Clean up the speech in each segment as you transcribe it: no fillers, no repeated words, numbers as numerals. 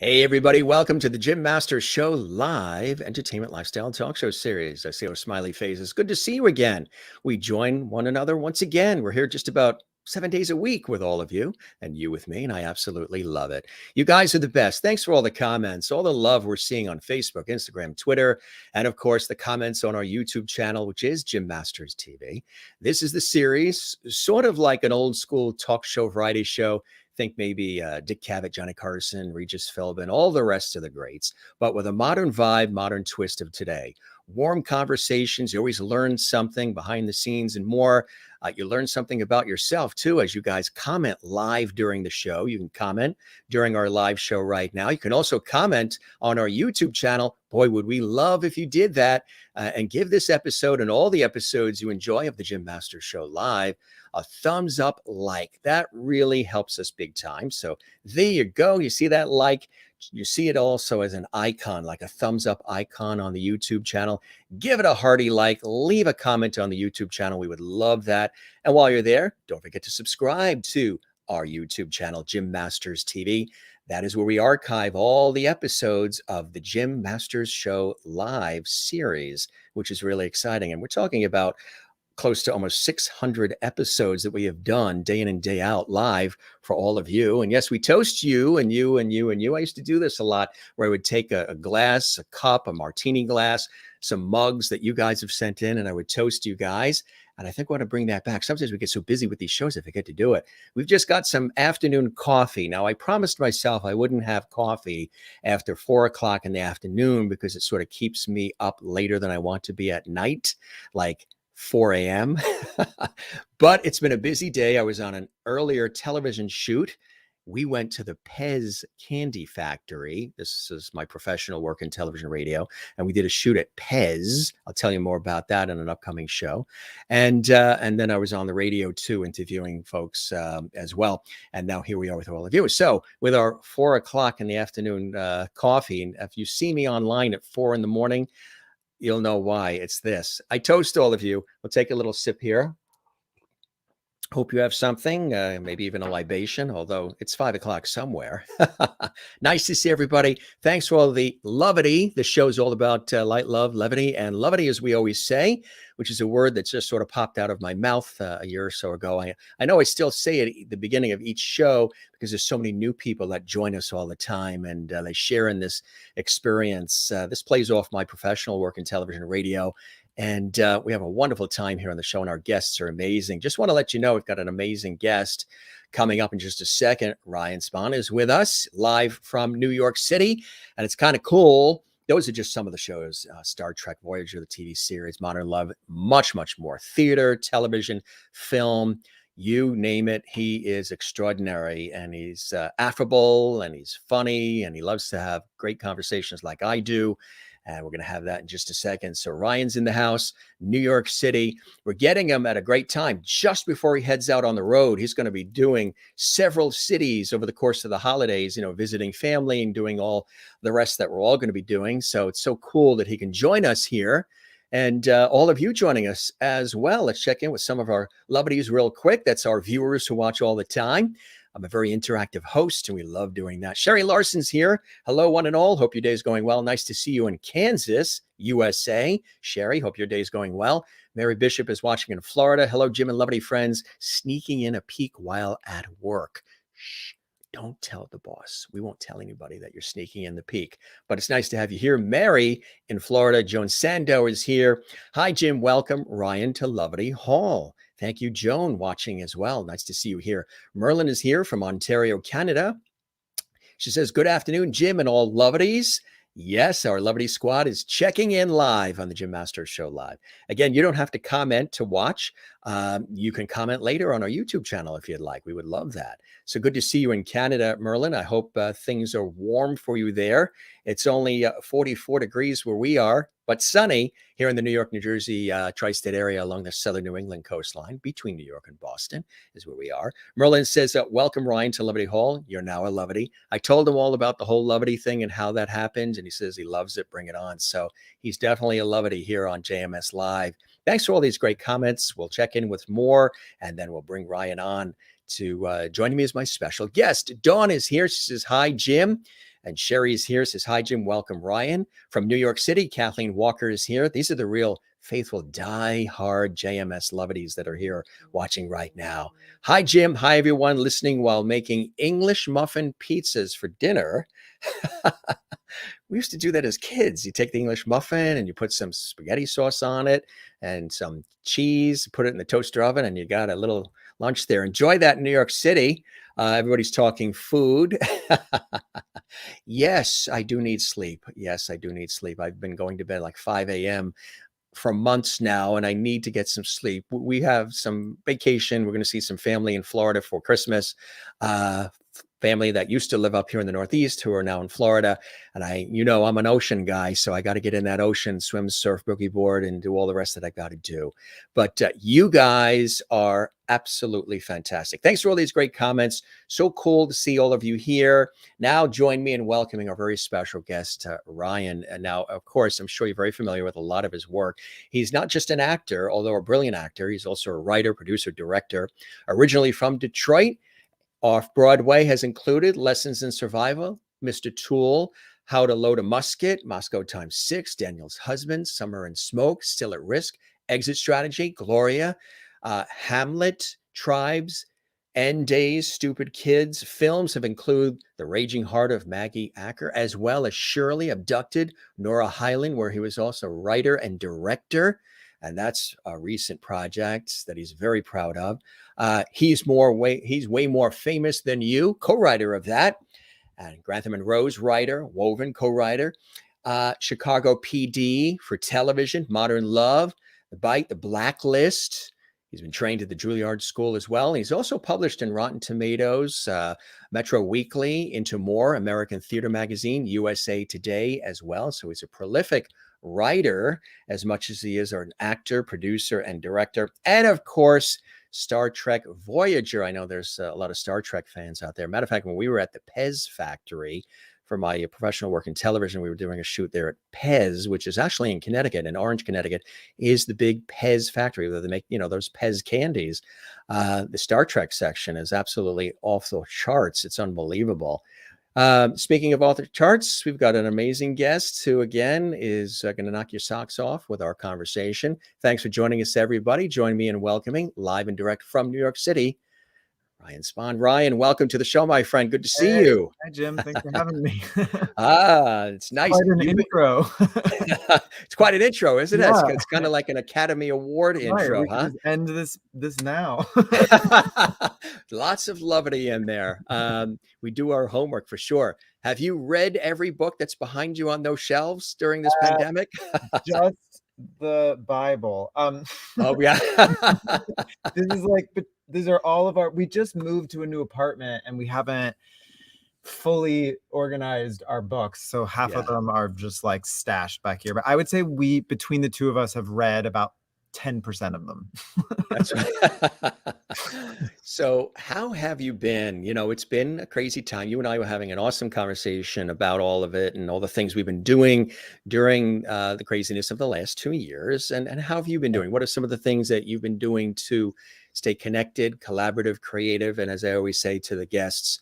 Hey, everybody, welcome to the Jim Masters Show live entertainment lifestyle talk show series. I see our smiley faces. Good to see you again. We join one another once again. We're here just about 7 days a week with all of you and you with me, and I absolutely love it. You guys are the best. Thanks for all the comments, all the love we're seeing on Facebook, Instagram, Twitter, and of course, the comments on our YouTube channel, which is Jim Masters TV. This is the series, sort of like an old school talk show, variety show. Think maybe Dick Cavett, Johnny Carson, Regis Philbin, all the rest of the greats, but with a modern vibe, modern twist of today. Warm conversations. You always learn something behind the scenes and more. You learn something about yourself, too, as you guys comment live during the show. You can comment during our live show right now. You can also comment on our YouTube channel. Boy, would we love if you did that and give this episode and all the episodes you enjoy of the Jim Masters Show live a thumbs up like. That really helps us big time. So there you go. You see that like? You see it also as an icon, like a thumbs up icon on the YouTube channel. Give it a hearty like. Leave a comment on the YouTube channel. We would love that. And while you're there, don't forget to subscribe to our YouTube channel, Jim Masters TV. That is where we archive all the episodes of the Jim Masters Show live series, which is really exciting. And we're talking about close to almost 600 episodes that we have done day in and day out live for all of you. And yes, we toast you and you and you and you. I used to do this a lot where I would take a glass, a cup, a martini glass, some mugs that you guys have sent in, and I would toast you guys. And I think I want to bring that back. Sometimes we get so busy with these shows, I forget to do it. We've just got some afternoon coffee. Now, I promised myself I wouldn't have coffee after 4 o'clock in the afternoon because it sort of keeps me up later than I want to be at night, like 4 a.m. But it's been a busy day. I was on an earlier television shoot. We went to the Pez Candy Factory. This is my professional work in television radio. And we did a shoot at Pez. I'll tell you more about that in an upcoming show. And then I was on the radio too, interviewing folks as well. And now here we are with all of you. So with our 4 o'clock in the afternoon coffee, and if you see me online at 4 in the morning, you'll know why. It's this. I toast all of you. We'll take a little sip here. Hope you have something, maybe even a libation, although it's 5 o'clock somewhere. Nice to see everybody. Thanks for all the levity. The show's all about light, love, levity, and levity, as we always say, which is a word that just sort of popped out of my mouth a year or so ago. I know I still say it at the beginning of each show because there's so many new people that join us all the time, and they share in this experience. This plays off my professional work in television and radio. And we have a wonderful time here on the show, and our guests are amazing. Just want to let you know we've got an amazing guest coming up in just a second. Ryan Spahn is with us live from New York City, and it's kind of cool. Those are just some of the shows: Star Trek, Voyager, the TV series, Modern Love, much, much more. Theater, television, film, you name it. He is extraordinary, and he's affable, and he's funny, and he loves to have great conversations like I do. And we're going to have that in just a second. So Ryan's in the house, New York City. We're getting him at a great time just before he heads out on the road. He's going to be doing several cities over the course of the holidays, visiting family and doing all the rest that we're all going to be doing. So it's so cool that he can join us here. And all of you joining us as well. Let's check in with some of our lovelies real quick. That's our viewers who watch all the time. I'm a very interactive host, and we love doing that. Sherry Larson's here. Hello, one and all. Hope your day is going well. Nice to see you in Kansas, USA. Sherry, hope your day is going well. Mary Bishop is watching in Florida. Hello, Jim and lovely friends. Sneaking in a peek while at work. Shh. Don't tell the boss. We won't tell anybody that you're sneaking in the peak. But it's nice to have you here. Mary in Florida. Joan Sando is here. Hi, Jim. Welcome. Ryan to Lovely Hall. Thank you, Joan, watching as well. Nice to see you here. Merlin is here from Ontario, Canada. She says, good afternoon, Jim and all lovelies. Yes, our Lovely Squad is checking in live on the Jim Masters Show live. Again, you don't have to comment to watch. You can comment later on our YouTube channel if you'd like. We would love that. So good to see you in Canada, Merlin. I hope things are warm for you there. It's only 44 degrees where we are, but sunny here in the New York, New Jersey, tri-state area along the southern New England coastline between New York and Boston is where we are. Merlin says, welcome, Ryan, to Lovely Hall. You're now a Lovely. I told him all about the whole Lovely thing and how that happened, and he says he loves it. Bring it on. So he's definitely a Lovely here on JMS Live. Thanks for all these great comments. We'll check in with more, and then we'll bring Ryan on to join me as my special guest. Dawn is here. She says, hi, Jim. And Sherry's here, says, hi, Jim. Welcome, Ryan. From New York City, Kathleen Walker is here. These are the real faithful, die-hard JMS lovedies that are here watching right now. Hi, Jim. Hi, everyone listening while making English muffin pizzas for dinner. We used to do that as kids. You take the English muffin and you put some spaghetti sauce on it and some cheese, put it in the toaster oven, and you got a little lunch there. Enjoy that in New York City. Everybody's talking food. Yes, I do need sleep. Yes, I do need sleep. I've been going to bed like 5 a.m. for months now, and I need to get some sleep. We have some vacation. We're going to see some family in Florida for Christmas. Family that used to live up here in the Northeast who are now in Florida. And I'm an ocean guy, so I got to get in that ocean, swim, surf, boogie board, and do all the rest that I got to do. But you guys are absolutely fantastic. Thanks for all these great comments. So cool to see all of you here. Now join me in welcoming our very special guest, Ryan. And now, of course, I'm sure you're very familiar with a lot of his work. He's not just an actor, although a brilliant actor. He's also a writer, producer, director, originally from Detroit. Off-Broadway has included Lessons in Survival, Mr. Toole, How to Load a Musket, Moscow x6, Daniel's Husband, Summer and Smoke, Still at Risk, Exit Strategy, Gloria, Hamlet, Tribes, End Days, Stupid Kids. Films have included The Raging Heart of Maggie Acker, as well as Shirley, Abducted, Nora Highland, where he was also writer and director. And that's a recent project that he's very proud of. He's way more famous than you, co-writer of that. And Grantham and Rose writer, Woven co-writer. Chicago PD for television, Modern Love, The Bite, The Blacklist. He's been trained at the Juilliard School as well. He's also published in Rotten Tomatoes, Metro Weekly, Into More, American Theater Magazine, USA Today as well. So he's a prolific writer as much as he is an actor, producer, and director. And of course, Star Trek Voyager. I know there's a lot of Star Trek fans out there. Matter of fact, when we were at the Pez factory for my professional work in television, we were doing a shoot there at Pez, which is actually in Connecticut, in Orange, Connecticut, is the big Pez factory where they make, those Pez candies. The Star Trek section is absolutely off the charts. It's unbelievable. Speaking of author charts, we've got an amazing guest who, again, is going to knock your socks off with our conversation. Thanks for joining us, everybody. Join me in welcoming, live and direct from New York City, Ryan Spahn. Ryan, welcome to the show, my friend. Good to see you. Hi, Jim. Thanks for having me. It's nice. Quite an intro. It's quite an intro, isn't it? Yeah. It's kind of like an Academy Award intro, We can just end this now. Lots of levity in there. We do our homework for sure. Have you read every book that's behind you on those shelves during this pandemic? Just the Bible. Oh, yeah. These are all of we just moved to a new apartment and we haven't fully organized our books. So half of them are just like stashed back here. But I would say between the two of us, have read about 10% of them. That's right. So how have you been? It's been a crazy time. You and I were having an awesome conversation about all of it and all the things we've been doing during the craziness of the last 2 years. And how have you been doing? What are some of the things that you've been doing to stay connected, collaborative, creative, and as I always say to the guests,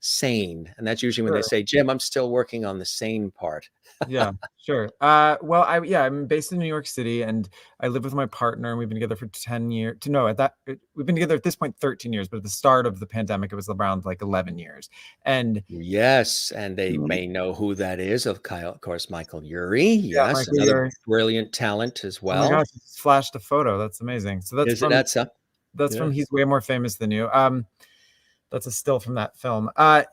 sane? And that's usually when they say, Jim, I'm still working on the sane part. Yeah, sure. Well, I'm based in New York City and I live with my partner and we've been together for 10 years. We've been together at this point 13 years, but at the start of the pandemic, it was around like 11 years. And yes, and they may know who that is. Of course, Michael Urie. Yes, Michael another Urie. Brilliant talent as well. Oh my gosh, you just flashed a photo. That's amazing. So that's from he's way more famous than you. That's a still from that film. So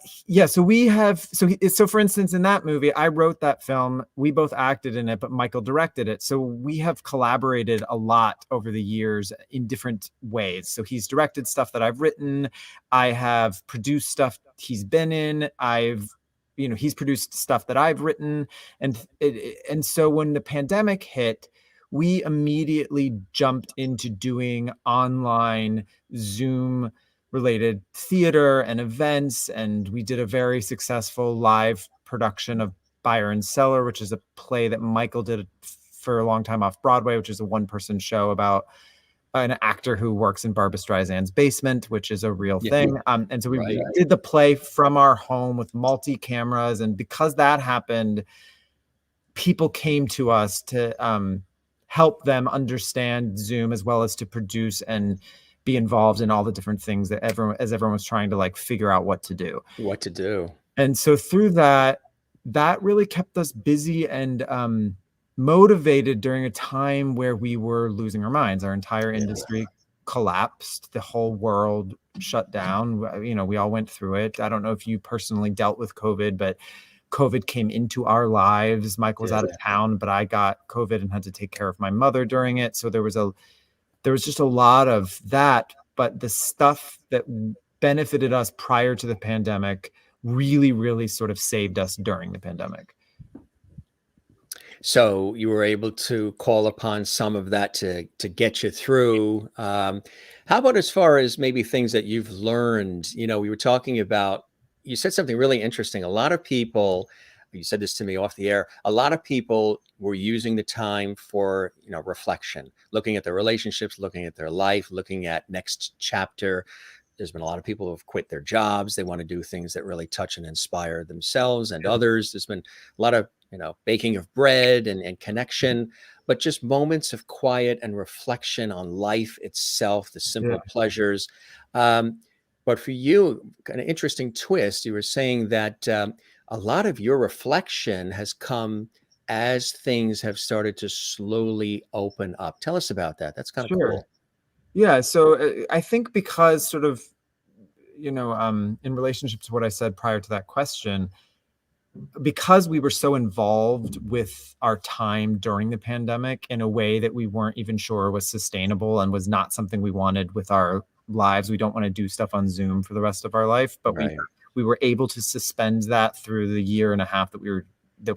for instance, in that movie, I wrote that film. We both acted in it, but Michael directed it. So we have collaborated a lot over the years in different ways. So he's directed stuff that I've written. I have produced stuff he's been in. He's produced stuff that I've written. And so when the pandemic hit, we immediately jumped into doing online Zoom related theater and events. And we did a very successful live production of Buyer and Seller, which is a play that Michael did for a long time off Broadway, which is a one-person show about an actor who works in Barbra Streisand's basement, which is a real thing. And so we did the play from our home with multi-cameras. And because that happened, people came to us to help them understand Zoom, as well as to produce and be involved in all the different things that everyone was trying to like figure out what to do. And so through that really kept us busy and motivated during a time where we were losing our minds. Our entire industry collapsed. The whole world shut down. You know, we all went through it. I don't know if you personally dealt with COVID, but COVID came into our lives. Michael was out of town, but I got COVID and had to take care of my mother during it. So there was just a lot of that. But the stuff that benefited us prior to the pandemic really, really sort of saved us during the pandemic. So you were able to call upon some of that to get you through. How about as far as maybe things that you've learned? You know, we were talking about, you said something really interesting. A lot of people, you said this to me off the air, a lot of people were using the time for, you know, reflection, looking at their relationships, looking at their life, looking at next chapter. There's been a lot of people who have quit their jobs. They want to do things that really touch and inspire themselves and others. There's been a lot of, you know, baking of bread and connection, but just moments of quiet and reflection on life itself, the simple pleasures. But for you, kind of interesting twist, you were saying that a lot of your reflection has come as things have started to slowly open up. Tell us about that. That's kind of cool. Yeah. So I think because sort of, you know, in relationship to what I said prior to that question, because we were so involved with our time during the pandemic in a way that we weren't even sure was sustainable and was not something we wanted with our lives. We don't want to do stuff on Zoom for the rest of our life, but we were able to suspend that through the year and a half that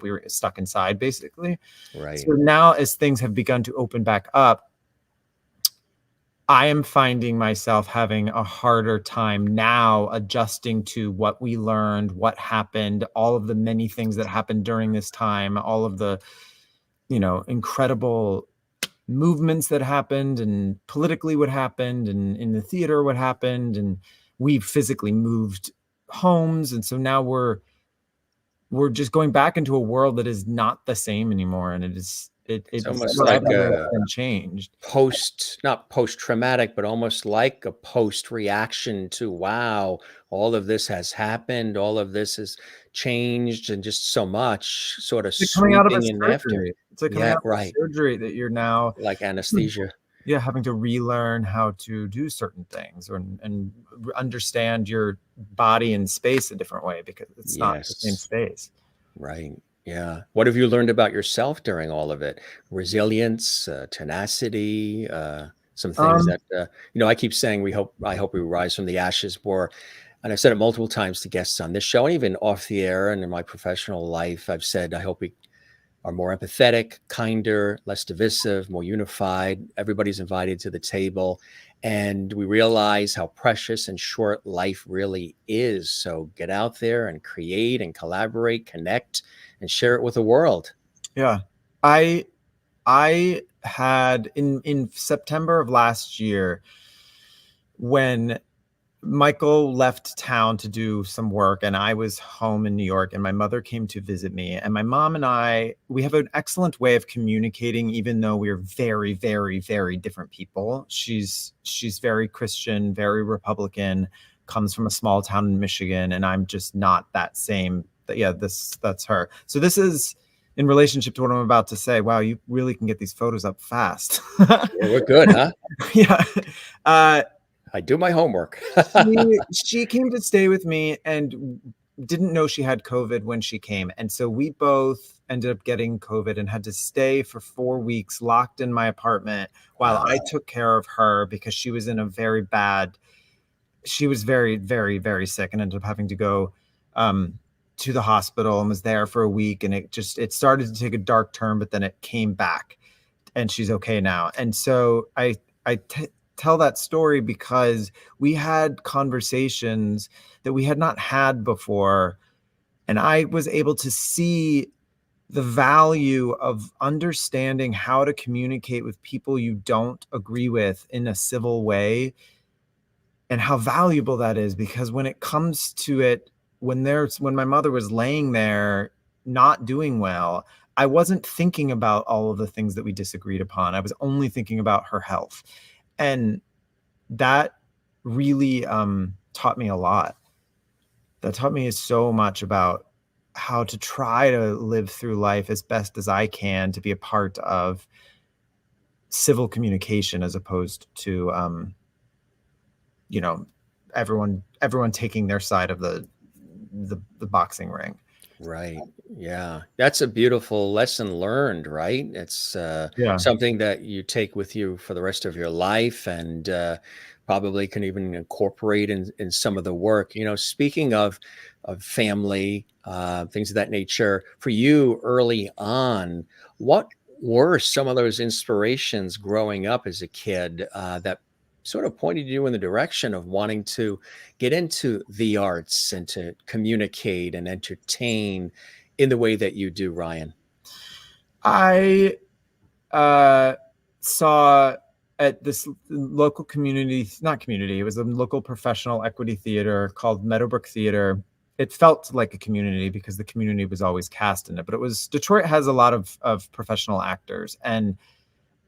we were stuck inside, basically. So now, as things have begun to open back up, I am finding myself having a harder time now adjusting to what we learned, what happened, all of the many things that happened during this time, all of the, you know, incredible movements that happened, and politically what happened, and in the theater what happened, and we physically moved homes. And so now we're just going back into a world that is not the same anymore. And it's almost like changed. Not post-traumatic, but almost like a post-reaction to, wow, all of this has happened, all of this has changed, and just so much sort of coming out of a sweeping in after. It's like coming out of a surgery that you're now like anesthesia. Having to relearn how to do certain things and understand your body and space a different way, because it's not the same space. Right. Yeah. What have you learned about yourself during all of it? Resilience, tenacity, some things that, you know, I keep saying I hope we rise from the ashes more. And I've said it multiple times to guests on this show, and even off the air and in my professional life. I've said, I hope we are more empathetic, kinder, less divisive, more unified. Everybody's invited to the table, and we realize how precious and short life really is. So get out there and create and collaborate, connect, and share it with the world. Yeah. I had in September of last year, when Michael left town to do some work and I was home in New York, and my mother came to visit me, and my mom and I, we have an excellent way of communicating, even though we're very, very, very different people. She's very Christian, very Republican, comes from a small town in Michigan, and I'm just not that same. Yeah, that's her. So this is in relationship to what I'm about to say. Wow, you really can get these photos up fast. Yeah, we're good, huh? Yeah. I do my homework. She came to stay with me and didn't know she had COVID when she came. And so we both ended up getting COVID and had to stay for 4 weeks locked in my apartment while I took care of her, because she was in a very bad, she was very, very, very sick, and ended up having to go to the hospital, and was there for a week. And it started to take a dark turn, but then it came back, and she's okay now. And so I tell that story because we had conversations that we had not had before, and I was able to see the value of understanding how to communicate with people you don't agree with in a civil way, and how valuable that is. Because when it comes to it, when my mother was laying there not doing well, I wasn't thinking about all of the things that we disagreed upon. I was only thinking about her health. And that really taught me a lot. That taught me so much about how to try to live through life as best as I can, to be a part of civil communication, as opposed to everyone taking their side of the boxing ring. Right. Yeah. That's a beautiful lesson learned, right? It's Yeah. something that you take with you for the rest of your life, and probably can even incorporate in some of the work. Speaking of family, things of that nature, for you early on, what were some of those inspirations growing up as a kid that sort of pointed you in the direction of wanting to get into the arts and to communicate and entertain in the way that you do, Ryan? I saw at this local community, not community, it was a local professional equity theater called Meadowbrook Theater. It felt like a community because the community was always cast in it, but Detroit has a lot of professional actors. And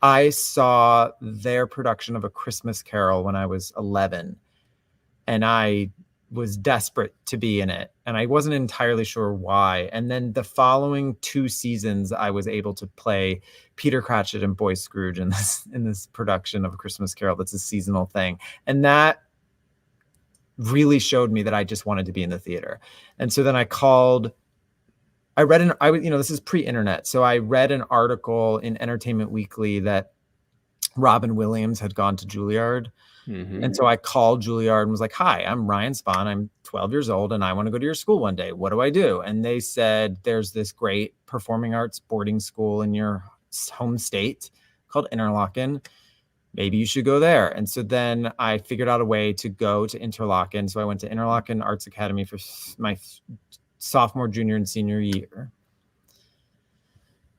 I saw their production of A Christmas Carol when I was 11, and I was desperate to be in it, and I wasn't entirely sure why. And then the following 2 seasons, I was able to play Peter Cratchit and Boy Scrooge in this production of A Christmas Carol. That's a seasonal thing, and that really showed me that I just wanted to be in the theater. And so then this is pre-internet, so I read an article in Entertainment Weekly that Robin Williams had gone to Juilliard. Mm-hmm. And so I called Juilliard and was like, "Hi, I'm Ryan Spahn. I'm 12 years old and I want to go to your school one day. What do I do?" And they said, "There's this great performing arts boarding school in your home state called Interlochen. Maybe you should go there." And so then I figured out a way to go to Interlochen. So I went to Interlochen Arts Academy for my sophomore, junior, and senior year.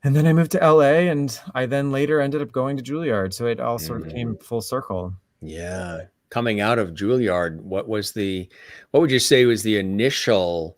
And then I moved to LA, and I then later ended up going to Juilliard. So it all sort of came full circle. Yeah. Coming out of Juilliard, what would you say was the initial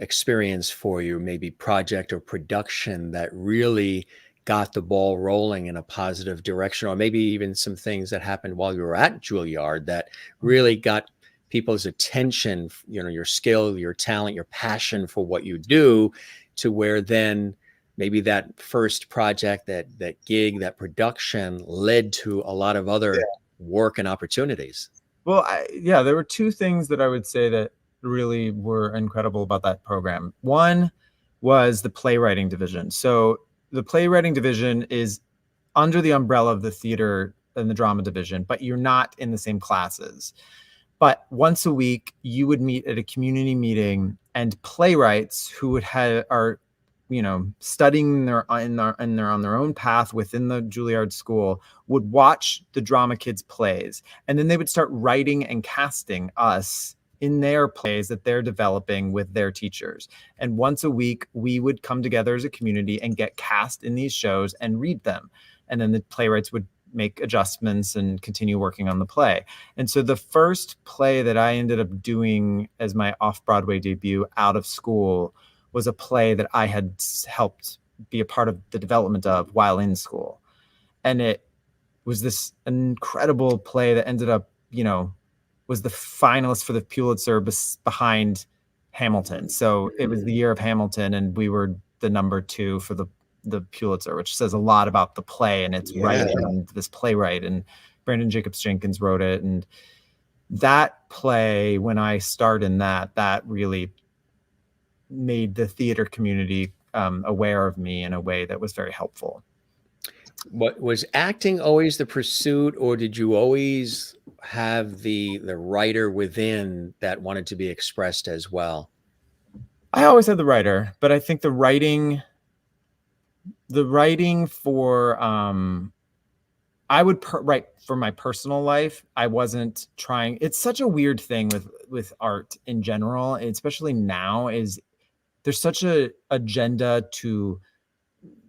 experience for you, maybe project or production that really got the ball rolling in a positive direction, or maybe even some things that happened while you were at Juilliard that really got people's attention, your skill, your talent, your passion for what you do, to where then maybe that first project, that gig, that production led to a lot of other work and opportunities? Well, there were 2 things that I would say that really were incredible about that program. One was the playwriting division. So the playwriting division is under the umbrella of the theater and the drama division, but you're not in the same classes. But once a week, you would meet at a community meeting, and playwrights who are studying on their own path within the Juilliard school would watch the drama kids plays, and then they would start writing and casting us in their plays that they're developing with their teachers. And once a week, we would come together as a community and get cast in these shows and read them. And then the playwrights would make adjustments and continue working on the play. And so the first play that I ended up doing as my off-Broadway debut out of school was a play that I had helped be a part of the development of while in school. And it was this incredible play that ended up, was the finalist for the Pulitzer behind Hamilton. So it was the year of Hamilton, and we were the number 2 for the Pulitzer, which says a lot about the play and its writing and this playwright. And Brandon Jacobs Jenkins wrote it. And that play, when I starred in that really made the theater community aware of me in a way that was very helpful. What was acting always the pursuit, or did you always have the writer within that wanted to be expressed as well? I always had the writer, but I think the writing for I would write for my personal life. I wasn't trying. It's such a weird thing with art in general, especially now, is there's such a agenda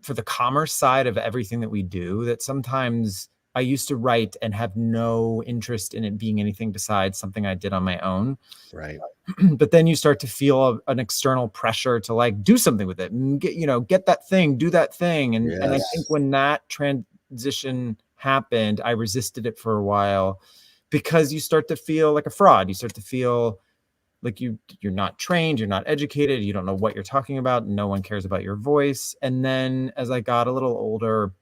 for the commerce side of everything that we do that sometimes I used to write and have no interest in it being anything besides something I did on my own. Right. But then you start to feel an external pressure to like do something with it and get that thing, do that thing. And I think when that transition happened, I resisted it for a while because you start to feel like a fraud. You start to feel like you're not trained, you're not educated, you don't know what you're talking about, no one cares about your voice. And then as I got a little older,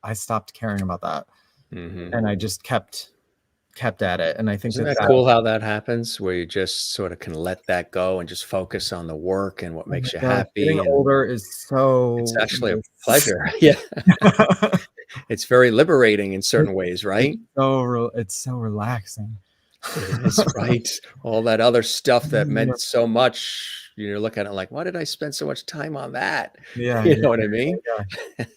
I stopped caring about that. And I just kept at it. And I think Isn't that cool how that happens, where you just sort of can let that go and just focus on the work and what makes you happy? Getting older is so it's actually a pleasure. Yeah. It's very liberating in certain ways, right? It's so relaxing. It is, right? All that other stuff that meant so much, you look at it like, why did I spend so much time on that? Yeah. You know what I mean?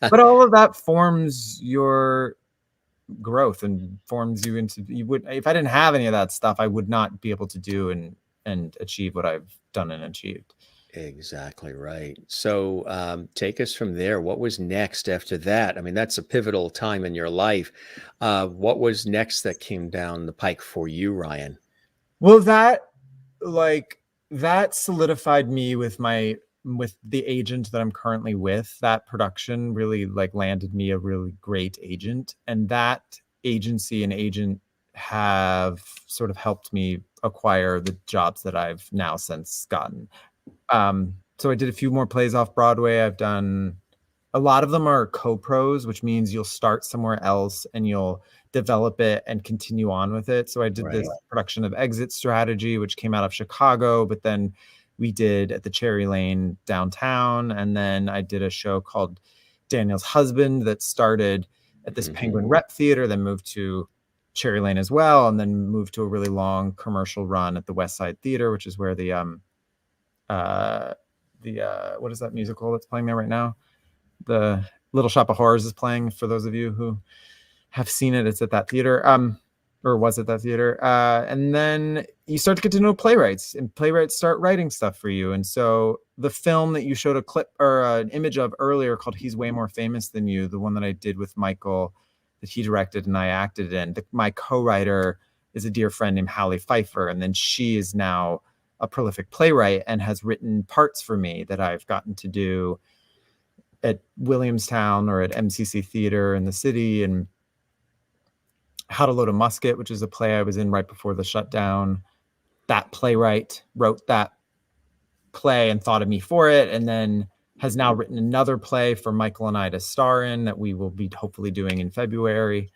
But all of that forms your growth and forms you into, if I didn't have any of that stuff, I would not be able to do and achieve what I've done and achieved. Exactly right. So take us from there. What was next after that? I mean, that's a pivotal time in your life. What was next that came down the pike for you, Ryan? Well, that solidified me with the agent that I'm currently with. That production really landed me a really great agent, and that agency and agent have sort of helped me acquire the jobs that I've now since gotten. So I did a few more plays off Broadway. I've done a lot of them are co-pros, which means you'll start somewhere else and you'll develop it and continue on with it. So I did this production of Exit Strategy, which came out of Chicago, but then we did at the Cherry Lane downtown. And then I did a show called Daniel's Husband that started at this Penguin Rep Theater, then moved to Cherry Lane as well, and then moved to a really long commercial run at the West Side Theater, which is where the what is that musical that's playing there right now? The Little Shop of Horrors is playing, for those of you who have seen it. It's at that theater, or was at that theater. And then you start to get to know playwrights, and playwrights start writing stuff for you. And so the film that you showed a clip or an image of earlier called He's Way More Famous Than You, the one that I did with Michael that he directed and I acted in, my co-writer is a dear friend named Hallie Pfeiffer. And then she is now a prolific playwright and has written parts for me that I've gotten to do at Williamstown or at MCC Theater in the city, and How to Load a Musket, which is a play I was in right before the shutdown. That playwright wrote that play and thought of me for it, and then has now written another play for Michael and I to star in that we will be hopefully doing in February.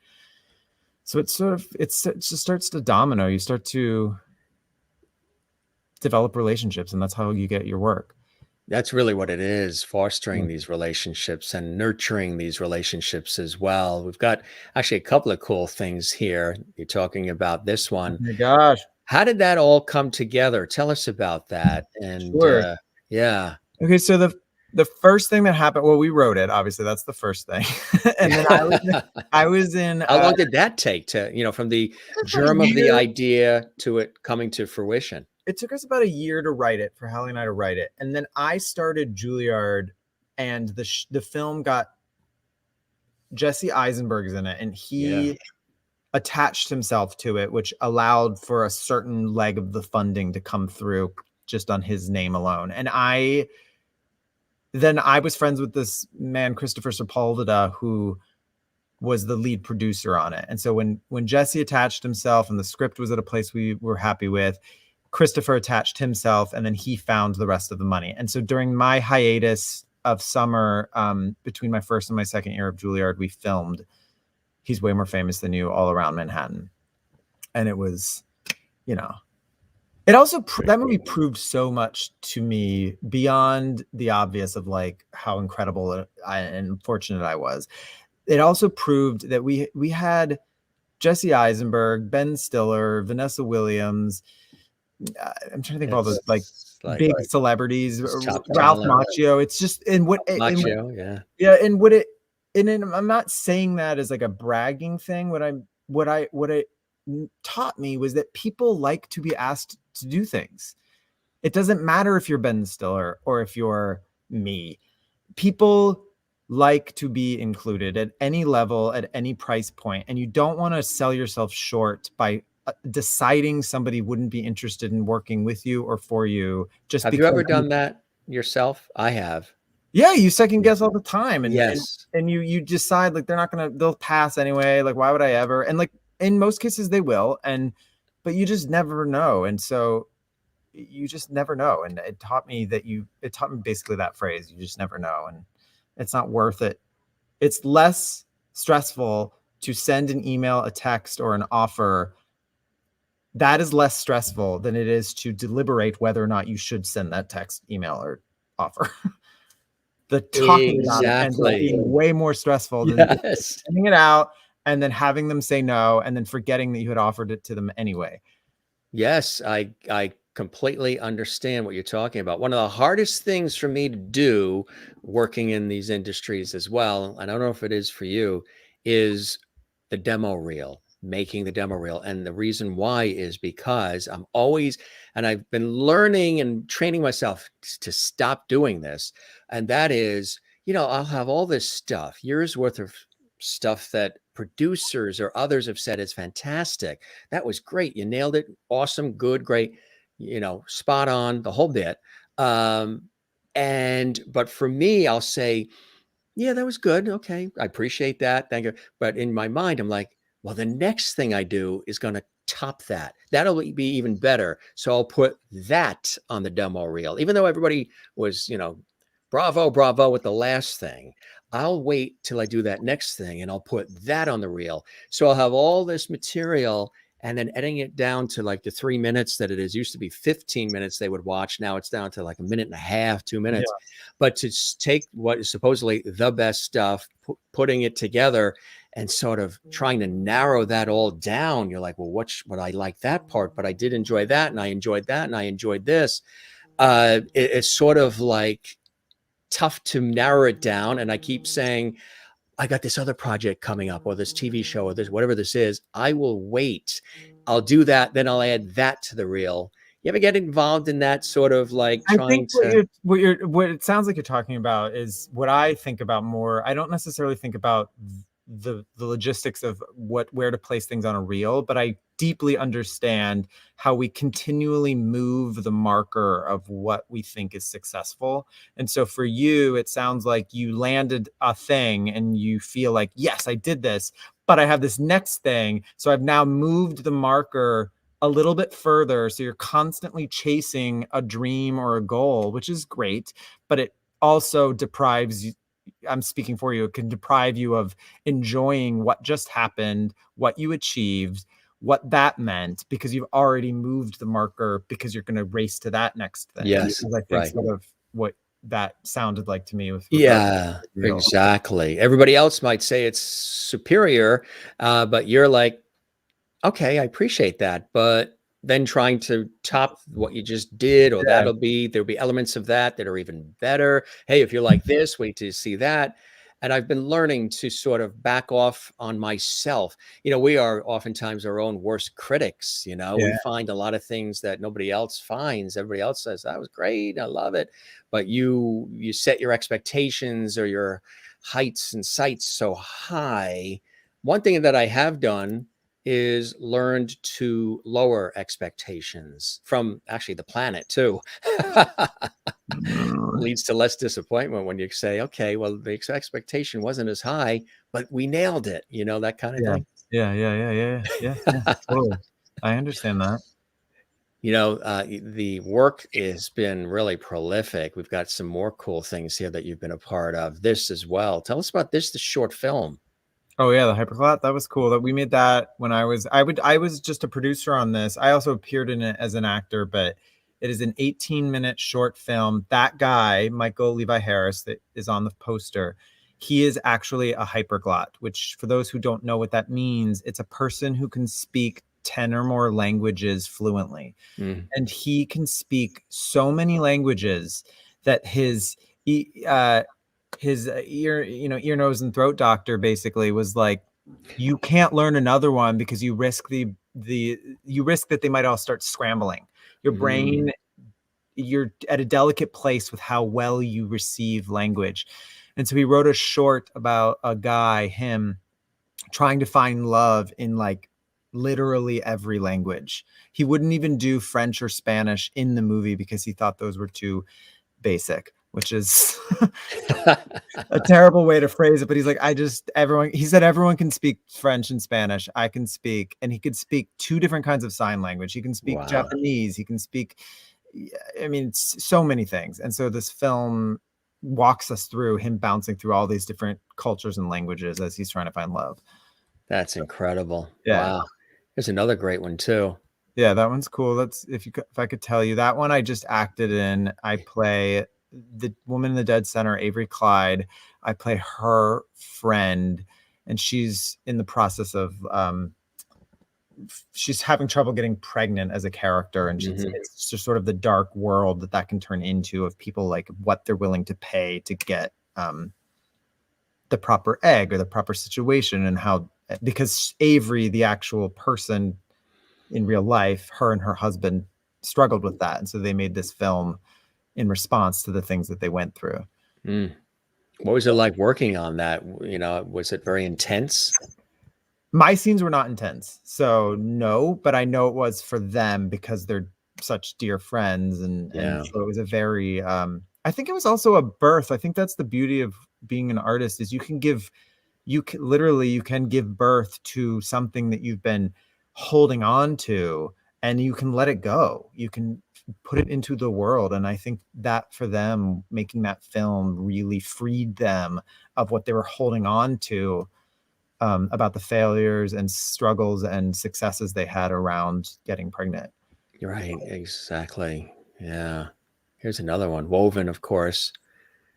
So it just starts to domino. You start to develop relationships, and that's how you get your work. That's really what it is, fostering these relationships and nurturing these relationships as well. We've got actually a couple of cool things here. You're talking about this one. Oh my gosh. How did that all come together? Tell us about that. And Sure. yeah. Okay, so the first thing that happened, well, we wrote it, obviously, that's the first thing. And then I was in how long did that take to, from the germ of the idea to it coming to fruition? It took us about a year to write it, for Hallie and I to write it. And then I started Juilliard, and the film got Jesse Eisenberg's in it, and he attached himself to it, which allowed for a certain leg of the funding to come through just on his name alone. And I was friends with this man, Christopher Sepulveda, who was the lead producer on it. And so when Jesse attached himself and the script was at a place we were happy with, Christopher attached himself, and then he found the rest of the money. And so during my hiatus of summer, between my first and my second year of Juilliard, we filmed He's Way More Famous Than You all around Manhattan. And it was, it also, that movie proved so much to me beyond the obvious of how incredible and fortunate I was. It also proved that we had Jesse Eisenberg, Ben Stiller, Vanessa Williams, I'm trying to think of all those big celebrities, Ralph Macchio. It's just and I'm not saying that as a bragging thing. What it taught me was that people like to be asked to do things. it doesn't matter if you're Ben Stiller or if you're me. People like to be included at any level, at any price point, and you don't want to sell yourself short by deciding somebody wouldn't be interested in working with you or for you just Have you because ever done that yourself? I have. yeah, you second guess all the time, and Yes. and you decide like they'll pass anyway, like why would I ever, and like in most cases they will, and but you just never know, and so you just never know, and it taught me basically that phrase, you just never know, and it's not worth it. It's less stressful to send an email, a text, or an offer. That is less stressful than it is to deliberate whether or not you should send that text, email, or offer. The talking about it ends up being way more stressful than sending it out and then having them say no and then forgetting that you had offered it to them anyway. Yes, I completely understand what you're talking about. One of the hardest things for me to do working in these industries as well, and I don't know if it is for you, is the demo reel, making the demo reel. And the reason why is because I'm always, and I've been learning and training myself to stop doing this. And that is, I'll have all this stuff, years worth of stuff that producers or others have said is fantastic. That was great. You nailed it. Awesome. Good. Great. Spot on, the whole bit. But for me, I'll say, yeah, that was good. Okay. I appreciate that. Thank you. But in my mind, I'm like, well, the next thing I do is going to top that. That'll be even better. So I'll put that on the demo reel, even though everybody was, bravo, bravo with the last thing. I'll wait till I do that next thing and I'll put that on the reel. So I'll have all this material and then editing it down to like the 3 minutes that it is. Used to be 15 minutes they would watch. Now it's down to like 1.5 minutes, 2 minutes. Yeah. But to take what is supposedly the best stuff, putting it together and sort of trying to narrow that all down. You're like, well, what I like that part, but I did enjoy that. And I enjoyed that. And I enjoyed this. It's sort of like tough to narrow it down. And I keep saying, I got this other project coming up or this TV show or this, whatever this is. I will wait. I'll do that. Then I'll add that to the reel. You ever get involved in that sort of like trying to? What it sounds like you're talking about is what I think about more. I don't necessarily think about the logistics of where to place things on a reel, but I deeply understand how we continually move the marker of what we think is successful. And so for you, it sounds like you landed a thing and you feel like, yes, I did this, but I have this next thing. So I've now moved the marker a little bit further. So you're constantly chasing a dream or a goal, which is great, but it also deprives you. I'm speaking for you. It can deprive you of enjoying what just happened, what you achieved, what that meant, because you've already moved the marker because you're going to race to that next thing. Yes, I think right. Sort of what that sounded like to me. Yeah, exactly. Everybody else might say it's superior, but you're like, okay, I appreciate that, but then trying to top what you just did, or there'll be elements of that that are even better. Hey, if you're like this, wait to see that. And I've been learning to sort of back off on myself. We are oftentimes our own worst critics. We find a lot of things that nobody else finds. Everybody else says, that was great, I love it. But you set your expectations or your heights and sights so high. One thing that I have done is learned to lower expectations from actually the planet too. Leads to less disappointment when you say, okay, well, the expectation wasn't as high, but we nailed it, that kind of thing. Yeah. Totally. I understand that. The work has been really prolific. We've got some more cool things here that you've been a part of. This as well. Tell us about this, the short film. Oh yeah, the Hyperclot. That was cool. That we made that when I was just a producer on this. I also appeared in it as an actor, but it is an 18-minute short film. That guy, Michael Levi Harris, that is on the poster, he is actually a hyperglot, which for those who don't know what that means, it's a person who can speak 10 or more languages fluently. And he can speak so many languages that his ear, nose and throat doctor basically was like, you can't learn another one because you risk that they might all start scrambling. Your brain you're at a delicate place with how well you receive language. And so he wrote a short about a guy, him, trying to find love in like literally every language. He wouldn't even do French or Spanish in the movie because he thought those were too basic, which is a terrible way to phrase it. But he's like, he said everyone can speak French and Spanish. I can speak, and he could speak 2 different kinds of sign language. He can speak Wow. Japanese. He can speak, I mean, so many things. And so this film walks us through him bouncing through all these different cultures and languages as he's trying to find love. That's incredible. Yeah. Wow. There's another great one too. Yeah, that one's cool. That's if I could tell you, that one I just acted in. I play the woman in the dead center, Avery Clyde. I play her friend, and she's in the process of she's having trouble getting pregnant as a character, and it's just sort of the dark world that can turn into, of people, like what they're willing to pay to get the proper egg or the proper situation, and how, because Avery, the actual person in real life, her and her husband struggled with that, and so they made this film in response to the things that they went through. What was it like working on that? You know, was it very intense? My scenes were not intense, so no, but I know it was for them because they're such dear friends, and so it was a very I think it was also a birth. I think that's the beauty of being an artist, is you can give birth to something that you've been holding on to, and you can let it go. You can put it into the world. And I think that for them, making that film really freed them of what they were holding on to, about the failures and struggles and successes they had around getting pregnant. Right. Exactly. Yeah. Here's another one. Woven, of course.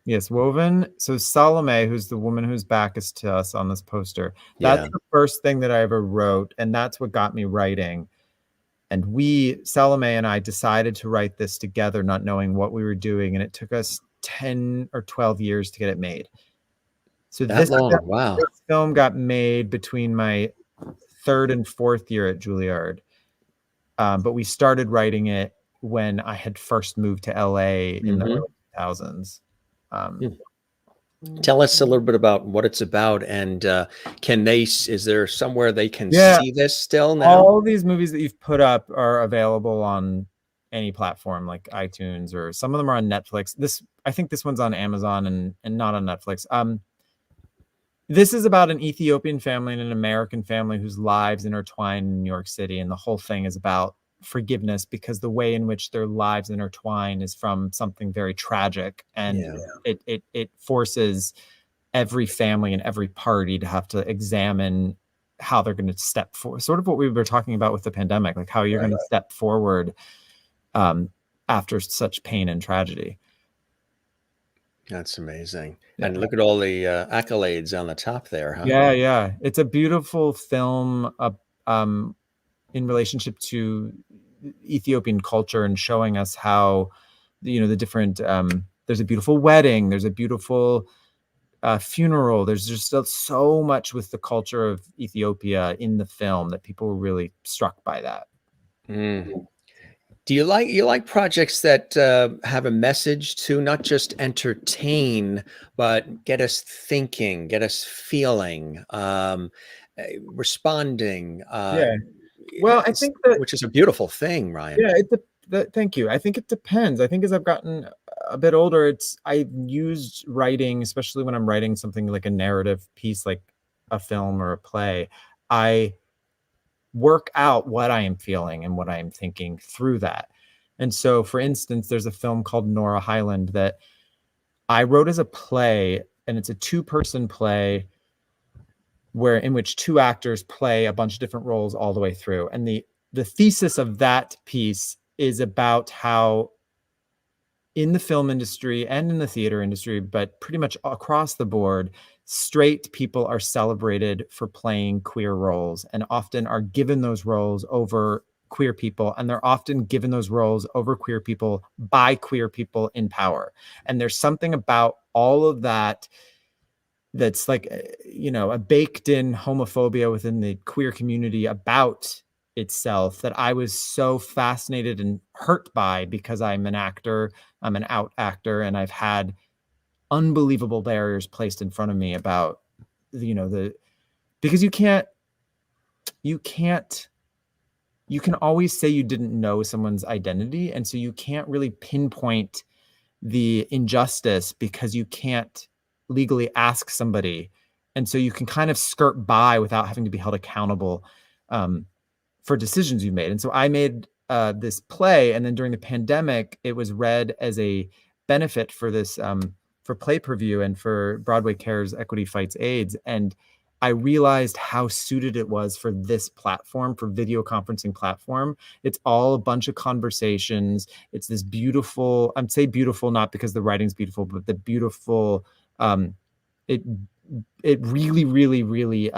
Yes, Woven. So Salome, who's the woman whose back is to us on this poster, that's the first thing that I ever wrote, and that's what got me writing. And Salome and I, decided to write this together, not knowing what we were doing, and it took us 10 or 12 years to get it made. So this film got made between my 3rd and 4th year at Juilliard, but we started writing it when I had first moved to LA in the early 2000s. Tell us a little bit about what it's about, and is there somewhere they can see this still now? All these movies that you've put up are available on any platform like iTunes, or some of them are on Netflix. I think this one's on Amazon and not on Netflix. This is about an Ethiopian family and an American family whose lives intertwine in New York City, and the whole thing is about forgiveness, because the way in which their lives intertwine is from something very tragic, and it forces every family and every party to have to examine how they're going to step forward, sort of what we were talking about with the pandemic, like how you're going to step forward after such pain and tragedy. That's amazing. And look at all the accolades on the top there, huh? Yeah. It's a beautiful film in relationship to Ethiopian culture, and showing us how, the different, there's a beautiful wedding, there's a beautiful funeral. There's just so much with the culture of Ethiopia in the film that people were really struck by that. Do you like projects that have a message to not just entertain, but get us thinking, get us feeling, responding? Well, I think that, which is a beautiful thing, Ryan. Yeah, thank you. I think it depends. I think as I've gotten a bit older, I've used writing, especially when I'm writing something like a narrative piece, like a film or a play. I work out what I am feeling and what I am thinking through that. And so, for instance, there's a film called Nora Highland that I wrote as a play, and it's a 2-person play in which 2 actors play a bunch of different roles all the way through. And the thesis of that piece is about how in the film industry and in the theater industry, but pretty much across the board, straight people are celebrated for playing queer roles, and often are given those roles over queer people. And they're often given those roles over queer people by queer people in power. And there's something about all of that that's like, a baked in homophobia within the queer community about itself that I was so fascinated and hurt by, because I'm an actor, I'm an out actor, and I've had unbelievable barriers placed in front of me about, because you can always say you didn't know someone's identity. And so you can't really pinpoint the injustice because you can't legally ask somebody. And so you can kind of skirt by without having to be held accountable for decisions you made. And so I made this play, and then during the pandemic, it was read as a benefit for this for Play Per View and for Broadway Cares Equity Fights AIDS. And I realized how suited it was for this platform, for video conferencing platform. It's all a bunch of conversations. It's this beautiful, I'm say beautiful, not because the writing's beautiful, but the beautiful, it really, really, really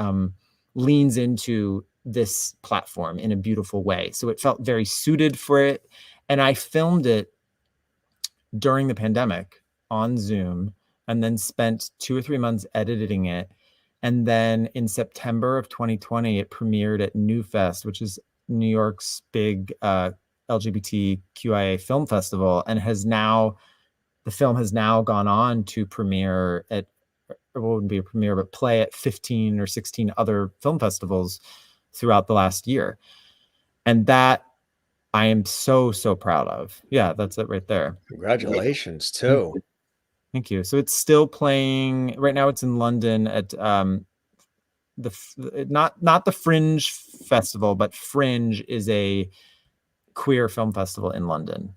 leans into this platform in a beautiful way. So it felt very suited for it. And I filmed it during the pandemic on Zoom, and then spent 2 or 3 months editing it. And then in September of 2020, it premiered at New Fest, which is New York's big LGBTQIA film festival, and the film has now gone on to premiere at, it wouldn't be a premiere, but play at 15 or 16 other film festivals throughout the last year. And that I am so, so proud of. Yeah, that's it right there. Congratulations too. Thank you. So it's still playing right now. It's in London at not the Fringe Festival, but Fringe is a queer film festival in London.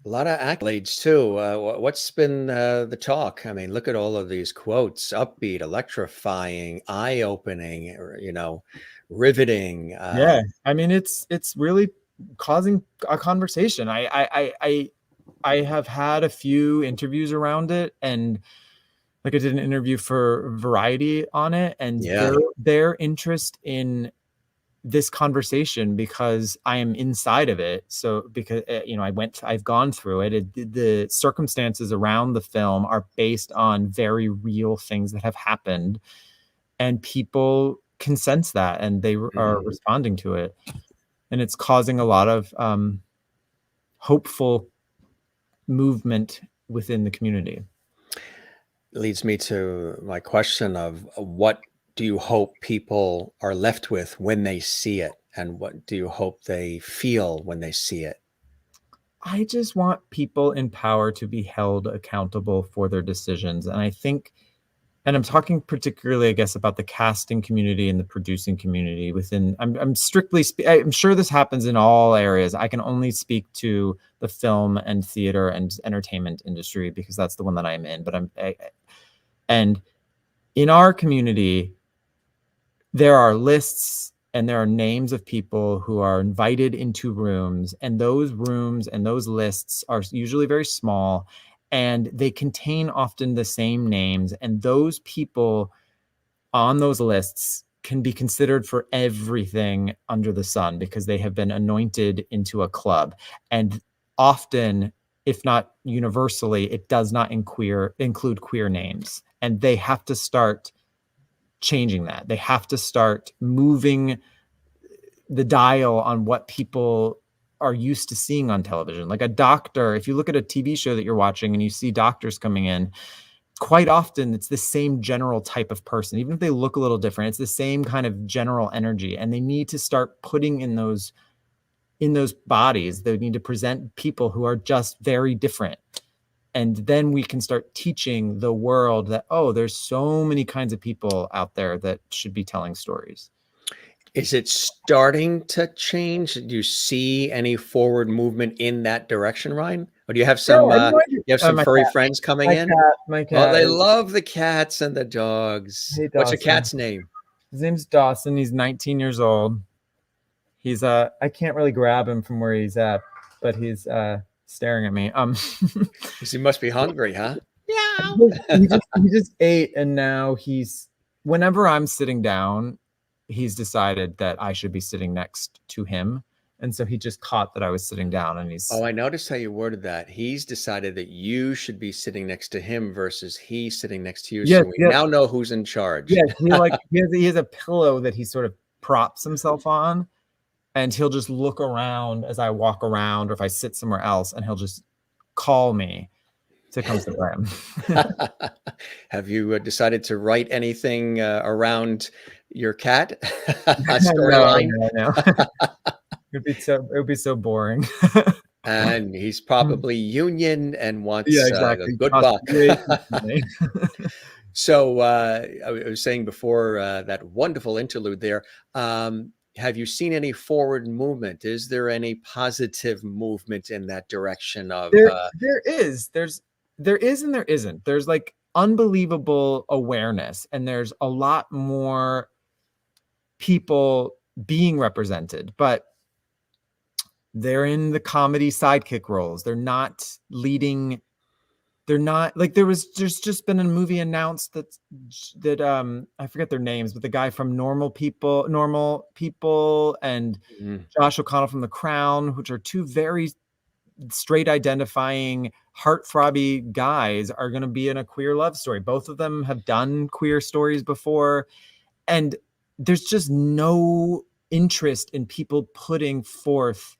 A lot of accolades too. What's been the talk? I mean, look at all of these quotes: upbeat, electrifying, eye-opening, or riveting. Yeah, I mean, it's really causing a conversation. I have had a few interviews around it, and like I did an interview for Variety on it, and their interest in this conversation, because I am inside of it. So because I've gone through it. The circumstances around the film are based on very real things that have happened, and people can sense that, and they are responding to it, and it's causing a lot of hopeful movement within the community. Leads me to my question of what do you hope people are left with when they see it, and what do you hope they feel when they see it? I just want people in power to be held accountable for their decisions. And I think, and I'm talking particularly, I guess, about the casting community and the producing community within, I'm sure this happens in all areas. I can only speak to the film and theater and entertainment industry because that's the one that I'm in. But and in our community, there are lists and there are names of people who are invited into rooms, and those rooms and those lists are usually very small, and they contain often the same names, and those people on those lists can be considered for everything under the sun because they have been anointed into a club. And often, if not universally, it does not include queer names, and they have to start changing that. They have to start moving the dial on what people are used to seeing on television. Like a doctor, if you look at a TV show that you're watching and you see doctors coming in, quite often it's the same general type of person. Even if they look a little different, it's the same kind of general energy. And they need to start putting in those bodies. They need to present people who are just very different. And then we can start teaching the world that, oh, there's so many kinds of people out there that should be telling stories. Is it starting to change? Do you see any forward movement in that direction, Ryan? Or do you have some furry friends coming in? My cat. Oh, they love the cats and the dogs. Hey, what's your cat's name? His name's Dawson. He's 19 years old. He's I can't really grab him from where he's at, but he's staring at me. He must be hungry, huh? Yeah. he just ate, and now whenever I'm sitting down, he's decided that I should be sitting next to him. And so he just caught that I was sitting down, and he's... Oh, I noticed how you worded that. He's decided that you should be sitting next to him versus he sitting next to you. Yes, so we now know who's in charge. Yeah, he has a pillow that he sort of props himself on. and he'll just look around as I walk around, or if I sit somewhere else, and he'll just call me to come sit by him. Have you decided to write anything around your cat? A No, storyline? no. It would be so boring. And he's probably union and Yeah, wants a exactly. good Cost buck. way too much money. So I was saying before that wonderful interlude there. Have you seen any forward movement? Is there any positive movement in that direction of? There is. There is and there isn't. There's like unbelievable awareness, and there's a lot more people being represented, but they're in the comedy sidekick roles. They're not leading. They're not like there's just been a movie announced that I forget their names, but the guy from Normal People, and Mm, Josh O'Connell from The Crown, which are two very straight identifying heartthrobby guys, are going to be in a queer love story. Both of them have done queer stories before, and there's just no interest in people putting forth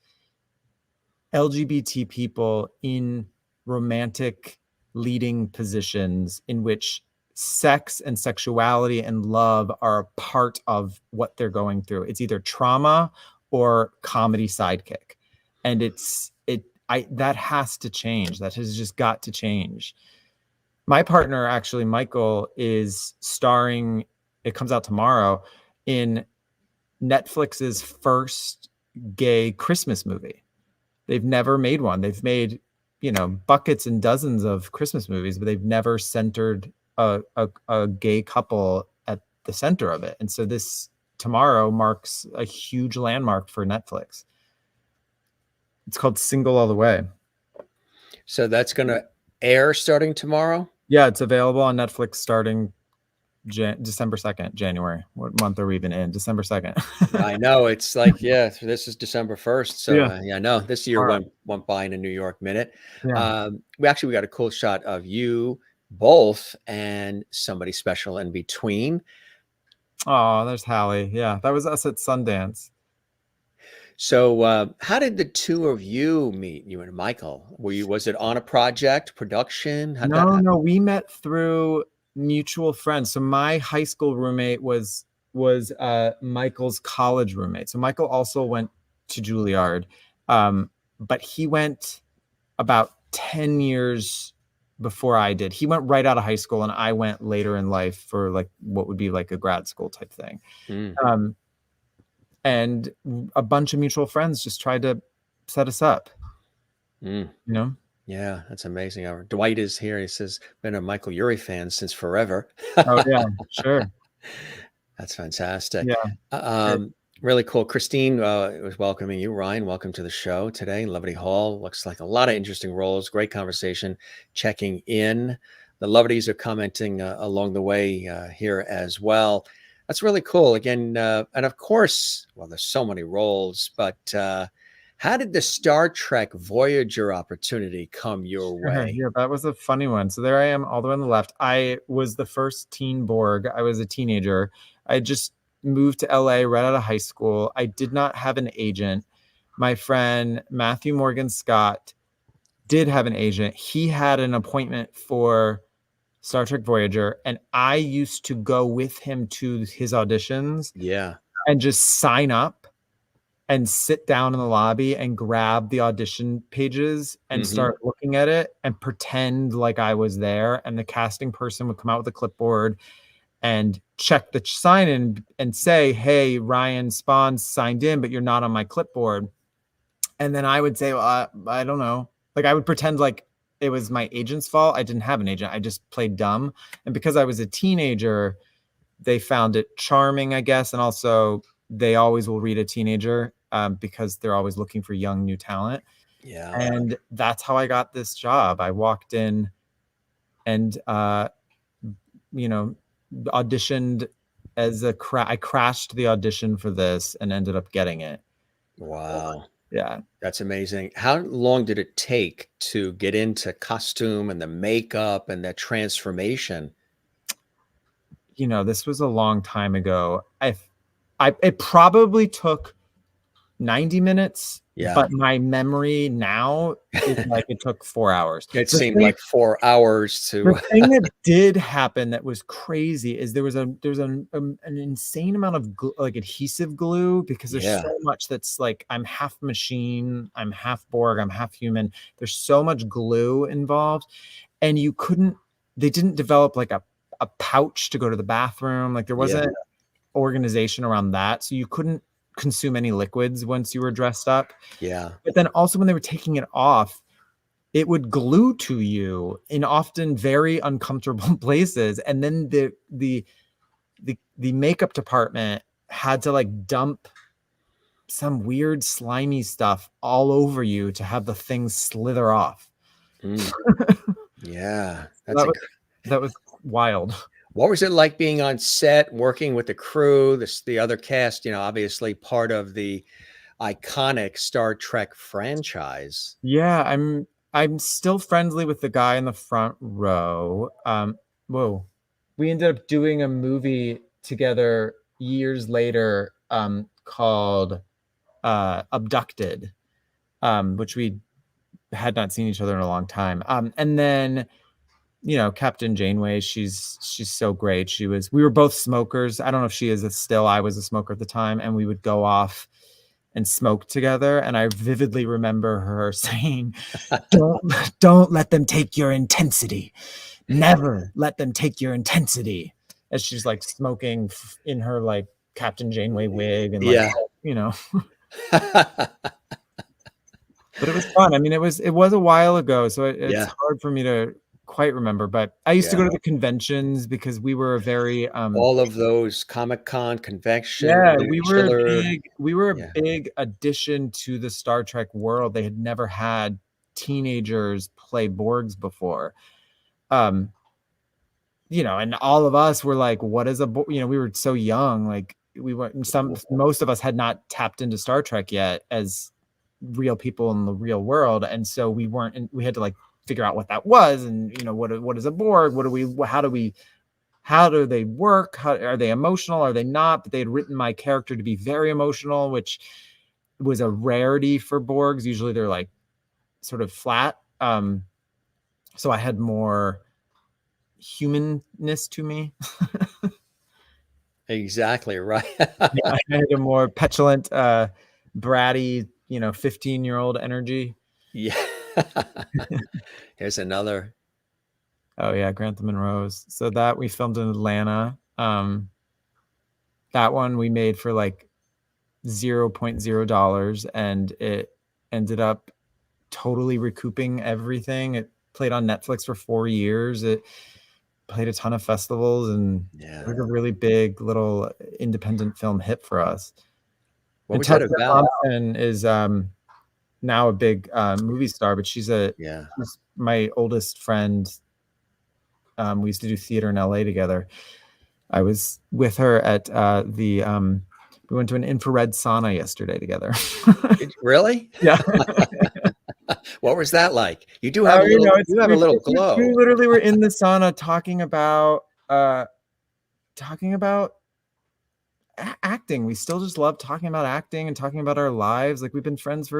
LGBT people in romantic leading positions in which sex and sexuality and love are a part of what they're going through. It's either trauma or comedy sidekick. And that has to change. That has just got to change. My partner, actually, Michael, is starring, it comes out tomorrow, in Netflix's first gay Christmas movie. They've never made one. They've made, buckets and dozens of Christmas movies, but they've never centered a gay couple at the center of it. And so this tomorrow marks a huge landmark for Netflix. It's called Single All the Way. so that's going to air starting tomorrow? Yeah, it's available on Netflix starting December 2nd, January. What month are we even in? December 2nd. I know. It's like, this is December 1st. So I know this year went by in a New York minute. Yeah. We got a cool shot of you both and somebody special in between. Oh, there's Hallie. Yeah, that was us at Sundance. So how did the two of you meet, you and Michael? Was it on a project, production? How'd that happen? No, we met through mutual friends. So my high school roommate was Michael's college roommate. So Michael also went to Juilliard, but he went about 10 years before I did. He went right out of high school, and I went later in life for like what would be like a grad school type thing. Mm. And a bunch of mutual friends just tried to set us up. Yeah, that's amazing. Dwight is here. He says, been a Michael Urie fan since forever. Oh yeah, sure. That's fantastic. Yeah. Really cool. Christine was welcoming you. Ryan, welcome to the show today. Loverty Hall. Looks like a lot of interesting roles. Great conversation. Checking in. The Loverties are commenting along the way here as well. That's really cool. Again, and of course, well, there's so many roles, but how did the Star Trek Voyager opportunity come your way? Yeah, that was a funny one. So there I am, all the way on the left. I was the first teen Borg. I was a teenager. I just moved to LA right out of high school. I did not have an agent. My friend Matthew Morgan Scott did have an agent. He had an appointment for Star Trek Voyager, and I used to go with him to his auditions. Yeah. And just sign up and sit down in the lobby and grab the audition pages and start looking at it and pretend like I was there. And the casting person would come out with a clipboard and check the sign in and say, hey, Ryan Spahn signed in, but you're not on my clipboard. And then I would say, well, I don't know. Like I would pretend like it was my agent's fault. I didn't have an agent. I just played dumb. And because I was a teenager, they found it charming, I guess. And also they always will read a teenager because they're always looking for young, new talent. Yeah. And that's how I got this job. I walked in and, auditioned as I crashed the audition for this and ended up getting it. Wow. Yeah. That's amazing. How long did it take to get into costume and the makeup and that transformation? This was a long time ago. It probably took 90 minutes, Yeah. but my memory now is like it took 4 hours. It seemed like 4 hours The to thing that did happen that was crazy is there was an insane amount of like adhesive glue, because there's Yeah. so much that's like, I'm half machine, I'm half Borg, I'm half human. There's so much glue involved, and they didn't develop like a pouch to go to the bathroom. Like there wasn't organization around that, so you couldn't consume any liquids once you were dressed up. Yeah. But then also when they were taking it off, it would glue to you in often very uncomfortable places, and then the makeup department had to like dump some weird slimy stuff all over you to have the things slither off. Yeah. That was wild. What was it like being on set, working with the crew, the other cast, obviously part of the iconic Star Trek franchise? Yeah, I'm still friendly with the guy in the front row. Whoa. We ended up doing a movie together years later, called Abducted, which we had not seen each other in a long time. And then, Captain Janeway, she's so great. We were both smokers. I don't know if she is still. I was a smoker at the time, and we would go off and smoke together. And I vividly remember her saying, don't let them take your intensity. Never let them take your intensity. As she's like smoking in her like Captain Janeway wig and like, but it was fun. I mean, it was a while ago, so it's hard for me to quite remember, but I used to go to the conventions because we were a very all of those Comic-Con conventions. Yeah, we were a big addition to the Star Trek world. They had never had teenagers play Borgs before. And all of us were like, what is a Borg? We were so young, like most of us had not tapped into Star Trek yet as real people in the real world, and so we had to like figure out what that was, and what is a Borg, how do they work, how are they emotional, are they not? But they had written my character to be very emotional, which was a rarity for Borgs. Usually they're like sort of flat, so I had more humanness to me. Exactly right. I had a more petulant, bratty, 15-year-old energy. Yeah. Here's another. Oh yeah, Grantham and Rose. So that we filmed in Atlanta. That one we made for like $0.0, and it ended up totally recouping everything. It played on Netflix for 4 years. It played a ton of festivals, and it was a really big little independent film hit for us. What was that about? Thompson is now a big movie star, but she's my oldest friend. We used to do theater in LA together. I was with her at we went to an infrared sauna yesterday together. Really? Yeah. What was that like? You do have a little glow. We literally were in the sauna talking about acting. We still just love talking about acting and talking about our lives. Like, we've been friends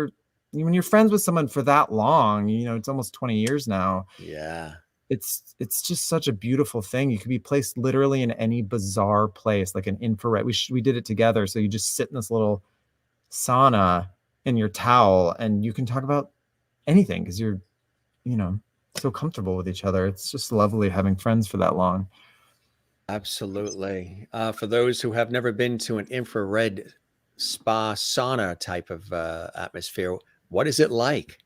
when you're friends with someone for that long, it's almost 20 years now. Yeah. It's just such a beautiful thing. You could be placed literally in any bizarre place, like an infrared. We did it together. So you just sit in this little sauna in your towel, and you can talk about anything because you're, so comfortable with each other. It's just lovely having friends for that long. Absolutely. For those who have never been to an infrared spa sauna type of atmosphere, what is it like?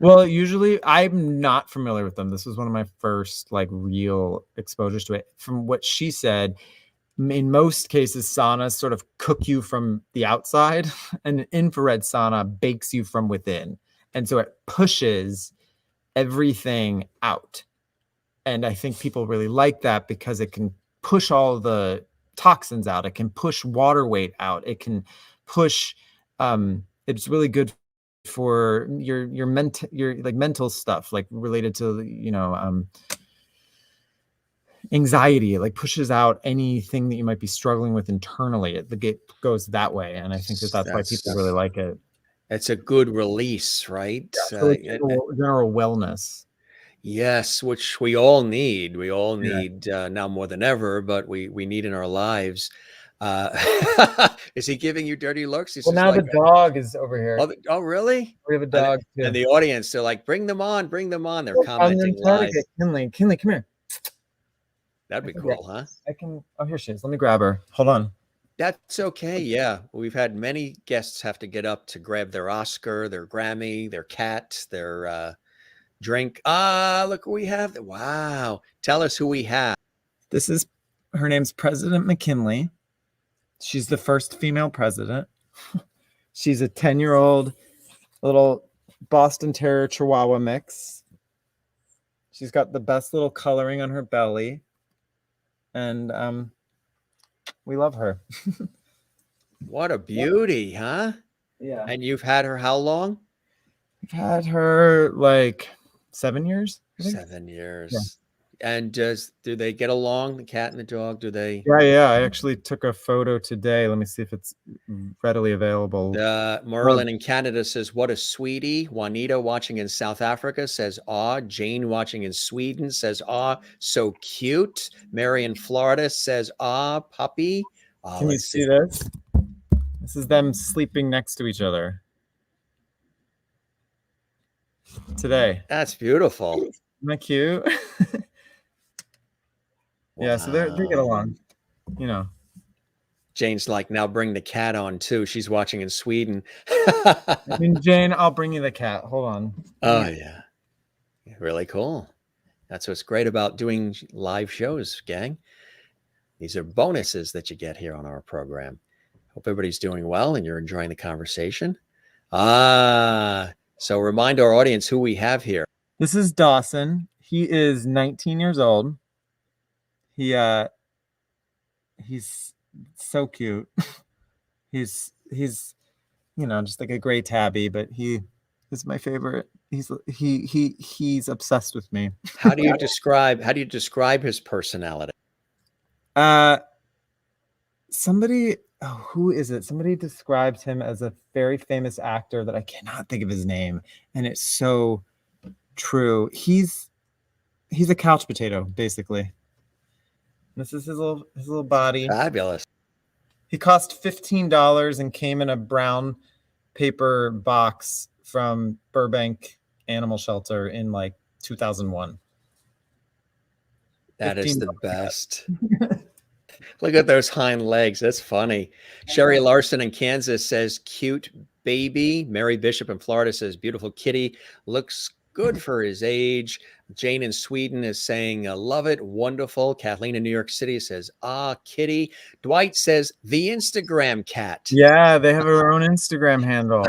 Well, usually I'm not familiar with them. This was one of my first like real exposures to it. From what she said, in most cases, saunas sort of cook you from the outside, and an infrared sauna bakes you from within. And so it pushes everything out. And I think people really like that because it can push all the toxins out. It can push water weight out. It can push, it's really good for your mental stuff, like related to anxiety. It like pushes out anything that you might be struggling with internally. The gate goes that way, and I think that's why people really like it. It's a good release, right? Yeah, so it's general wellness. Yes, which we all need. We all Yeah. need now more than ever, but we need in our lives. Is he giving you dirty looks? He's Well, just now like, the dog is over here. oh, really? We have a dog too. And the audience, they're like, bring them on, bring them on. They're On commenting live. Antarctica, Kinley, come here. That'd be cool, huh? I can. Oh, here she is. Let me grab her. Hold on. That's okay. Yeah. We've had many guests have to get up to grab their Oscar, their Grammy, their cat, their drink. Look who we have. Wow. Tell us who we have. Her name's President McKinley. She's the first female president. She's a 10-year-old little Boston Terrier Chihuahua mix. She's got the best little coloring on her belly. And we love her. What a beauty, huh? Yeah. And you've had her how long? We've had her like 7 years. 7 years. Yeah. And do they get along, the cat and the dog? Do they? Yeah. I actually took a photo today. Let me see if it's readily available. Merlin in Canada says, what a sweetie. Juanita watching in South Africa says, aw. Jane watching in Sweden says, aw, so cute. Mary in Florida says, aw, puppy. Can you see this? This is them sleeping next to each other today. That's beautiful. Isn't that cute? Yeah, so they get along, you know. Jane's like, now bring the cat on too. She's watching in Sweden. Jane, I'll bring you the cat. Hold on. Oh, yeah. Really cool. That's what's great about doing live shows, gang. These are bonuses that you get here on our program. Hope everybody's doing well and you're enjoying the conversation. So remind our audience who we have here. This is Dawson. He is 19 years old. He's so cute. He's just like a gray tabby, but he is my favorite. He's obsessed with me. How do you describe his personality? Who is it? Somebody describes him as a very famous actor that I cannot think of his name, and it's so true. He's a couch potato, basically. This is his little body. Fabulous. He cost $15 and came in a brown paper box from Burbank Animal Shelter in like 2001. That is the best. Look at those hind legs. That's funny. Sherry Larson in Kansas says, cute baby. Mary Bishop in Florida says, beautiful kitty. Looks good for his age. Jane in Sweden is saying, love it. Wonderful. Kathleen in New York City says, kitty. Dwight says, the Instagram cat. Yeah, they have their own Instagram handle.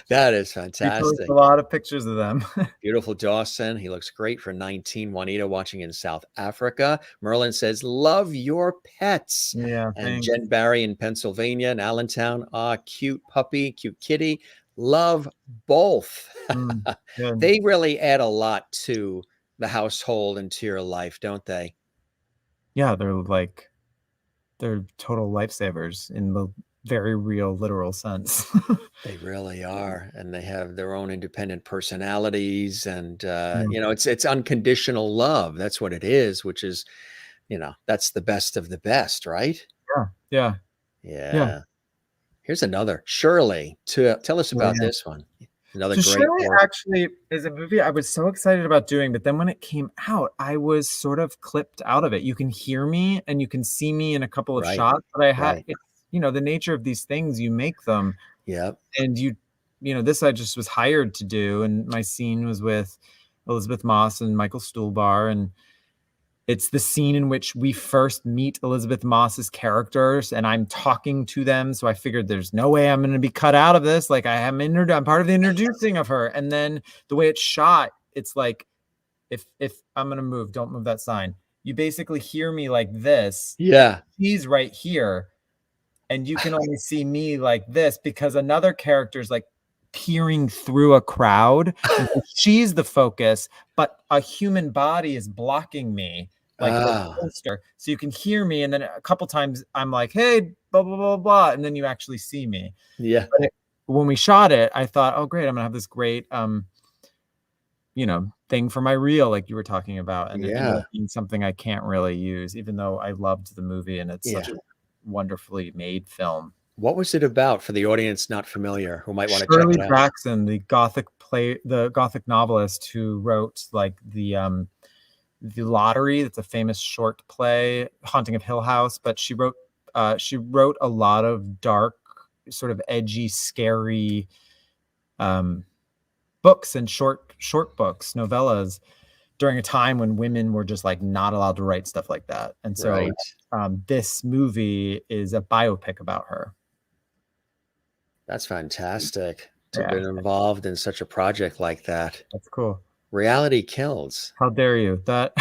That is fantastic. He posts a lot of pictures of them. Beautiful Dawson. He looks great for 19. Juanita watching in South Africa. Merlin says, love your pets. Yeah. And thanks. Jen Barry in Pennsylvania in Allentown. Cute puppy, cute kitty. Love both. They really add a lot to the household and to your life, don't they? Yeah, they're total lifesavers in the very real, literal sense. They really are. And they have their own independent personalities. And, it's unconditional love. That's what it is, which is, that's the best of the best, right? Yeah. Here's another. Shirley, tell us about this one. Another great Shirley work. actually is a movie I was so excited about doing, but then when it came out, I was sort of clipped out of it. You can hear me and you can see me in a couple of shots, but I had, the nature of these things, you make them. Yeah. And this I just was hired to do. And my scene was with Elizabeth Moss and Michael Stuhlbarg. And it's the scene in which we first meet Elizabeth Moss's characters and I'm talking to them. So I figured there's no way I'm going to be cut out of this. Like I'm part of the introducing of her. And then the way it's shot, it's like, if I'm going to move, don't move that sign. You basically hear me like this. Yeah. He's right here. And you can only see me like this because another character's like peering through a crowd. And so she's the focus, but a human body is blocking me, like the poster. So you can hear me, and then a couple times I'm like, hey, blah, blah, blah, blah, and then you actually see me. Yeah. But when we shot it, I thought, oh, great, I'm gonna have this great thing for my reel, like you were talking about. And it ended up being something I can't really use, even though I loved the movie and it's such a wonderfully made film. What was it about for the audience not familiar who might want to Shirley check it out? Jackson, the Gothic novelist who wrote like the Lottery, that's a famous short play, Haunting of Hill House, but she wrote a lot of dark, sort of edgy, scary books and short books, novellas, during a time when women were just like not allowed to write stuff like that. And so this movie is a biopic about her. That's fantastic to have been involved in such a project like that. That's cool. Reality kills. How dare you? That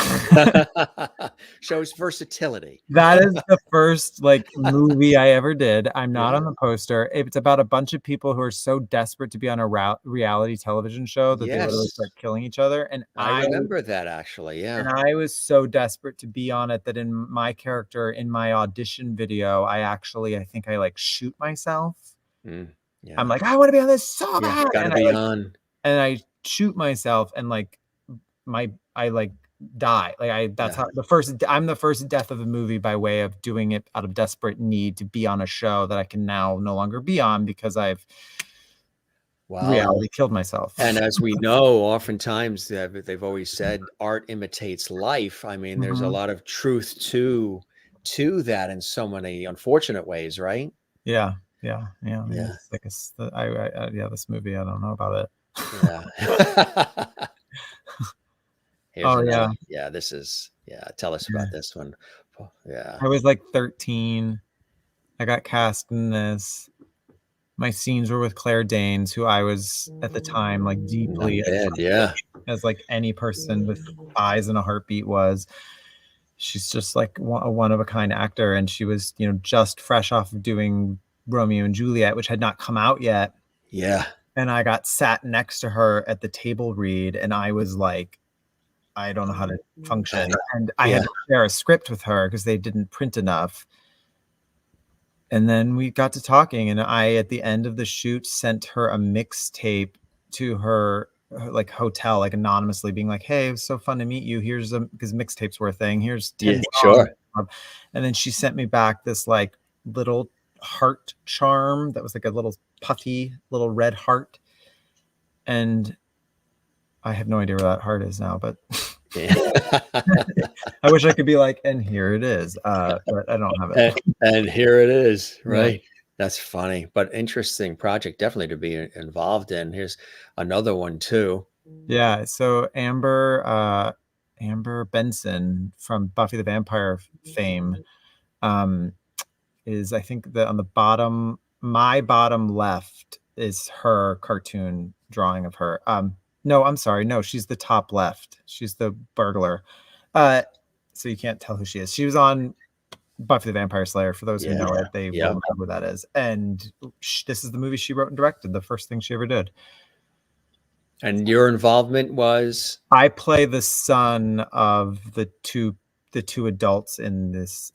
shows versatility. That is the first like movie I ever did. I'm not on the poster. It's about a bunch of people who are so desperate to be on a reality television show that they literally start killing each other. And I remember that actually. Yeah. And I was so desperate to be on it that in my character, in my audition video, I think I like shoot myself. Yeah. I'm like, I want to be on this so bad. Gotta be on. And I shoot myself, and like I like die. Like I'm the first death of the movie by way of doing it out of desperate need to be on a show that I can now no longer be on because I've reality killed myself. And as we know, oftentimes they've always said art imitates life. I mean, there's a lot of truth to that in so many unfortunate ways, right? Yeah. It's like this movie, I don't know about it. This is tell us about this one. I was like 13. I got cast in this. My scenes were with Claire Danes, who I was at the time like deeply as like any person with eyes and a heartbeat was. She's just like a one of a kind actor, and she was just fresh off of doing Romeo and Juliet, which had not come out yet. And I got sat next to her at the table read, and I was like, I don't know how to function. And I had to share a script with her because they didn't print enough. And then we got to talking, and I, at the end of the shoot, sent her a mixtape to her like hotel, like anonymously, being like, hey, it was so fun to meet you. Here's because mixtapes were a thing. Here's 10 songs. And then she sent me back this like little heart charm that was like a little puffy little red heart. And I have no idea where that heart is now, but I wish I could be like, and here it is. But I don't have it. And here it is, right? That's funny, but interesting project definitely to be involved in. Here's another one too. Yeah. So Amber Benson from Buffy the Vampire fame is, I think, on the bottom, my bottom left is her cartoon drawing of her. No, I'm sorry. No, she's the top left. She's the burglar. So you can't tell who she is. She was on Buffy the Vampire Slayer. For those who know it, they will know who that is. And this is the movie she wrote and directed, the first thing she ever did. And your involvement was? I play the son of the two adults in this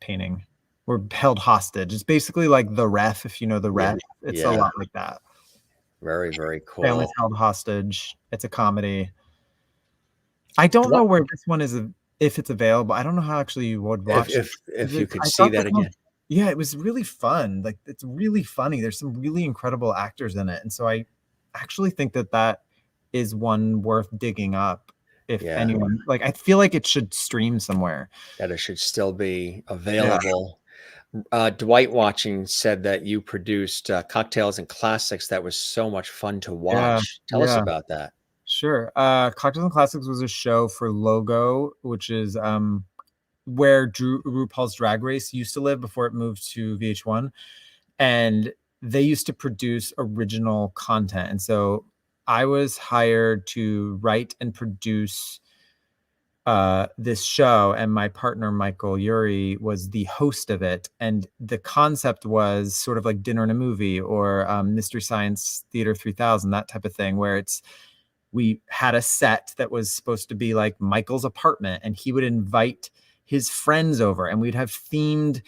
painting. We're held hostage. It's basically like The Ref, if you know The Ref. It's a lot like that. Very, very cool. Family's held hostage. It's a comedy. I don't know where this one is, if it's available. I don't know how actually you would watch it. If you could see that again. Yeah, it was really fun. Like, it's really funny. There's some really incredible actors in it. And so I actually think that is one worth digging up. If anyone, like, I feel like it should stream somewhere. That it should still be available. Dwight Watching said that you produced Cocktails and Classics. That was so much fun to watch. Tell us about that. Sure. Cocktails and Classics was a show for Logo, which is where RuPaul's Drag Race used to live before it moved to VH1. And they used to produce original content. And so I was hired to write and produce this show, and my partner Michael Urie was the host of it, and the concept was sort of like Dinner and a Movie or Mystery Science Theater 3000, that type of thing, where we had a set that was supposed to be like Michael's apartment, and he would invite his friends over, and we'd have themed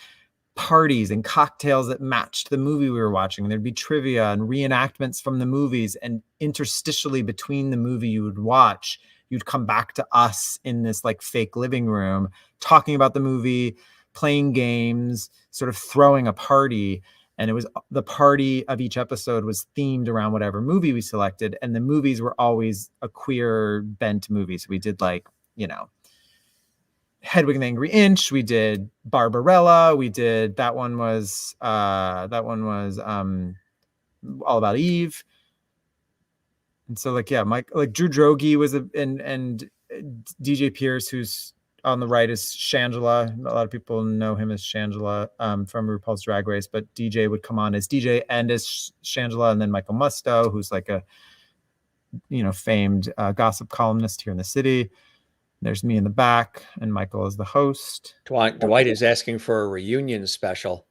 parties and cocktails that matched the movie we were watching, and there'd be trivia and reenactments from the movies, and interstitially between the movie you would watch, you'd come back to us in this like fake living room talking about the movie, playing games, sort of throwing a party. And it was the party of each episode was themed around whatever movie we selected, and the movies were always a queer bent movie. So we did like, Hedwig and the Angry Inch, we did Barbarella, we did that one was All About Eve. And so like, yeah, Mike, like Drew Droege was and DJ Pierce, who's on the right, is Shangela. A lot of people know him as Shangela from RuPaul's Drag Race, but DJ would come on as DJ and as Shangela. And then Michael Musto, who's like a famed gossip columnist here in the city. There's me in the back, and Michael is the host. Dwight is asking for a reunion special.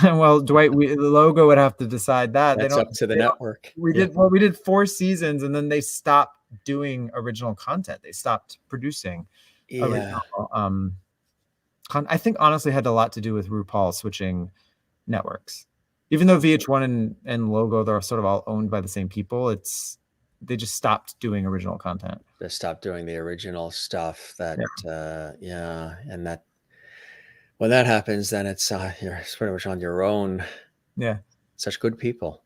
Well, Dwight, the logo would have to decide that. That's up to the network. We did 4 seasons, and then they stopped doing original content. They stopped producing original. I think honestly had a lot to do with RuPaul switching networks. Even though VH1 and Logo, they're sort of all owned by the same people, they just stopped doing original content. They stopped doing the original stuff. And that when that happens, then it's pretty much on your own. Yeah, such good people.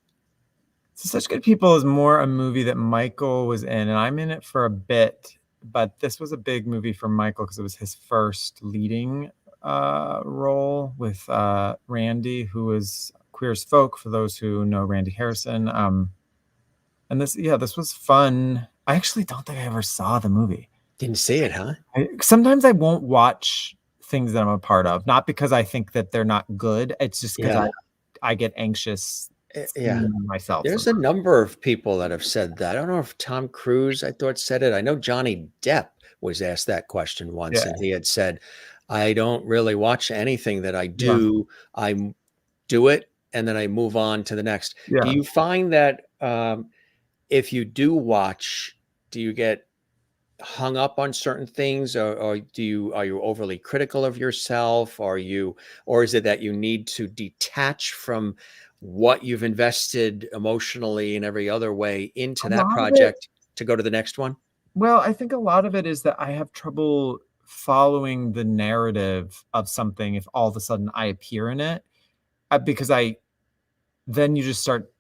Such Good People is more a movie that Michael was in, and I'm in it for a bit. But this was a big movie for Michael because it was his first leading role with Randy, who is Queer as Folk, for those who know Randy Harrison. And this was fun. I actually don't think I ever saw the movie. Didn't see it, huh? Sometimes I won't watch things that I'm a part of, not because I think that they're not good. It's just because I get anxious. Myself. There's a number of people that have said that. I don't know if Tom Cruise, I thought, said it. I know Johnny Depp was asked that question once, and he had said, I don't really watch anything that I do. I do it, and then I move on to the next. Yeah. Do you find that if you do watch, do you get hung up on certain things, or are you overly critical of yourself? Or is it that you need to detach from what you've invested emotionally and every other way into that project to go to the next one? Well, I think a lot of it is that I have trouble following the narrative of something if all of a sudden I appear in it, because then you just start,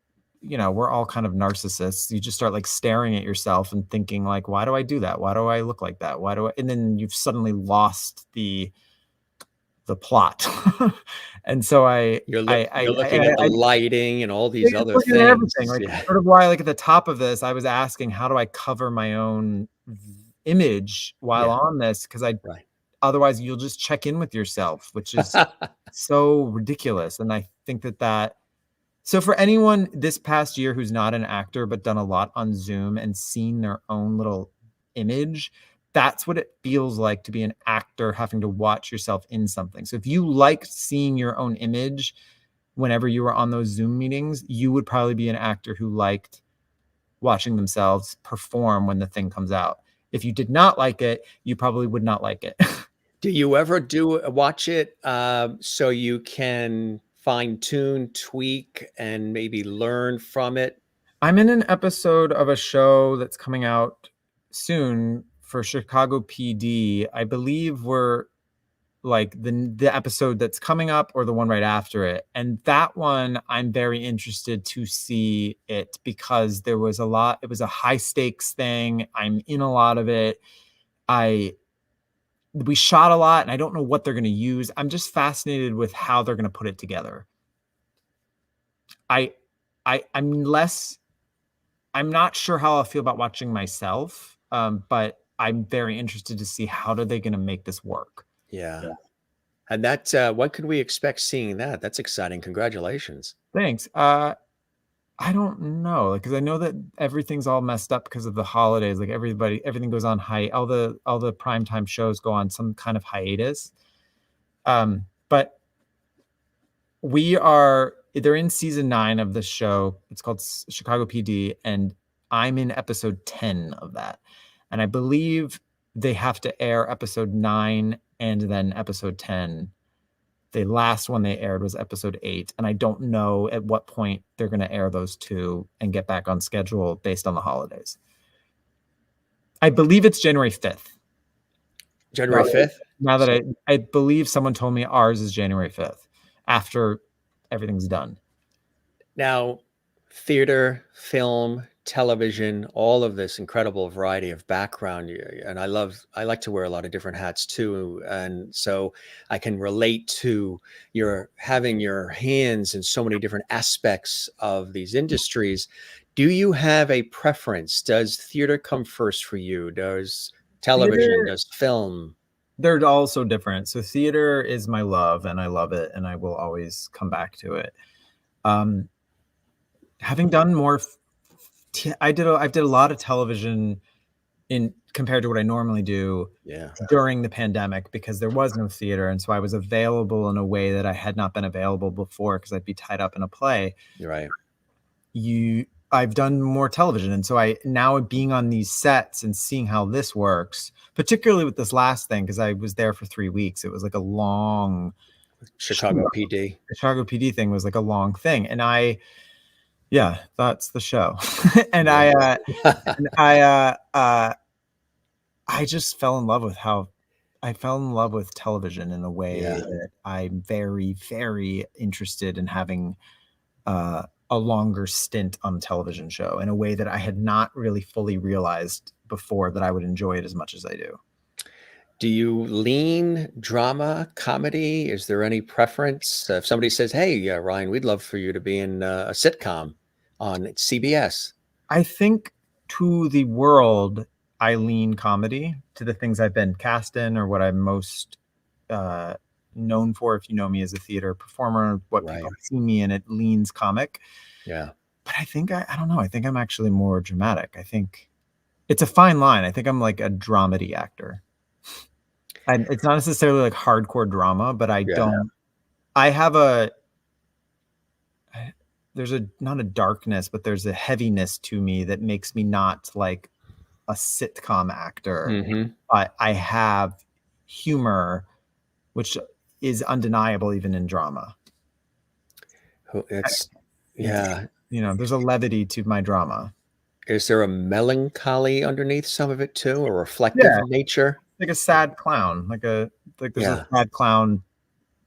we're all kind of narcissists. You just start like staring at yourself and thinking like, why do I do that? Why do I look like that? And then you've suddenly lost the plot. And so you're looking at the lighting and all these other things. Everything. Sort of why, like at the top of this, I was asking, how do I cover my own image while on this? Because otherwise you'll just check in with yourself, which is so ridiculous. And I think that so for anyone this past year who's not an actor but done a lot on Zoom and seen their own little image, that's what it feels like to be an actor having to watch yourself in something. So if you liked seeing your own image whenever you were on those Zoom meetings, you would probably be an actor who liked watching themselves perform when the thing comes out. If you did not like it, you probably would not like it. Do you ever watch it so you can fine tune, tweak, and maybe learn from it? I'm in an episode of a show that's coming out soon for Chicago PD. I believe we're like the episode that's coming up or the one right after it. And that one, I'm very interested to see it because it was a high stakes thing. I'm in a lot of it. We shot a lot and I don't know what they're going to use. I'm just fascinated with how they're going to put it together. I'm not sure how I'll feel about watching myself. But I'm very interested to see how are they going to make this work. Yeah. And that, when could we expect seeing that? That's exciting. Congratulations. Thanks. I don't know, because I know that everything's all messed up because of the holidays. Like everything goes on all the primetime shows go on some kind of hiatus. But they're in season 9 of the show. It's called Chicago PD, and I'm in episode 10 of that. And I believe they have to air episode 9 and then episode 10. The last one they aired was episode 8, and I don't know at what point they're going to air those two and get back on schedule based on the holidays. I believe it's January 5th. January 5th? Now that I believe someone told me ours is January 5th after everything's done. Now, theater, film, television, all of this incredible variety of background. And I like to wear a lot of different hats too. And so I can relate to your having your hands in so many different aspects of these industries. Do you have a preference? Does theater come first for you? Does television, does film? They're all so different. So theater is my love, and I love it, and I will always come back to it. Having done more, I've did a lot of television compared to what I normally do during the pandemic, because there was no theater, and so I was available in a way that I had not been available before because I'd be tied up in a play. Right. I've done more television, and so now being on these sets and seeing how this works, particularly with this last thing, because I was there for 3 weeks. It was like a long Chicago PD. The Chicago PD thing was like a long thing, and that's the show. And I just fell in love with television in a way that I'm very, very interested in having a longer stint on a television show in a way that I had not really fully realized before that I would enjoy it as much as I do. Do you lean drama, comedy? Is there any preference? If somebody says, hey, Ryan, we'd love for you to be in a sitcom on CBS. I think to the world, I lean comedy. To the things I've been cast in or what I'm most known for, if you know me as a theater performer, what people see me in, it leans comic. Yeah. But I think, I don't know, I think I'm actually more dramatic. I think it's a fine line. I think I'm like a dramedy actor. It's not necessarily like hardcore drama, but there's not a darkness, but there's a heaviness to me that makes me not like a sitcom actor. Mm-hmm. I have humor, which is undeniable even in drama. There's a levity to my drama. Is there a melancholy underneath some of it too, a reflective nature? Like a sad clown, there's a sad clown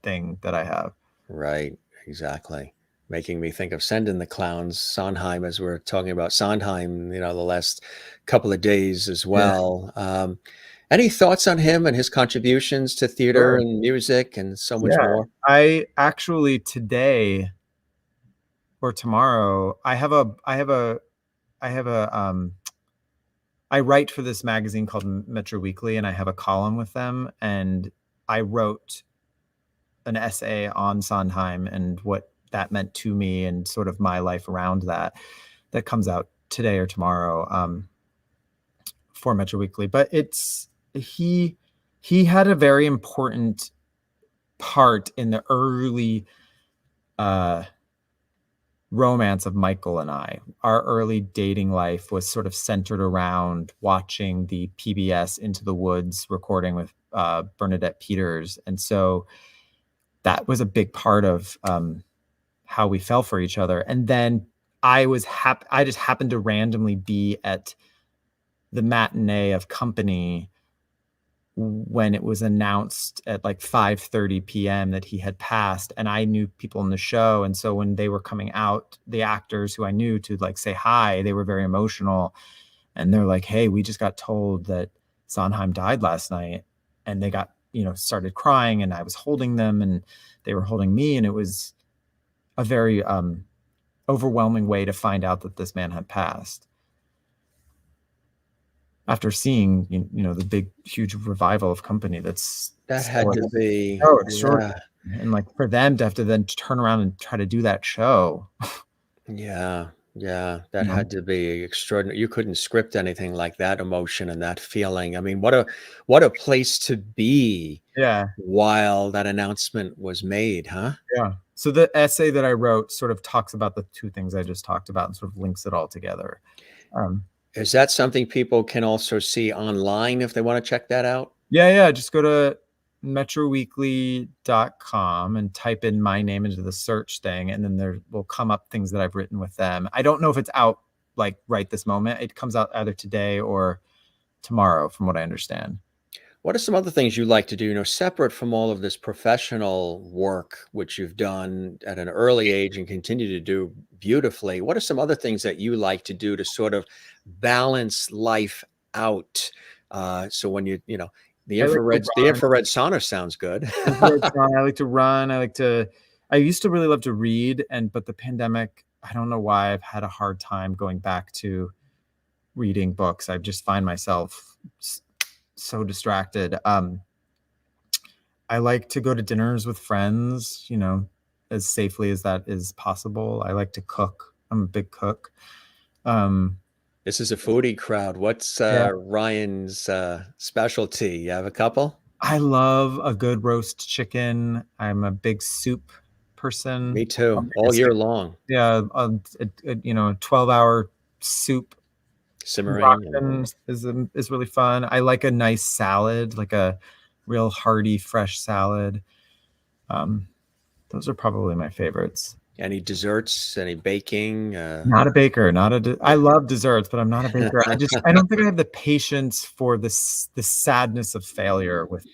thing that I have. Right, exactly. Making me think of Sending the Clowns, Sondheim, as we're talking about Sondheim, the last couple of days as well. Yeah. Any thoughts on him and his contributions to theater and music and so much more? I actually today or tomorrow, I write for this magazine called Metro Weekly, and I have a column with them, and I wrote an essay on Sondheim and what that meant to me and sort of my life around that comes out today or tomorrow for Metro Weekly. But he had a very important part in the early romance of Michael and I. Our early dating life was sort of centered around watching the PBS Into the Woods recording with Bernadette Peters. And so that was a big part of how we fell for each other. And then I just happened to randomly be at the matinee of Company when it was announced at like 5:30 p.m. that he had passed, and I knew people in the show. And so when they were coming out, the actors who I knew to like say hi, they were very emotional. And they're like, hey, we just got told that Sondheim died last night. And they got, started crying, and I was holding them and they were holding me. And it was a very overwhelming way to find out that this man had passed. After seeing, the big, huge revival of Company, that had to be and like for them to have to then turn around and try to do that show. Yeah, Yeah, that You know? had to be extraordinary. You couldn't script anything like that emotion and that feeling. I mean, what a place to be Yeah. while that announcement was made, huh? Yeah. So the essay that I wrote sort of talks about the two things I just talked about and sort of links it all together. Um, Is that something people can also see online if they want to check that out? yeah. Just go to metroweekly.com and type in my name into the search thing, and then there will come up things that I've written with them. I don't know if it's out like right this moment. It comes out either today or tomorrow, from what I understand. What are some other things you like to do, separate from all of this professional work, which you've done at an early age and continue to do beautifully? What are some other things that you like to do to sort of balance life out? So when the I like to run. infrared sauna sounds good. I like to run. I used to really love to read, but the pandemic, I don't know why I've had a hard time going back to reading books. I just find myself so distracted. I like to go to dinners with friends, as safely as that is possible. I like to cook. I'm a big cook. Um, This is a foodie crowd. What's yeah, Ryan's specialty? You have a couple? I love a good roast chicken. I'm a big soup person. Me too, Make a all year long, yeah, 12-hour soup simmering and ramen is really fun. I like a nice salad, like a real hearty, fresh salad. Um, those are probably my favorites. any desserts, any baking. Not a baker, I love desserts, but I'm not a baker. I don't think I have the patience for the sadness of failure with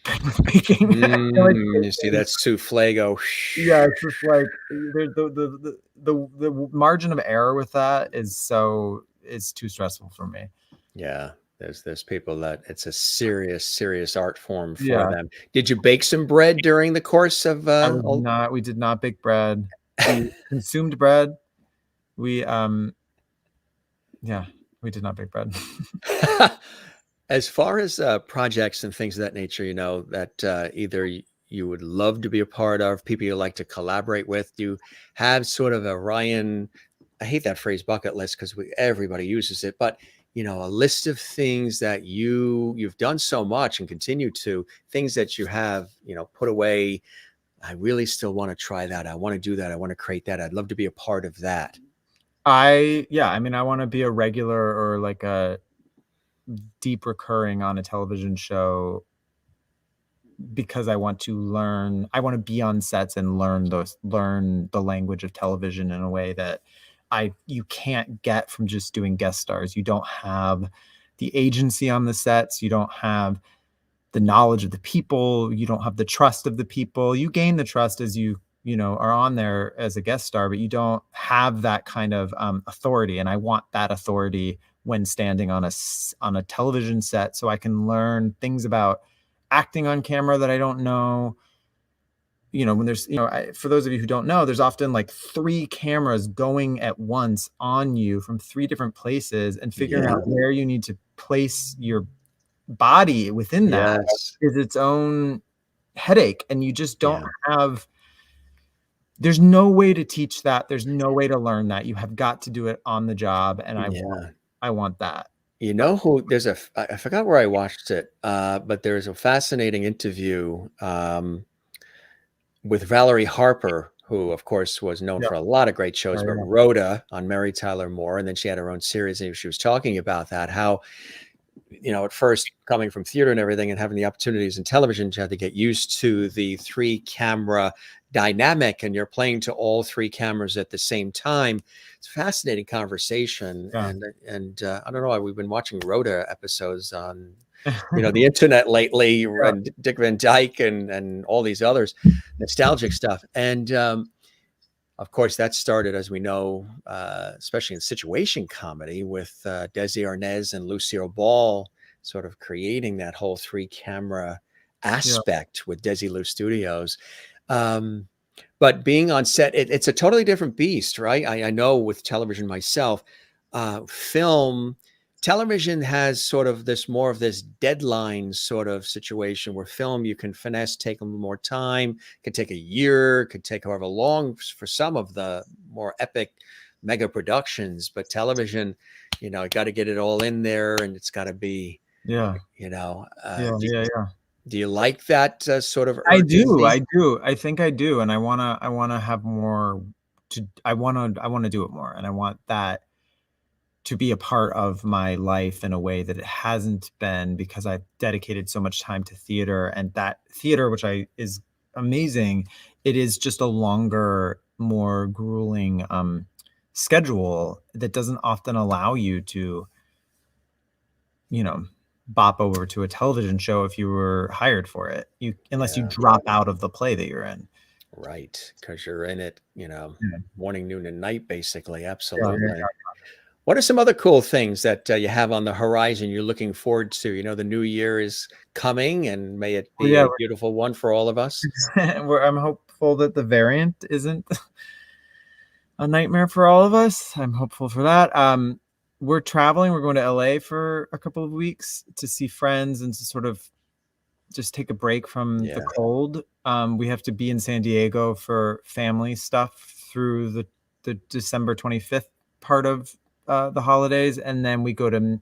baking. I feel like You see that souffle go. yeah, it's just like the margin of error with that is too stressful for me. Yeah, there's people that it's a serious art form for Yeah, them. Did you bake some bread during the course of all? we did not bake bread. We consumed bread. We yeah, we did not bake bread. As far as projects and things of that nature, that either you would love to be a part of, people you like to collaborate with, do you have sort of a Ryan, I hate that phrase bucket list because everybody uses it, but a list of things that you've done so much and continue to, things that you have, put away. I really still want to try that. I want to do that. I want to create that. I'd love to be a part of that. I want to be a regular or like a deep recurring on a television show because I want to learn. I want to be on sets and learn the language of television in a way that you can't get from just doing guest stars. You don't have the agency on the sets. You don't have the knowledge of the people. You don't have the trust of the people. You gain the trust as you are on there as a guest star, but you don't have that kind of authority. And I want that authority when standing on a television set, so I can learn things about acting on camera that I don't know. When there's, for those of you who don't know, there's often like 3 cameras going at once on you from 3 different places, and figuring Yeah. out where you need to place your body within that Yes. is its own headache. And you just don't Yeah. there's no way to teach that. There's no way to learn that. You have got to do it on the job. And Yeah. I want that. I forgot where I watched it, but there's a fascinating interview with Valerie Harper, who, of course, was known Yeah. for a lot of great shows, Oh, but yeah. Rhoda on Mary Tyler Moore. And then she had her own series, and she was talking about that, how, at first coming from theater and everything and having the opportunities in television, you had to get used to the 3-camera dynamic, and you're playing to all 3 cameras at the same time. It's a fascinating conversation. Yeah. And I don't know why we've been watching Rhoda episodes on, the internet lately, Yeah. and Dick Van Dyke and all these others, nostalgic stuff. And of course, that started, as we know, especially in situation comedy, with Desi Arnaz and Lucille Ball sort of creating that whole 3-camera aspect with Desilu Studios. But being on set, it's a totally different beast, right? I know with television myself, television has sort of more of this deadline sort of situation, where film, you can finesse, take a little more time, could take a year, could take however long for some of the more epic mega productions, but television, you know, got to get it all in there, and it's got to be, Yeah. you know, Yeah. Yeah. Yeah. do you like that sort of I do. urgency? I do. I think I do. And I wanna have more I wanna do it more. And I want that to be a part of my life in a way that it hasn't been, because I've dedicated so much time to theater, and that theater, which I is amazing, it is just a longer, more grueling schedule that doesn't often allow you to, you know, bop over to a television show if you were hired for it. Unless you Yeah, drop out of the play that you're in. right. Because you're in it, you know, Yeah. morning, noon, and night, basically. Yeah, yeah, Absolutely. yeah. What are some other cool things that you have on the horizon you're looking forward to? You know, the new year is coming, and may it Well, be yeah, a beautiful one for all of us. I'm hopeful that the variant isn't a nightmare for all of us. I'm hopeful for that. We're traveling. We're going to LA for a couple of weeks to see friends and to sort of just take a break from the Yeah, cold. We have to be in San Diego for family stuff through the December 25th part of the holidays, and then we go to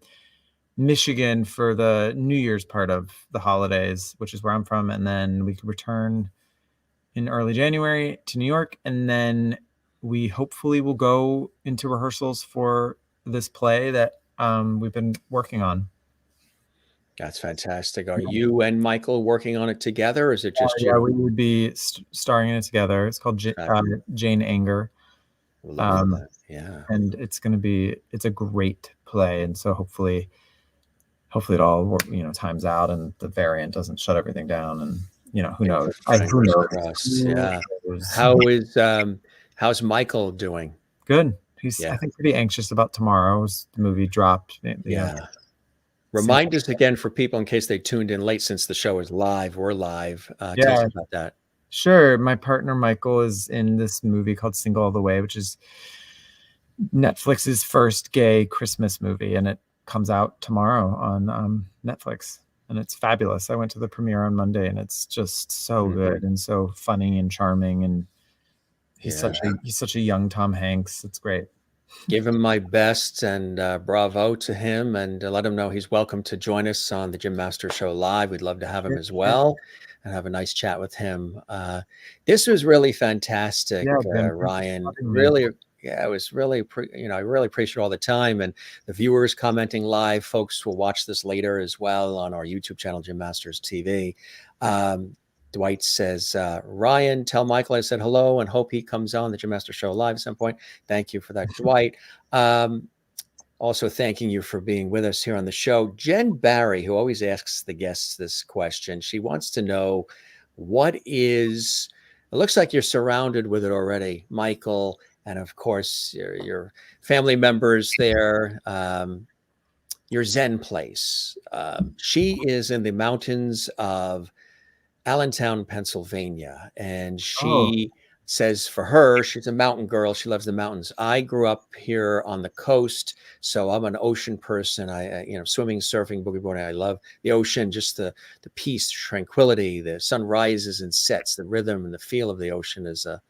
Michigan for the New Year's part of the holidays, which is where I'm from, and then we return in early January to New York, and then we hopefully will go into rehearsals for this play that we've been working on. that's fantastic. Are you and Michael working on it together, or is it just Yeah, you? we would be starring in it together. It's called Fabulous. Jane Anger, Love um, that. Yeah. and it's a great play, and so hopefully it all times out and the variant doesn't shut everything down, and who Keep knows? our Who fingers knows? crossed. Who Yeah. knows? How is how's Michael doing? Good. He's, I Yeah. think, pretty anxious about tomorrow's the movie dropped. Yeah. Same. Remind us again for people in case they tuned in late, since the show is live. We're live. Tell us Yeah, about that. sure. My partner Michael is in this movie called Single All the Way, which is Netflix's first gay Christmas movie, and it comes out tomorrow on Netflix, and it's fabulous. I went to the premiere on Monday, and it's just so good and so funny and charming, and Yeah. he's such a young Tom Hanks. It's great. Give him my best, and bravo to him, and let him know he's welcome to join us on the Jim Master Show live. We'd love to have him Yeah, as yeah, well and have a nice chat with him. This was really fantastic, yeah, Jim. Thank you for Ryan. having me. Really, yeah, it was really, I really appreciate all the time, and the viewers commenting live. Folks will watch this later as well on our YouTube channel, Jim Masters TV. Dwight says, Ryan, tell Michael I said hello and hope he comes on the Jim Master Show live at some point. Thank you for that, Dwight. Also thanking you for being with us here on the show. Jen Barry, who always asks the guests this question, she wants to know it looks like you're surrounded with it already, Michael, and of course your family members there, your Zen place. She is in the mountains of Allentown, Pennsylvania. And Oh, she says for her, she's a mountain girl. She loves the mountains. I grew up here on the coast, so I'm an ocean person. Swimming, surfing, boogie boarding. I love the ocean, just the peace, tranquility, the sun rises and sets, the rhythm and the feel of the ocean is a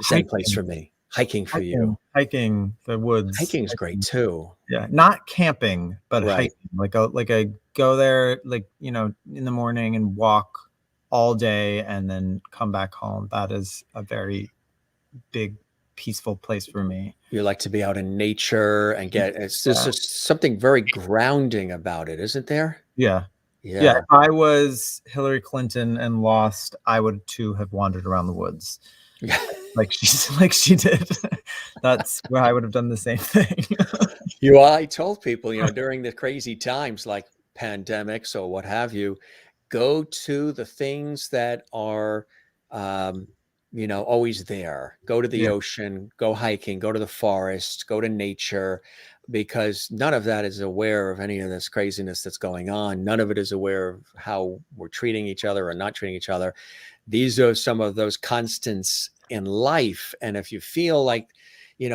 Zen place hiking, for me. Hiking for you. hiking the woods. Hiking's great too. Yeah, not camping, but Right. hiking. Like a go there, in the morning and walk all day and then come back home. That is a very big, peaceful place for me. You like to be out in nature and there's Yeah. just something very grounding about it, isn't there? Yeah. Yeah. Yeah. If I was Hillary Clinton and lost, I would too have wandered around the woods like she did. That's where I would have done the same thing. I told people, during the crazy times like pandemics or what have you, go to the things that are, always there. Go to the Yeah. ocean, go hiking, go to the forest, go to nature, because none of that is aware of any of this craziness that's going on. None of it is aware of how we're treating each other or not treating each other. These are some of those constants in life. And if you feel like,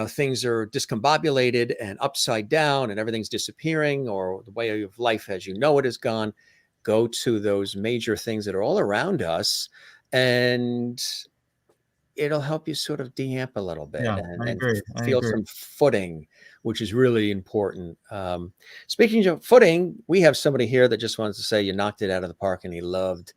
things are discombobulated and upside down and everything's disappearing, or the way of life as you know it is gone, go to those major things that are all around us and it'll help you sort of de-amp a little bit Yeah, I and agree. I feel agree. some footing, which is really important. Speaking of footing, we have somebody here that just wants to say you knocked it out of the park and he loved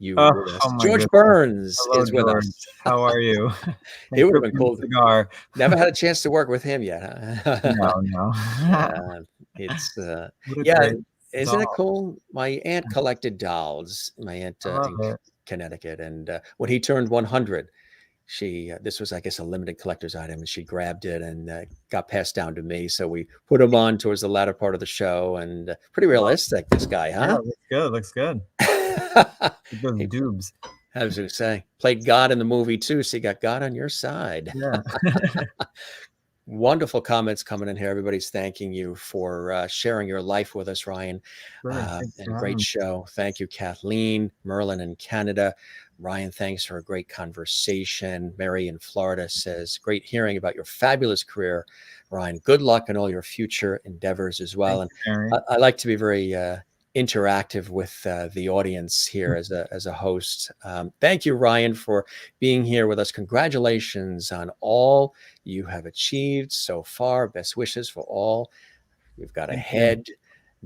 you Oh, with oh us. my George goodness. Burns Hello, is with George. us. How are you? It Thanks would for have been being cool. a cigar. Never had a chance to work with him yet, huh? No, no. Yeah, it's What a yeah, great isn't it doll. cool? My aunt collected dolls. My aunt I love in it. Connecticut, and when he turned 100, she this was, I guess, a limited collector's item, and she grabbed it and got passed down to me. So we put him on towards the latter part of the show, and pretty Wow. realistic, this guy, Yeah, huh? looks good. Looks good. With those He, dubs. I was going to say, played God in the movie too, so you got God on your side. Yeah. Wonderful comments coming in here. Everybody's thanking you for sharing your life with us, Ryan. Sure. Thanks for And having great me. show. Thank you, Kathleen, Merlin in Canada. Ryan, thanks for a great conversation. Mary in Florida says, great hearing about your fabulous career, Ryan. Good luck in all your future endeavors as well. Thank And you, Mary. I like to be very interactive with the audience here as a host. Thank you, Ryan, for being here with us. Congratulations on all you have achieved so far. Best wishes for all we've got Thank you. ahead.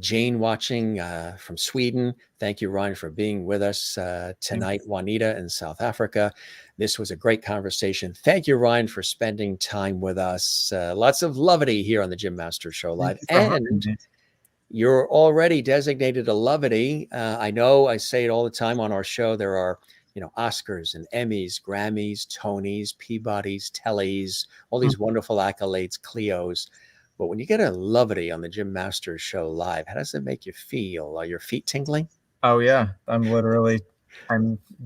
Jane watching from Sweden. Thank you, Ryan, for being with us tonight. Juanita in South Africa. This was a great conversation. Thank you, Ryan, for spending time with us. Lots of levity here on the Jim Masters Show Thank Live. you for having And me. you're already designated a levity. I know I say it all the time on our show. There are, Oscars and Emmys, Grammys, Tonys, Peabodys, Tellys, all these wonderful accolades, Clios. But when you get a levity on the Jim Masters Show Live, how does it make you feel? Are your feet tingling? Oh yeah, I'm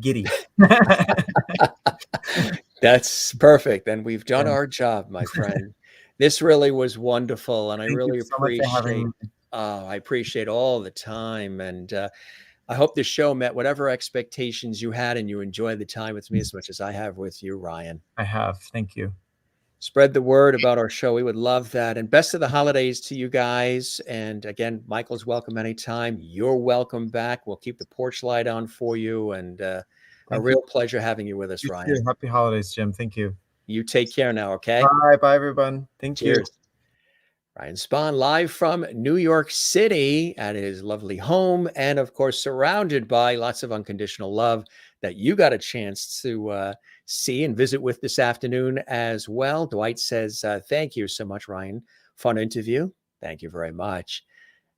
giddy. That's perfect. And we've done Yeah. our job, my friend. This really was wonderful. And I Thank you really so much for having me. I appreciate all the time. And I hope the show met whatever expectations you had and you enjoyed the time with me as much as I have with you, Ryan. I have. Thank you. Spread the word about our show. We would love that. And best of the holidays to you guys. And again, Michael's welcome anytime. You're welcome back. We'll keep the porch light on for you. And a real pleasure having you with us, You Ryan. too. Happy holidays, Jim. Thank you. You take care now, okay? Bye. Bye, everyone. Thank you. Cheers. Ryan Spahn live from New York City at his lovely home, and of course, surrounded by lots of unconditional love that you got a chance to see and visit with this afternoon as well. Dwight says, thank you so much, Ryan. Fun interview. Thank you very much.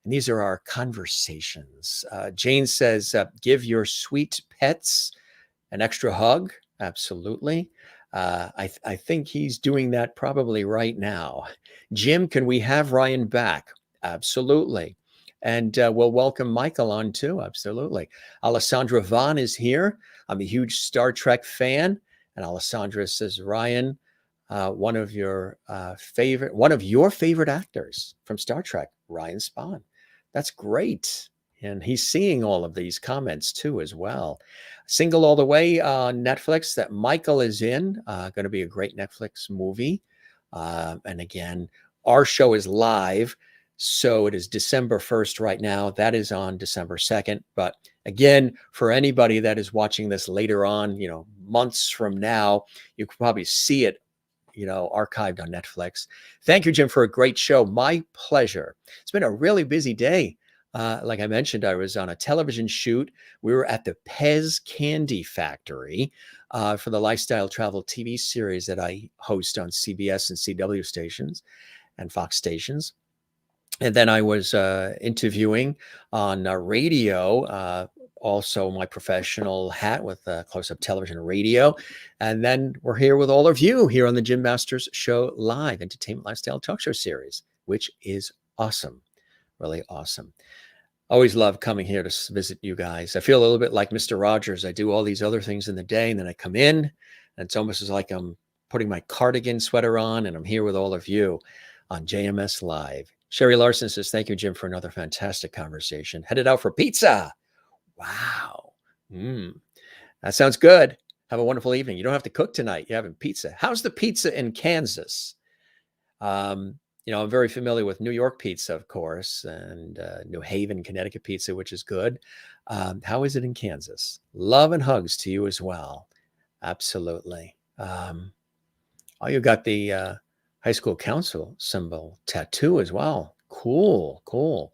And these are our conversations. Jane says, give your sweet pets an extra hug. Absolutely. I think he's doing that probably right now. Jim, can we have Ryan back? Absolutely. And we'll welcome Michael on too. Absolutely. Alessandra Vaughn is here. I'm a huge Star Trek fan. And Alessandra says, Ryan, one of your favorite actors from Star Trek, Ryan Spahn. That's great. And he's seeing all of these comments too, as well. Single All the Way on Netflix that Michael is in. Going to be a great Netflix movie. And again, our show is live. So it is December 1st right now. That is on December 2nd. But again, for anybody that is watching this later on, months from now, you can probably see it, archived on Netflix. Thank you, Jim, for a great show. My pleasure. It's been a really busy day. Like I mentioned, I was on a television shoot. We were at the Pez Candy Factory for the Lifestyle Travel TV series that I host on CBS and CW stations and Fox stations. And then I was interviewing on radio, also my professional hat with close-up television and radio. And then we're here with all of you here on the Jim Masters Show Live, Entertainment Lifestyle Talk Show series, which is awesome. Really awesome. Always love coming here to visit you guys. I feel a little bit like Mr. Rogers. I do all these other things in the day, and then I come in, and it's almost as like I'm putting my cardigan sweater on, and I'm here with all of you on JMS Live. Sherry Larson says, thank you, Jim, for another fantastic conversation. Headed out for pizza. Wow. That sounds good. Have a wonderful evening. You don't have to cook tonight. You're having pizza. How's the pizza in Kansas? I'm very familiar with New York pizza, of course, and New Haven, Connecticut pizza, which is good. How is it in Kansas? Love and hugs to you as well. Absolutely. Oh, you got the high school council symbol tattoo as well. Cool, cool.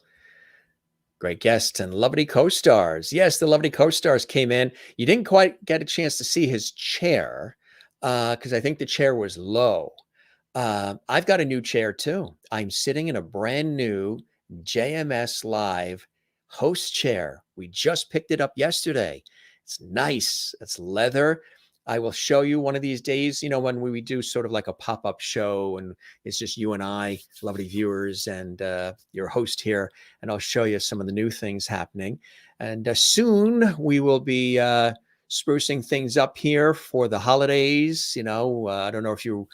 Great guests and lovely co-stars. Yes, the lovely co-stars came in. You didn't quite get a chance to see his chair because I think the chair was low. I've got a new chair too. I'm sitting in a brand new JMS Live host chair. We just picked it up yesterday. It's nice. It's leather. I will show you one of these days, when we do sort of like a pop-up show and it's just you and I, lovely viewers, and your host here, and I'll show you some of the new things happening. And soon we will be sprucing things up here for the holidays. I don't know if you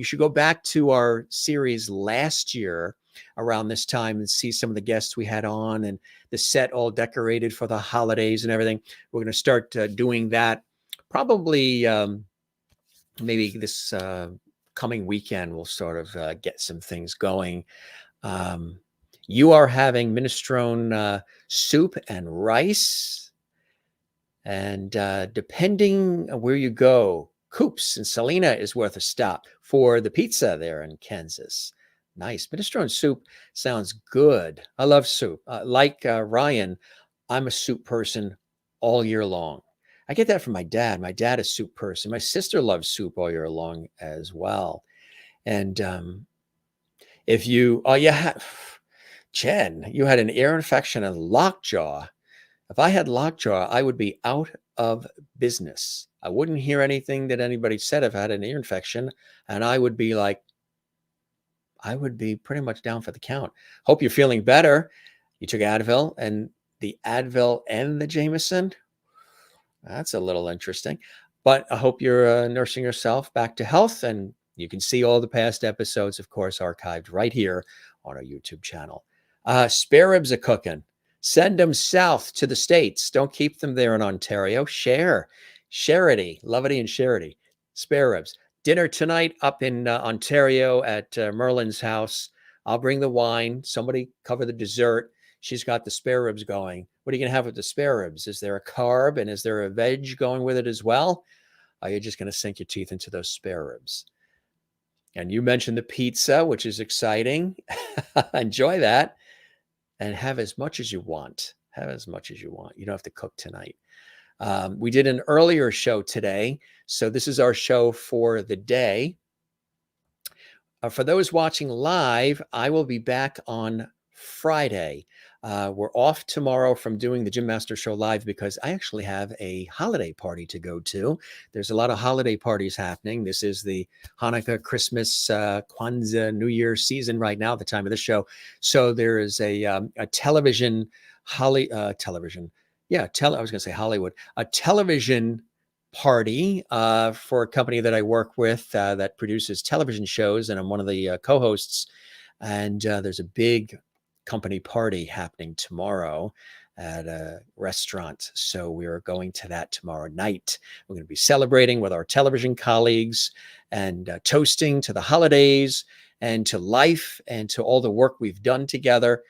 should go back to our series last year around this time and see some of the guests we had on and the set all decorated for the holidays and everything. We're going to start doing that probably maybe this coming weekend. We'll sort of get some things going. You are having minestrone soup and rice. And depending where you go, Coops in Salina is worth a stop for the pizza there in Kansas. Nice. Minestrone soup sounds good. I love soup. Like Ryan, I'm a soup person all year long. I get that from my dad. My dad is a soup person. My sister loves soup all year long as well. And Jen, you had an ear infection and lockjaw. If I had lockjaw, I would be out of business. I wouldn't hear anything that anybody said if I had an ear infection, and I would be pretty much down for the count. Hope you're feeling better. You took Advil, and the Advil and the Jameson. That's a little interesting, but I hope you're nursing yourself back to health, and you can see all the past episodes, of course, archived right here on our YouTube channel. Spare ribs are cooking. Send them south to the States. Don't keep them there in Ontario. Charity, Levity and Charity. Spare ribs. Dinner tonight up in Ontario at Merlin's house. I'll bring the wine. Somebody cover the dessert. She's got the spare ribs going. What are you going to have with the spare ribs? Is there a carb and is there a veg going with it as well? Are you just going to sink your teeth into those spare ribs? And you mentioned the pizza, which is exciting. Enjoy that. And have as much as you want. Have as much as you want. You don't have to cook tonight. We did an earlier show today. So this is our show for the day. For those watching live, I will be back on Friday. We're off tomorrow from doing the Jim Master Show live because I actually have a holiday party to go to. There's a lot of holiday parties happening. This is the Hanukkah, Christmas, Kwanzaa, New Year season right now, the time of the show. So there is a television, I was going to say Hollywood, a television party for a company that I work with that produces television shows, and I'm one of the co-hosts. And there's a big company party happening tomorrow at a restaurant. So we are going to that tomorrow night. We're going to be celebrating with our television colleagues and toasting to the holidays and to life and to all the work we've done together.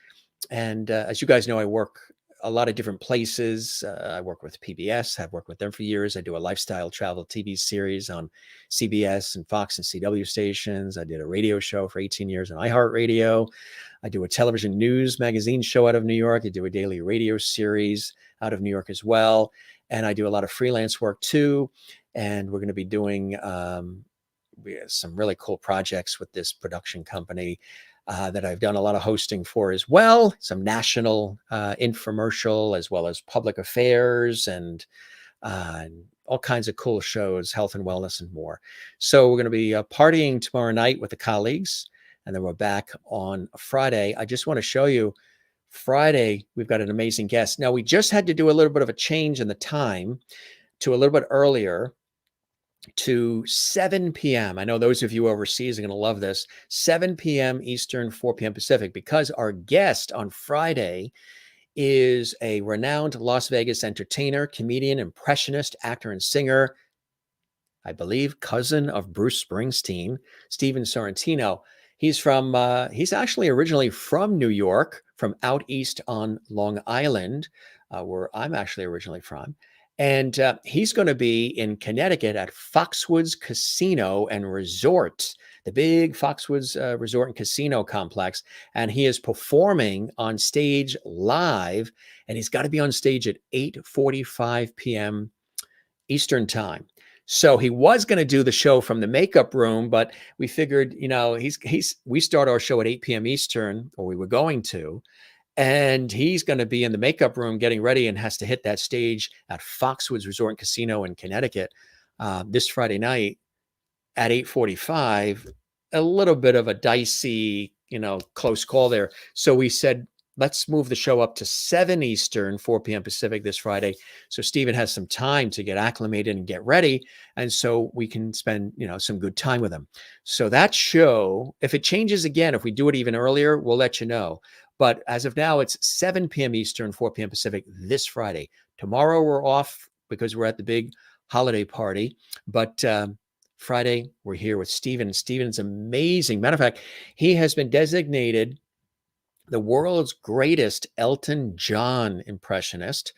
And as you guys know, I work a lot of different places. I work with PBS. I've worked with them for years. I do a lifestyle travel TV series on CBS and Fox and CW stations. I did a radio show for 18 years on iHeartRadio. I do a television news magazine show out of New York. I do a daily radio series out of New York as well. And I do a lot of freelance work too. And we're going to be doing some really cool projects with this production company that I've done a lot of hosting for as well. Some national infomercial as well as public affairs and all kinds of cool shows, health and wellness and more. So we're going to be partying tomorrow night with the colleagues. And then we're back on Friday. I just want to show you Friday, we've got an amazing guest. Now, we just had to do a little bit of a change in the time to a little bit earlier to 7 p.m. I know those of you overseas are going to love this. 7 p.m. Eastern, 4 p.m. Pacific, because our guest on Friday is a renowned Las Vegas entertainer, comedian, impressionist, actor, and singer. I believe cousin of Bruce Springsteen, Steven Sorrentino. He's actually originally from New York, from out east on Long Island, where I'm actually originally from. And he's going to be in Connecticut at Foxwoods Casino and Resort, the big Foxwoods Resort and Casino complex. And he is performing on stage live, and he's got to be on stage at 8:45 p.m. Eastern time. So he was going to do the show from the makeup room, but we figured, we start our show at 8 p.m. Eastern, or we were going to, and he's going to be in the makeup room getting ready and has to hit that stage at Foxwoods Resort and Casino in Connecticut this Friday night at 8:45. A little bit of a dicey, close call there. So we said, let's move the show up to 7 Eastern, 4 p.m. Pacific this Friday. So Stephen has some time to get acclimated and get ready. And so we can spend, some good time with him. So that show, if it changes again, if we do it even earlier, we'll let you know. But as of now, it's 7 p.m. Eastern, 4 p.m. Pacific this Friday. Tomorrow we're off because we're at the big holiday party. But Friday, we're here with Stephen. Stephen's amazing. Matter of fact, he has been designated the world's greatest Elton John impressionist.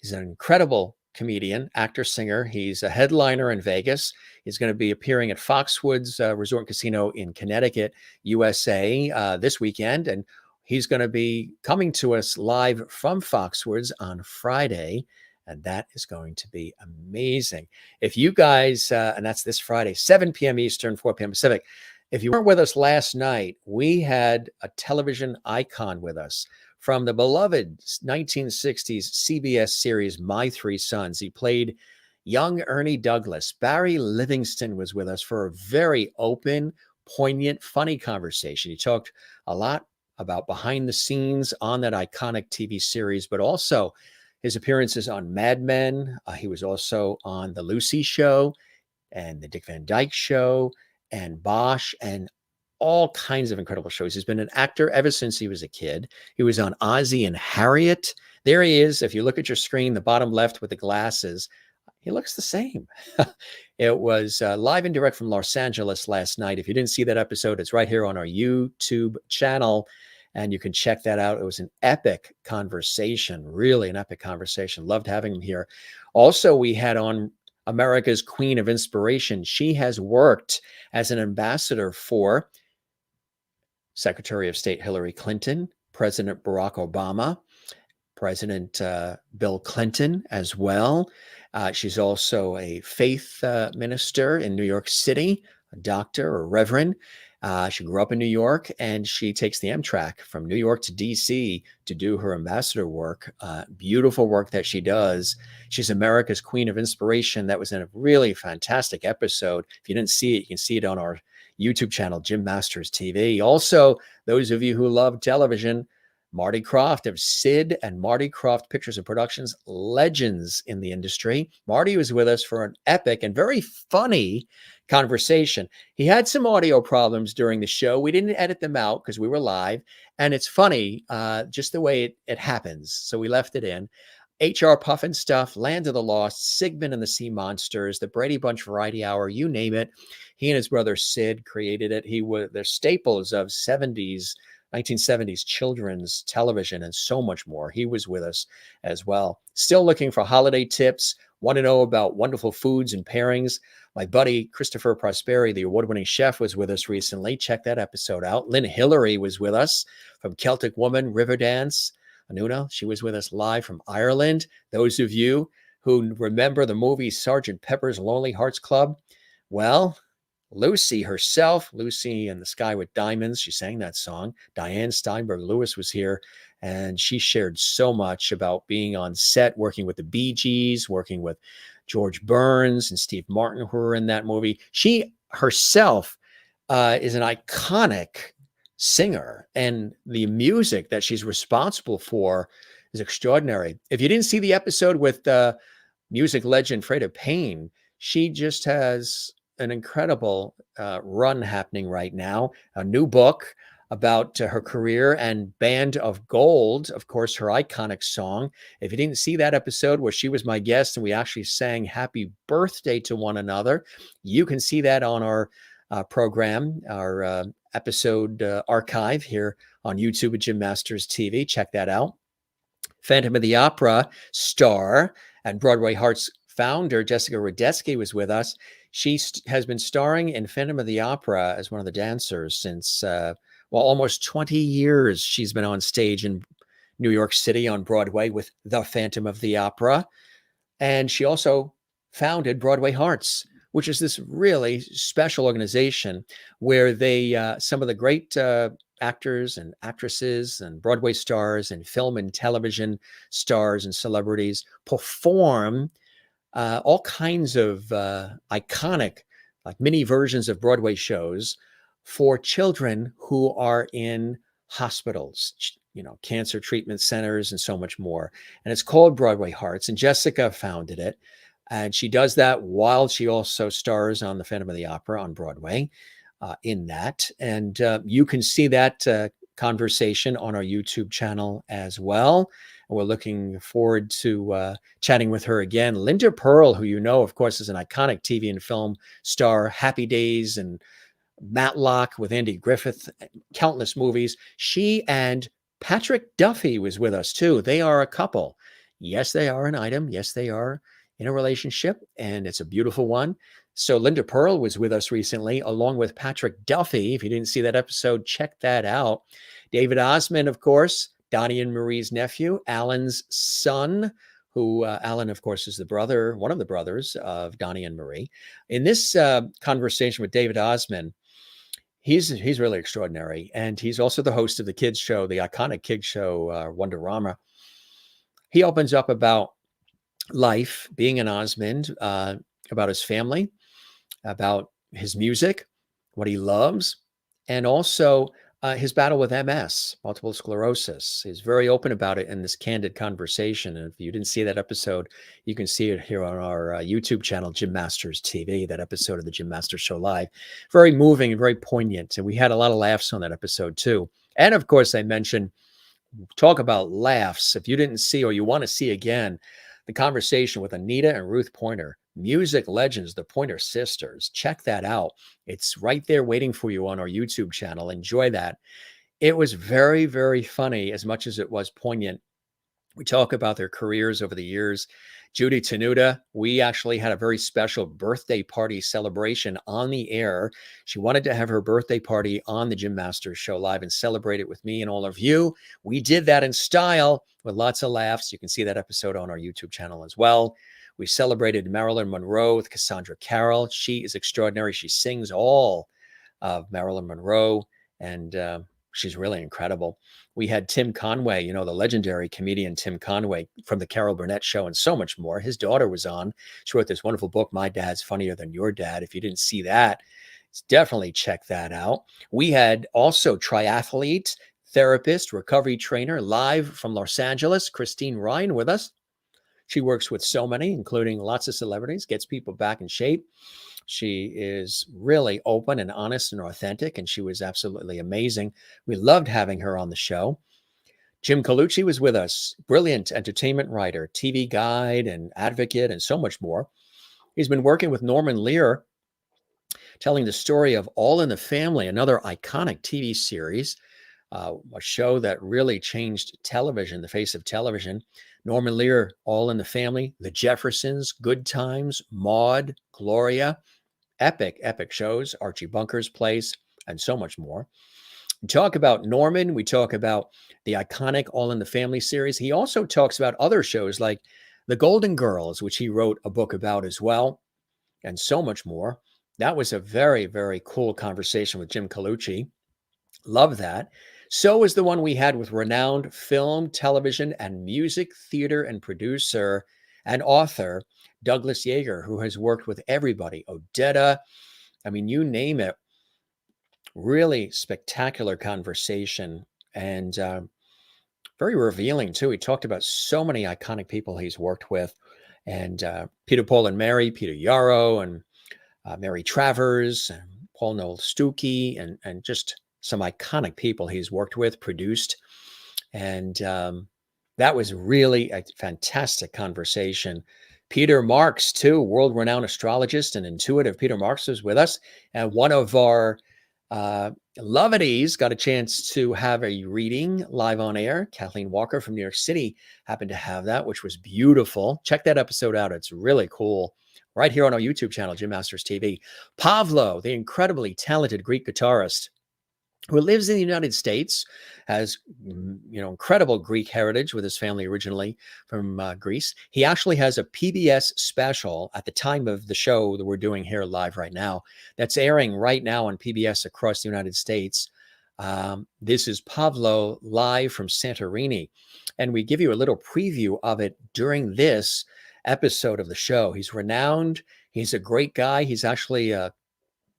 He's an incredible comedian, actor, singer. He's a headliner in Vegas. He's going to be appearing at Foxwoods Resort and Casino in Connecticut, USA this weekend. And he's going to be coming to us live from Foxwoods on Friday. And that is going to be amazing. If you guys, and that's this Friday, 7 p.m. Eastern, 4 p.m. Pacific. If you weren't with us last night, we had a television icon with us from the beloved 1960s CBS series, My Three Sons. He played young Ernie Douglas. Barry Livingston was with us for a very open, poignant, funny conversation. He talked a lot about behind the scenes on that iconic TV series, but also his appearances on Mad Men. He was also on The Lucy Show and The Dick Van Dyke Show and Bosch and all kinds of incredible shows. He's been an actor ever since he was a kid. He was on Ozzie and Harriet. There he is. If you look at your screen, the bottom left with the glasses, he looks the same. It was live and direct from Los Angeles last night. If you didn't see that episode, it's right here on our YouTube channel, and you can check that out. It was an epic conversation, really an epic conversation. Loved having him here. Also, we had on America's Queen of Inspiration. She has worked as an ambassador for Secretary of State Hillary Clinton, President Barack Obama, President Bill Clinton as well. She's also a faith minister in New York City, a doctor or reverend. She grew up in New York, and she takes the Amtrak from New York to DC to do her ambassador work. Beautiful work that she does. She's America's Queen of Inspiration. That was in a really fantastic episode. If you didn't see it, you can see it on our YouTube channel, Jim Masters TV. Also, those of you who love television, Marty Krofft of Sid and Marty Krofft Pictures and Productions, legends in the industry. Marty was with us for an epic and very funny conversation. He had some audio problems during the show. We didn't edit them out because we were live, and it's funny just the way it happens. So we left it in. H.R. Puffin stuff, Land of the Lost, Sigmund and the Sea Monsters, the Brady Bunch Variety Hour, you name it. He and his brother Sid created it. They're staples of 1970s children's television and so much more. He was with us as well. Still looking for holiday tips, want to know about wonderful foods and pairings. My buddy Christopher Prosperi, the award-winning chef, was with us recently. Check that episode out. Lynn Hillary was with us from Celtic Woman, Riverdance. Anuna, she was with us live from Ireland. Those of you who remember the movie Sgt. Pepper's Lonely Hearts Club, well, Lucy herself, Lucy in the Sky with Diamonds, she sang that song. Diane Steinberg Lewis was here, and she shared so much about being on set, working with the Bee Gees, working with George Burns and Steve Martin, who were in that movie. She herself is an iconic singer, and the music that she's responsible for is extraordinary. If you didn't see the episode with music legend Freda Payne, she just has an incredible run happening right now. A new book about her career, and Band of Gold, of course, her iconic song. If you didn't see that episode where she was my guest and we actually sang happy birthday to one another, you can see that on our program, our episode archive here on YouTube at Jim Masters TV. Check that out. Phantom of the Opera star And Broadway Hearts founder Jessica Radetsky was with us. She has been starring in Phantom of the Opera as one of the dancers since, almost 20 years. She's been on stage in New York City on Broadway with The Phantom of the Opera. And she also founded Broadway Hearts, which is this really special organization where they, some of the great actors and actresses and Broadway stars and film and television stars and celebrities perform all kinds of iconic, like mini versions of Broadway shows for children who are in hospitals, cancer treatment centers and so much more. And it's called Broadway Hearts. And Jessica founded it. And she does that while she also stars on The Phantom of the Opera on Broadway in that. And you can see that conversation on our YouTube channel as well. And we're looking forward to chatting with her again. Linda Pearl, who of course, is an iconic TV and film star, Happy Days and Matlock with Andy Griffith, countless movies. She and Patrick Duffy was with us too. They are a couple. Yes, they are an item. Yes, they are in a relationship, and it's a beautiful one. So Linda Pearl was with us recently, along with Patrick Duffy. If you didn't see that episode, check that out. David Osmond, of course, Donnie and Marie's nephew, Alan's son, who Alan, of course, is one of the brothers of Donnie and Marie. In this conversation with David Osmond, he's really extraordinary. And he's also the host of the kids show, the iconic kids show, Wonderama. He opens up about life, being an Osmond, about his family, about his music, what he loves, and also his battle with MS, multiple sclerosis. He's very open about it in this candid conversation. And if you didn't see that episode, you can see it here on our YouTube channel, Jim Masters TV, that episode of the Jim Masters Show Live. Very moving and very poignant. And we had a lot of laughs on that episode too. And of course, I mentioned, talk about laughs. If you didn't see or you want to see again, the conversation with Anita and Ruth Pointer, music legends, the Pointer Sisters. Check that out. It's right there waiting for you on our YouTube channel. Enjoy that. It was very, very funny as much as it was poignant. We talk about their careers over the years. Judy Tenuta, we actually had a very special birthday party celebration on the air. She wanted to have her birthday party on the Jim Masters Show Live and celebrate it with me and all of you. We did that in style with lots of laughs. You can see that episode on our YouTube channel as well. We celebrated Marilyn Monroe with Cassandra Carroll. She is extraordinary. She sings all of Marilyn Monroe, and she's really incredible. We had Tim Conway, the legendary comedian Tim Conway from the Carol Burnett Show and so much more. His daughter was on. She wrote this wonderful book, My Dad's Funnier Than Your Dad. If you didn't see that, definitely check that out. We had also triathlete, therapist, recovery trainer, live from Los Angeles, Christine Ryan with us. She works with so many, including lots of celebrities, gets people back in shape. She is really open and honest and authentic, and she was absolutely amazing. We loved having her on the show. Jim Colucci was with us, brilliant entertainment writer, TV guide and advocate, and so much more. He's been working with Norman Lear, telling the story of All in the Family, another iconic TV series, a show that really changed television, the face of television. Norman Lear, All in the Family, The Jeffersons, Good Times, Maude, Gloria, epic shows, Archie Bunker's Place, and so much more. We talk about Norman. We talk about the iconic All in the Family series. He also talks about other shows like The Golden Girls, which he wrote a book about as well, and so much more. That was a very, very cool conversation with Jim Colucci. Love that. So is the one we had with renowned film, television, and music theater and producer and author Douglas Yeager, who has worked with everybody, Odetta. I mean, you name it. Really spectacular conversation and very revealing too. He talked about so many iconic people he's worked with, and Peter, Paul, and Mary, Peter Yarrow, and Mary Travers, and Paul Noel Stuckey, and just some iconic people he's worked with, produced. And that was really a fantastic conversation. Peter Marks, too, world-renowned astrologist and intuitive. Peter Marks was with us. And one of our Lovities got a chance to have a reading live on air. Kathleen Walker from New York City happened to have that, which was beautiful. Check that episode out. It's really cool. Right here on our YouTube channel, Jim Masters TV. Pavlo, the incredibly talented Greek guitarist who lives in the United States, has incredible Greek heritage with his family originally from Greece. He actually has a PBS special at the time of the show that we're doing here live right now that's airing right now on PBS across the United States. This is Pavlo live from Santorini, and we give you a little preview of it during this episode of the show. He's renowned. He's a great guy. He's actually a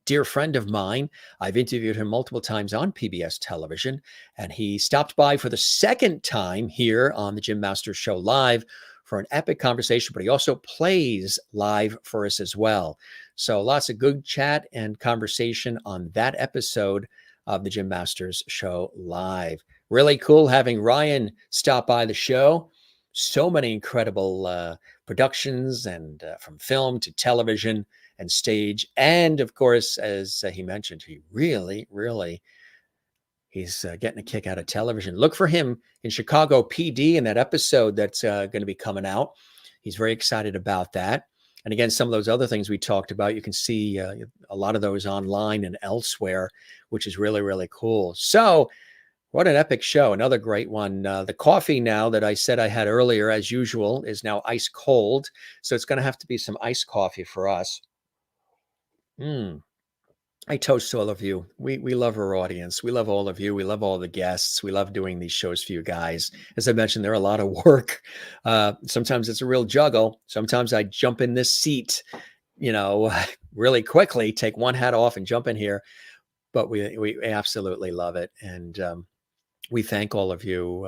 dear friend of mine. I've interviewed him multiple times on PBS television, and he stopped by for the second time here on the Jim Masters Show live for an epic conversation, but he also plays live for us as well. So lots of good chat and conversation on that episode of the Jim Masters Show live. Really cool having Ryan stop by the show. So many incredible productions, and from film to television and stage. And of course, as he mentioned, he really, he's getting a kick out of television. Look for him in Chicago PD in that episode that's going to be coming out. He's very excited about that. And again, some of those other things we talked about, you can see a lot of those online and elsewhere, which is really cool. So what an epic show. Another great one. The coffee now that I said I had earlier, as usual, is now ice cold. So it's going to have to be some iced coffee for us. I toast to all of you. We love our audience. We love all of you. We love all the guests. We love doing these shows for you guys. As I mentioned, they're a lot of work. Sometimes it's a real juggle. Sometimes I jump in this seat, really quickly, take one hat off and jump in here. But we absolutely love it. And we thank all of you,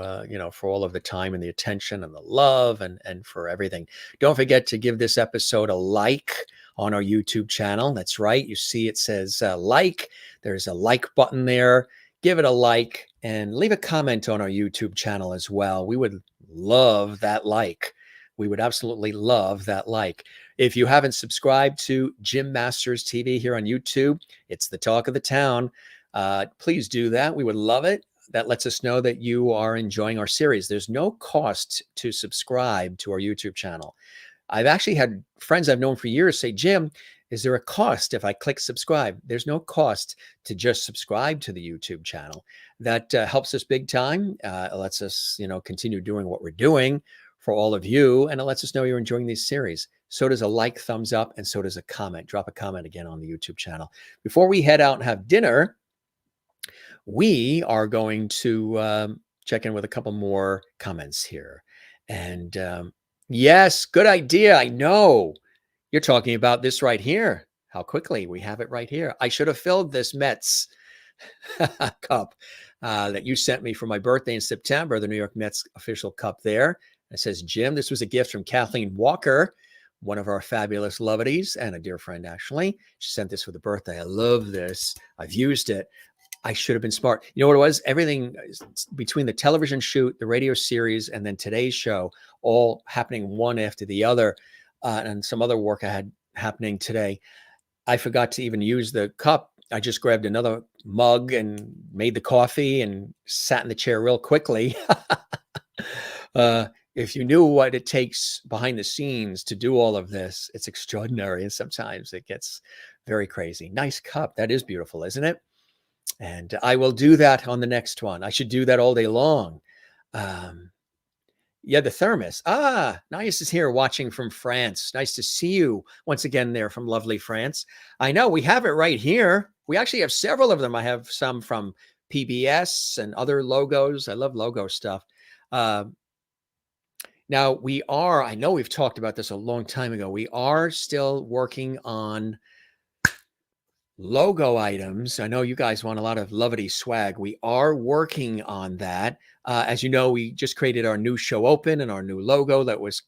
for all of the time and the attention and the love and for everything. Don't forget to give this episode a like on our YouTube channel. That's right. You see it says like. There's a like button there. Give it a like and leave a comment on our YouTube channel as well. We would love that like. We would absolutely love that like. If you haven't subscribed to Jim Masters TV here on YouTube, it's the talk of the town. Please do that. We would love it. That lets us know that you are enjoying our series. There's no cost to subscribe to our YouTube channel. I've actually had friends I've known for years say, Jim, is there a cost if I click subscribe? There's no cost to just subscribe to the YouTube channel. That helps us big time. It lets us, continue doing what we're doing for all of you. And it lets us know you're enjoying these series. So does a like, thumbs up, and so does a comment. Drop a comment again on the YouTube channel. Before we head out and have dinner, we are going to check in with a couple more comments here. And yes, good idea. I know you're talking about this right here. How quickly we have it right here. I should have filled this Mets cup that you sent me for my birthday in September, the New York Mets official cup there. It says, Jim, this was a gift from Kathleen Walker, one of our fabulous lovities and a dear friend, actually. She sent this for the birthday. I love this. I've used it. I should have been smart. You know what it was? Everything between the television shoot, the radio series, and then today's show, all happening one after the other, and some other work I had happening today. I forgot to even use the cup. I just grabbed another mug and made the coffee and sat in the chair real quickly. If you knew what it takes behind the scenes to do all of this, it's extraordinary. And sometimes it gets very crazy. Nice cup. That is beautiful, isn't it? And I will do that on the next one. I should do that all day long. Yeah, the thermos. Nice is here watching from France. Nice to see you once again there from lovely France. I know we have it right here. We actually have several of them. I have some from PBS and other logos. I love logo stuff. Now I know we've talked about this a long time ago. We are still working on logo items. I know you guys want a lot of lovely swag. We are working on that. As you know, we just created our new show open and our new logo that was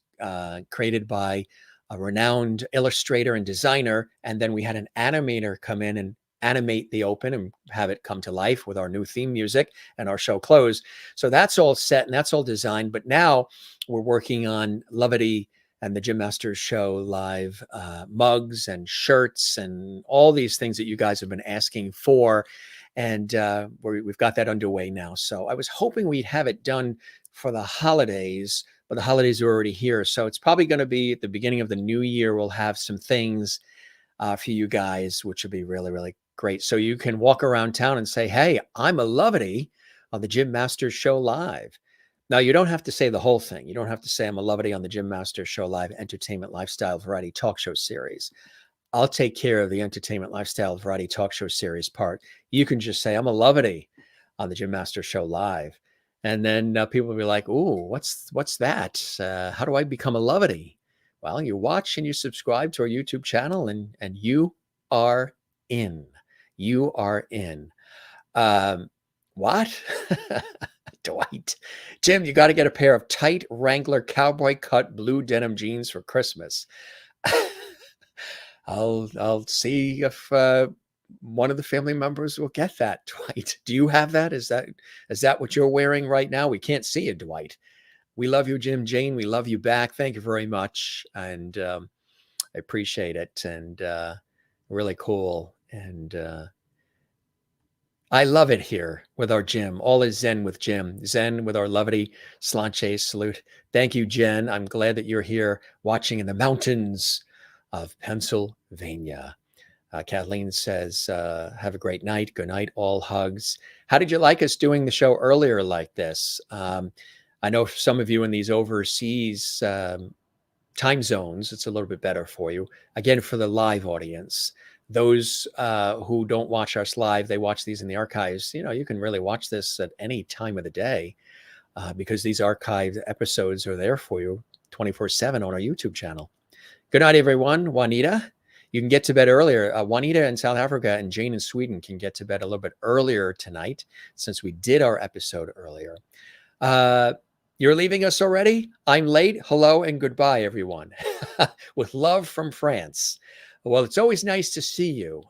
created by a renowned illustrator and designer. And then we had an animator come in and animate the open and have it come to life with our new theme music and our show close. So that's all set and that's all designed. But now we're working on lovely and the Gym Masters Show Live mugs and shirts and all these things that you guys have been asking for. And we've got that underway now. So I was hoping we'd have it done for the holidays, but the holidays are already here. So it's probably going to be at the beginning of the new year. We'll have some things for you guys, which will be really, really great. So you can walk around town and say, hey, I'm a Lovity on the Gym Masters Show Live. Now, you don't have to say the whole thing. You don't have to say I'm a Lovity on the Gym Masters Show Live entertainment lifestyle variety talk show series. I'll take care of the entertainment lifestyle variety talk show series part. You can just say I'm a Lovity on the Gym Masters Show Live. And then people will be like, ooh, what's that? How do I become a Lovity? Well, you watch and you subscribe to our YouTube channel and you are in. You are in. What? Dwight. Jim, you got to get a pair of tight Wrangler cowboy cut blue denim jeans for Christmas. I'll see if one of the family members will get that, Dwight. Do you have that? Is that what you're wearing right now? We can't see it, Dwight. We love you, Jim, Jane. We love you back. Thank you very much. And I appreciate it. And really cool. And I love it here with our Jim. All is Zen with Jim. Zen with our Lovity Slanche salute. Thank you, Jen. I'm glad that you're here watching in the mountains of Pennsylvania. Kathleen says, have a great night. Good night. All hugs. How did you like us doing the show earlier like this? I know for some of you in these overseas time zones, it's a little bit better for you. Again, for the live audience, those who don't watch us live, they watch these in the archives. You can really watch this at any time of the day because these archived episodes are there for you 24/7 on our YouTube channel. Good night, everyone. Juanita, you can get to bed earlier. Juanita in South Africa and Jane in Sweden can get to bed a little bit earlier tonight since we did our episode earlier. You're leaving us already? I'm late. Hello and goodbye, everyone. With love from France. Well, it's always nice to see you.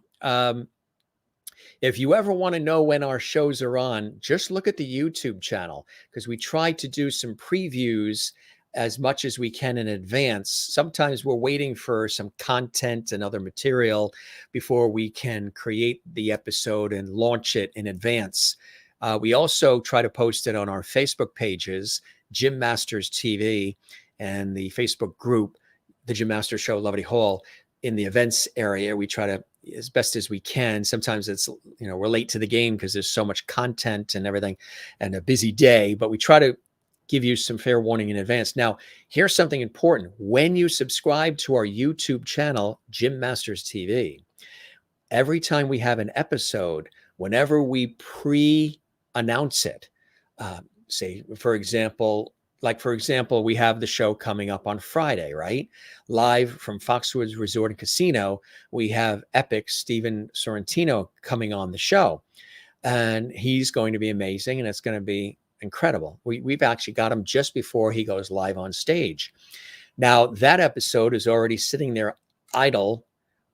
If you ever want to know when our shows are on, just look at the YouTube channel because we try to do some previews as much as we can in advance. Sometimes we're waiting for some content and other material before we can create the episode and launch it in advance. We also try to post it on our Facebook pages, Gym Masters TV, and the Facebook group, The Gym Masters Show, Lovity Hall. In the events area, we try to, as best as we can. Sometimes it's, we're late to the game because there's so much content and everything and a busy day, but we try to give you some fair warning in advance. Now, here's something important. When you subscribe to our YouTube channel, Gym Masters TV, every time we have an episode, whenever we pre-announce it, say, for example, we have the show coming up on Friday, right? Live from Foxwoods Resort and Casino, we have Epic Steven Sorrentino coming on the show. And he's going to be amazing, and it's going to be incredible. We've actually got him just before he goes live on stage. Now, that episode is already sitting there idle,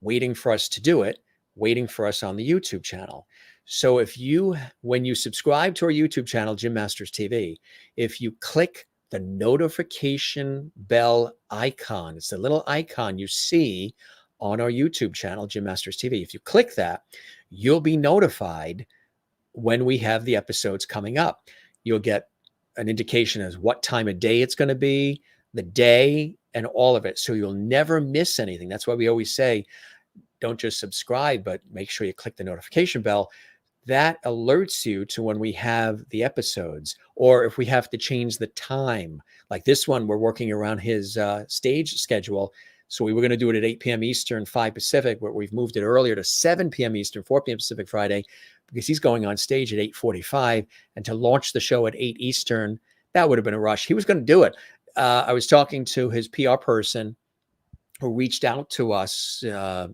waiting for us to do it, waiting for us on the YouTube channel. So when you subscribe to our YouTube channel, Gym Masters TV, if you click the notification bell icon, it's the little icon you see on our YouTube channel, Gym Masters TV. If you click that, you'll be notified when we have the episodes coming up. You'll get an indication as what time of day it's going to be, the day, and all of it. So you'll never miss anything. That's why we always say, don't just subscribe, but make sure you click the notification bell. That alerts you to when we have the episodes, or if we have to change the time. Like this one, we're working around his stage schedule. So we were going to do it at 8 p.m. Eastern, 5 Pacific, but we've moved it earlier to 7 p.m. Eastern, 4 p.m. Pacific Friday, because he's going on stage at 8:45. And to launch the show at 8 Eastern, that would have been a rush. He was going to do it. I was talking to his PR person who reached out to us.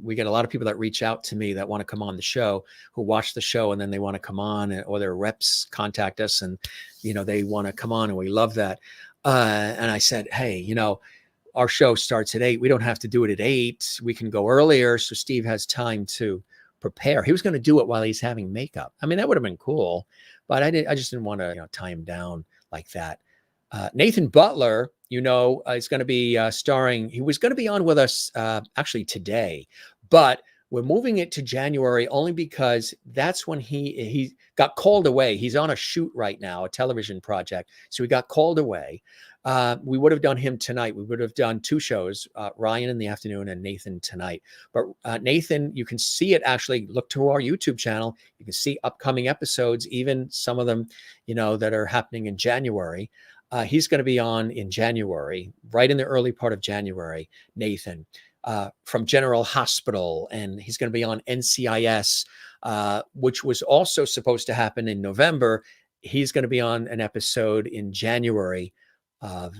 We get a lot of people that reach out to me that want to come on the show, who watch the show and then they want to come on, or their reps contact us and, they want to come on, and we love that. And I said, hey, our show starts at 8. We don't have to do it at 8. We can go earlier so Steve has time to prepare. He was going to do it while he's having makeup. I mean, that would have been cool, but I just didn't want to tie him down like that. Nathan Butler He's going to be starring. He was going to be on with us actually today, but we're moving it to January only because that's when he got called away. He's on a shoot right now, a television project. So he got called away. We would have done him tonight. We would have done 2 shows, Ryan in the afternoon and Nathan tonight. But Nathan, you can see it actually. Look to our YouTube channel. You can see upcoming episodes, even some of them, that are happening in January. He's going to be on in January, right in the early part of January, Nathan. From General Hospital, and he's going to be on NCIS, which was also supposed to happen in November. He's going to be on an episode in January of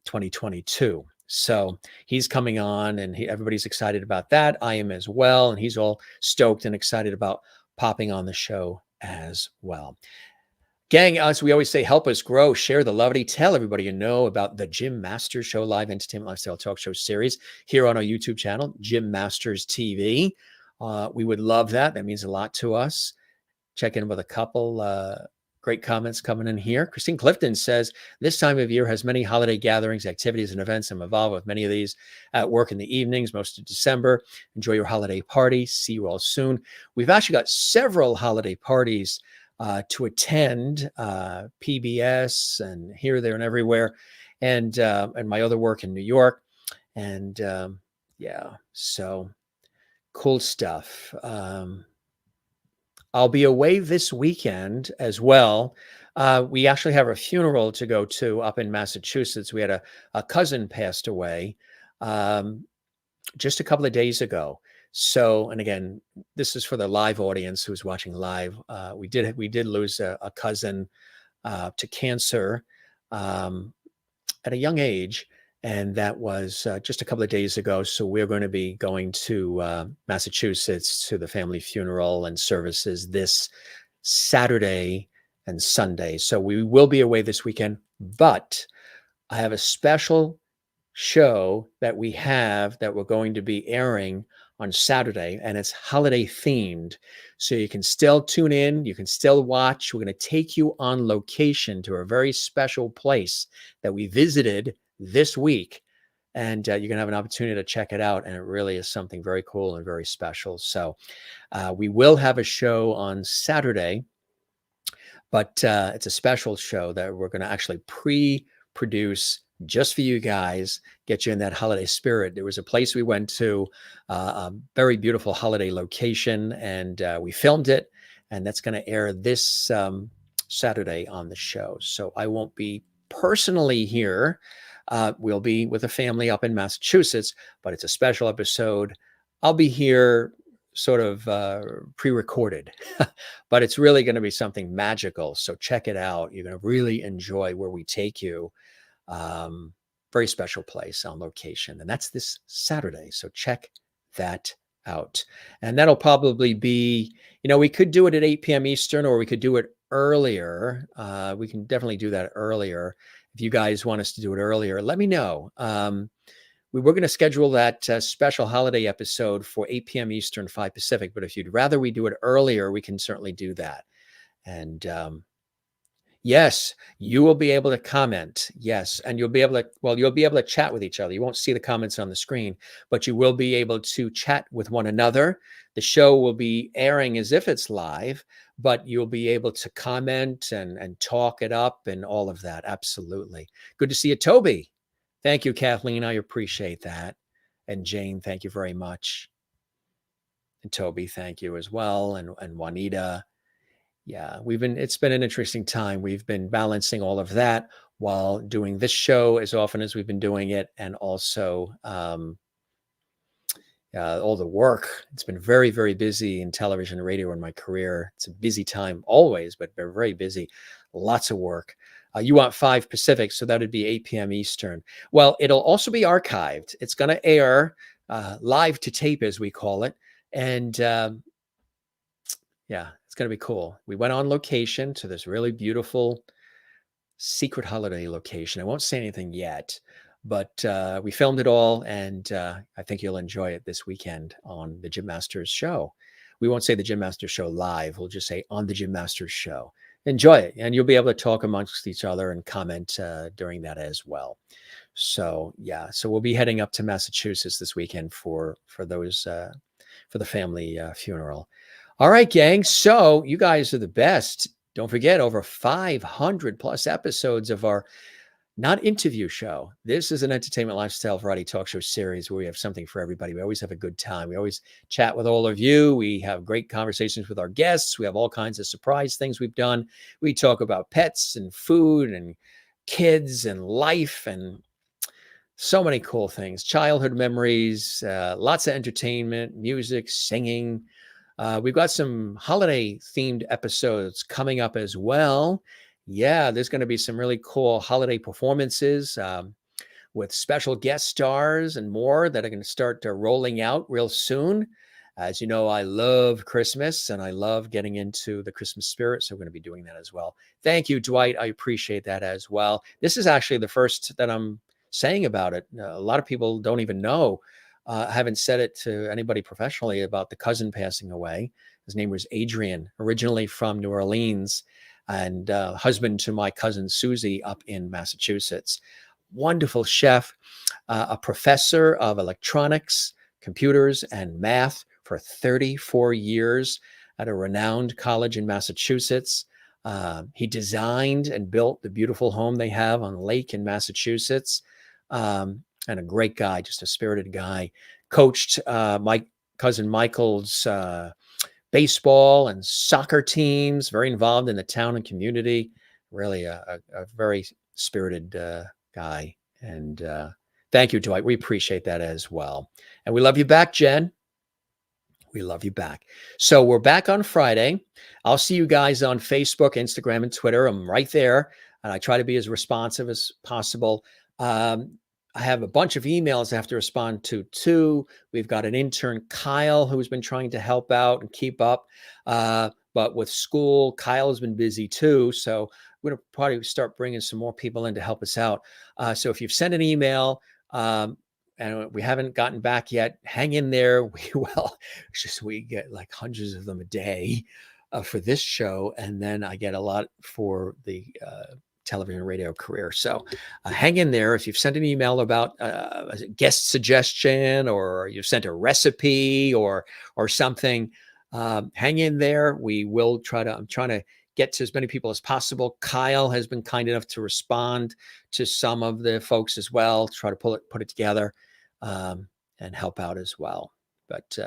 2022. So he's coming on, and everybody's excited about that. I am as well, and he's all stoked and excited about popping on the show as well. Gang, as we always say, help us grow, share the lovely, tell everybody you know about the Jim Masters Show live entertainment lifestyle talk show series here on our YouTube channel, Jim Masters TV. We would love that. That means a lot to us. Check in with a couple great comments coming in here. Christine Clifton says, this time of year has many holiday gatherings, activities, and events. I'm involved with many of these at work in the evenings, most of December. Enjoy your holiday party. See you all soon. We've actually got several holiday parties to attend, PBS and here, there, and everywhere, and my other work in New York, and so cool stuff. I'll be away this weekend as well. We actually have a funeral to go to up in Massachusetts. We had a cousin passed away just a couple of days ago. So, and again, this is for the live audience who's watching live. We did lose a cousin to cancer at a young age, and that was just a couple of days ago. So we're going to be going to Massachusetts to the family funeral and services this Saturday and Sunday. So we will be away this weekend, but I have a special show that we're going to be airing on Saturday, and it's holiday themed. So you can still tune in, you can still watch. We're going to take you on location to a very special place that we visited this week, and you're going to have an opportunity to check it out. And it really is something very cool and very special. So we will have a show on Saturday, but it's a special show that we're going to actually pre-produce just for you guys, get you in that holiday spirit. There was a place we went to, a very beautiful holiday location, and we filmed it, and that's going to air this Saturday on the show. So I won't be personally here. We'll be with a family up in Massachusetts, but it's a special episode. I'll be here sort of pre-recorded, but it's really going to be something magical. So check it out. You're going to really enjoy where we take you. Very special place on location, and that's this Saturday. So check that out. And that'll probably be, we could do it at 8 p.m. Eastern, or we could do it earlier. We can definitely do that earlier. If you guys want us to do it earlier, let me know. We were going to schedule that special holiday episode for 8 p.m. Eastern, 5 Pacific, but if you'd rather we do it earlier, we can certainly do that. And yes, you will be able to comment. Yes. And you'll be able to chat with each other. You won't see the comments on the screen, but you will be able to chat with one another. The show will be airing as if it's live, but you'll be able to comment and talk it up and all of that. Absolutely. Good to see you, Toby. Thank you, Kathleen. I appreciate that. And Jane, thank you very much. And Toby, thank you as well. And Juanita. Yeah, it's been an interesting time. We've been balancing all of that while doing this show as often as we've been doing it, and also all the work. It's been very, very busy in television and radio in my career. It's a busy time always, but very, very busy. Lots of work. You want 5 Pacific, so that would be 8 p.m. Eastern. Well, it'll also be archived. It's going to air live to tape, as we call it. And yeah, it's going to be cool. We went on location to this really beautiful secret holiday location. I won't say anything yet, but we filmed it all, and I think you'll enjoy it this weekend on the Jim Masters Show. We won't say the Jim Masters Show live. We'll just say on the Jim Masters Show. enjoy it. And you'll be able to talk amongst each other and comment during that as well. So yeah, so we'll be heading up to Massachusetts this weekend for those for the family funeral. All right, gang. So you guys are the best. Don't forget, over 500 plus episodes of our not interview show. This is an entertainment lifestyle variety talk show series where we have something for everybody. We always have a good time. We always chat with all of you. We have great conversations with our guests. We have all kinds of surprise things we've done. We talk about pets and food and kids and life and so many cool things, childhood memories, lots of entertainment, music, singing. We've got some holiday themed episodes coming up as well. Yeah, there's going to be some really cool holiday performances with special guest stars and more that are going to start rolling out real soon. As you know, I love Christmas and I love getting into the Christmas spirit. So we're going to be doing that as well. Thank you, Dwight. I appreciate that as well. This is actually the first that I'm saying about it. A lot of people don't even know. I haven't said it to anybody professionally about the cousin passing away. His name was Adrian, originally from New Orleans and husband to my cousin Susie up in Massachusetts. Wonderful chef, a professor of electronics, computers, and math for 34 years at a renowned college in Massachusetts. He designed and built the beautiful home they have on the lake in Massachusetts. And a great guy, just a spirited guy. Coached my cousin Michael's baseball and soccer teams, very involved in the town and community. Really a very spirited guy. And thank you, Dwight. We appreciate that as well. And we love you back, Jen. We love you back. So we're back on Friday. I'll see you guys on Facebook, Instagram, and Twitter. I'm right there. And I try to be as responsive as possible. I have a bunch of emails I have to respond to too. We've got an intern, Kyle, who's been trying to help out and keep up. But with school, Kyle's been busy too. So we're going to probably start bringing some more people in to help us out. So if you've sent an email and we haven't gotten back yet, hang in there. We get like hundreds of them a day for this show. And then I get a lot for the television and radio career. So hang in there. If you've sent an email about a guest suggestion or you've sent a recipe or something, hang in there. We will I'm trying to get to as many people as possible. Kyle has been kind enough to respond to some of the folks as well, try to put it together and help out as well. But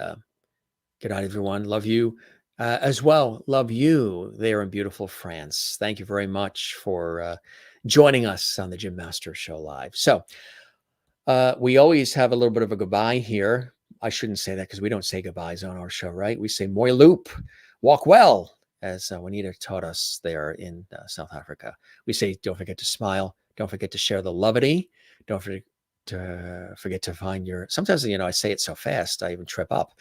good night, everyone. Love you. As well, love you there in beautiful France. Thank you very much for joining us on the Jim Master Show Live. So we always have a little bit of a goodbye here. I shouldn't say that because we don't say goodbyes on our show, right? We say moi loop, walk well, as Juanita taught us there in South Africa. We say, don't forget to smile. Don't forget to share the lovity. Don't forget to find your, sometimes, I say it so fast, I even trip up.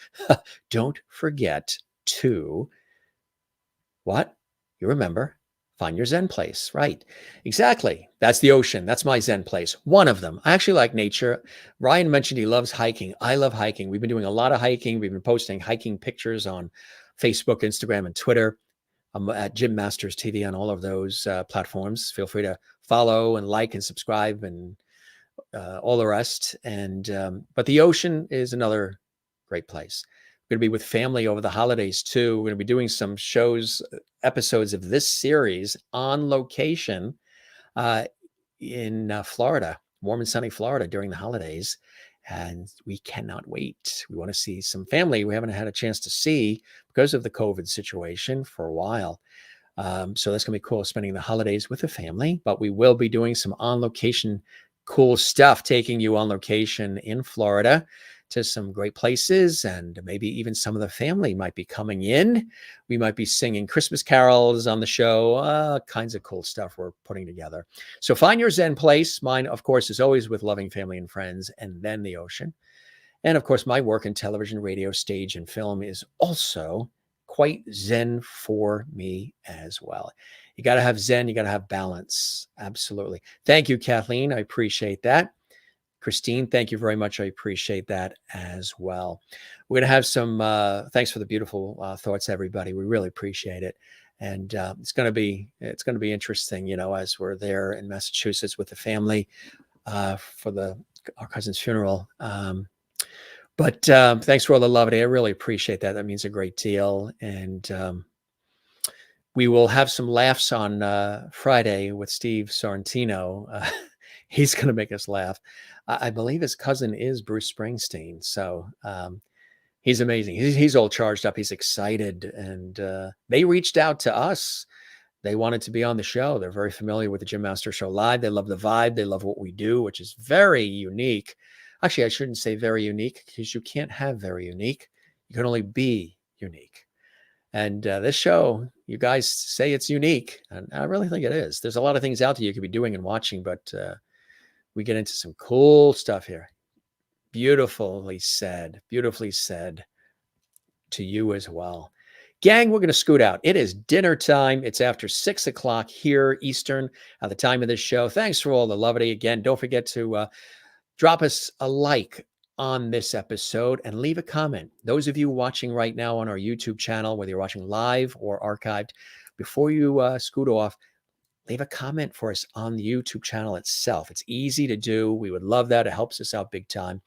Don't forget to what? You remember, find your Zen place, right? Exactly. That's the ocean. That's my Zen place. One of them. I actually like nature. Ryan mentioned he loves hiking. I love hiking. We've been doing a lot of hiking. We've been posting hiking pictures on Facebook, Instagram, and Twitter. I'm at Jim Masters TV on all of those platforms. Feel free to follow and like and subscribe and all the rest. And but the ocean is another great place. We're going to be with family over the holidays too. We're going to be doing some episodes of this series on location in Florida, warm and sunny Florida during the holidays. And we cannot wait. We want to see some family we haven't had a chance to see because of the COVID situation for a while. So that's going to be cool, spending the holidays with the family. But we will be doing some on location cool stuff, taking you on location in Florida to some great places, and maybe even some of the family might be coming in. We might be singing Christmas carols on the show, kinds of cool stuff we're putting together. So find your Zen place. Mine, of course, is always with loving family and friends, and then the ocean. And of course, my work in television, radio, stage, and film is also quite Zen for me as well. You got to have Zen, you got to have balance. Absolutely. Thank you, Kathleen. I appreciate that. Christine, thank you very much. I appreciate that as well. We're going to have some, thanks for the beautiful thoughts, everybody. We really appreciate it. And it's going to be interesting, as we're there in Massachusetts with the family for our cousin's funeral. But thanks for all the love today. I really appreciate that. That means a great deal. And we will have some laughs on Friday with Steve Sorrentino. He's going to make us laugh. I believe his cousin is Bruce Springsteen. So he's amazing. He's all charged up. He's excited. And they reached out to us. They wanted to be on the show. They're very familiar with the Jim Master Show Live. They love the vibe. They love what we do, which is very unique. Actually, I shouldn't say very unique, because you can't have very unique. You can only be unique. And this show, you guys say it's unique, and I really think it is. There's a lot of things out there you could be doing and watching, but we get into some cool stuff here. Beautifully said to you as well. Gang, we're going to scoot out. It is dinner time. It's after 6 o'clock here Eastern at the time of this show. Thanks for all the love today. Again, don't forget to drop us a like on this episode and leave a comment. Those of you watching right now on our YouTube channel, whether you're watching live or archived, before you scoot off, leave a comment for us on the YouTube channel itself. It's easy to do. We would love that. It helps us out big time.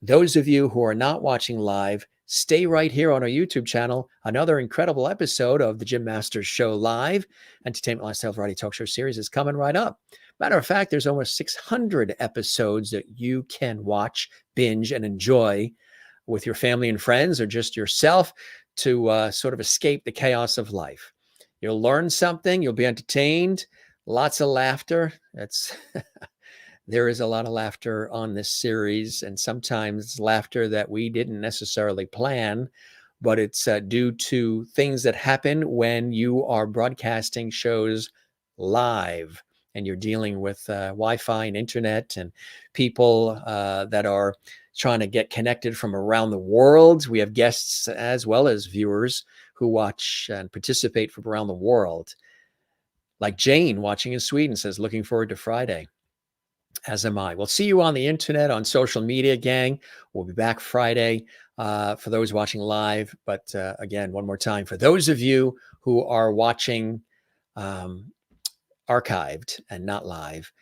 Those of you who are not watching live, stay right here on our YouTube channel. Another incredible episode of the Jim Masters Show Live, Entertainment Lifestyle Variety Talk Show series is coming right up. Matter of fact, there's almost 600 episodes that you can watch, binge, and enjoy with your family and friends, or just yourself, to sort of escape the chaos of life. You'll learn something. You'll be entertained. Lots of laughter. There is a lot of laughter on this series, and sometimes laughter that we didn't necessarily plan, but it's due to things that happen when you are broadcasting shows live and you're dealing with Wi-Fi and internet and people that are trying to get connected from around the world. We have guests as well as viewers who watch and participate from around the world. Like Jane watching in Sweden says, looking forward to Friday. As am I. We'll see you on the internet, on social media, gang. We'll be back Friday for those watching live. But again, one more time, for those of you who are watching archived and not live,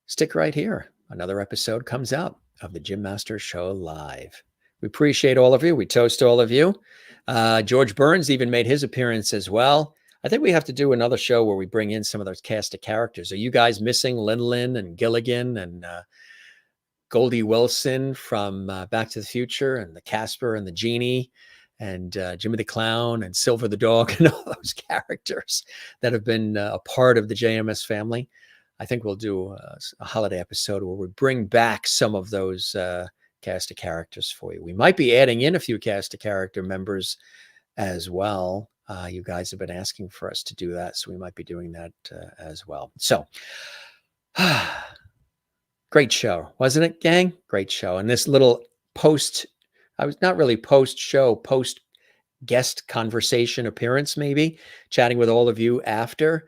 stick right here. Another episode comes out of the Jim Masters Show Live. We appreciate all of you. We toast all of you. George Burns even made his appearance as well. I think we have to do another show where we bring in some of those cast of characters. Are you guys missing Lin and Gilligan and Goldie Wilson from Back to the Future, and the Casper and the Genie, and Jimmy the Clown and Silver the Dog, and all those characters that have been a part of the JMS family? I think we'll do a holiday episode where we bring back some of those cast of characters for you. We might be adding in a few cast of character members as well. You guys have been asking for us to do that, so we might be doing that as well. So, great show, wasn't it, gang? Great show. And this little I was not really post-show, post-guest conversation appearance, maybe, chatting with all of you after.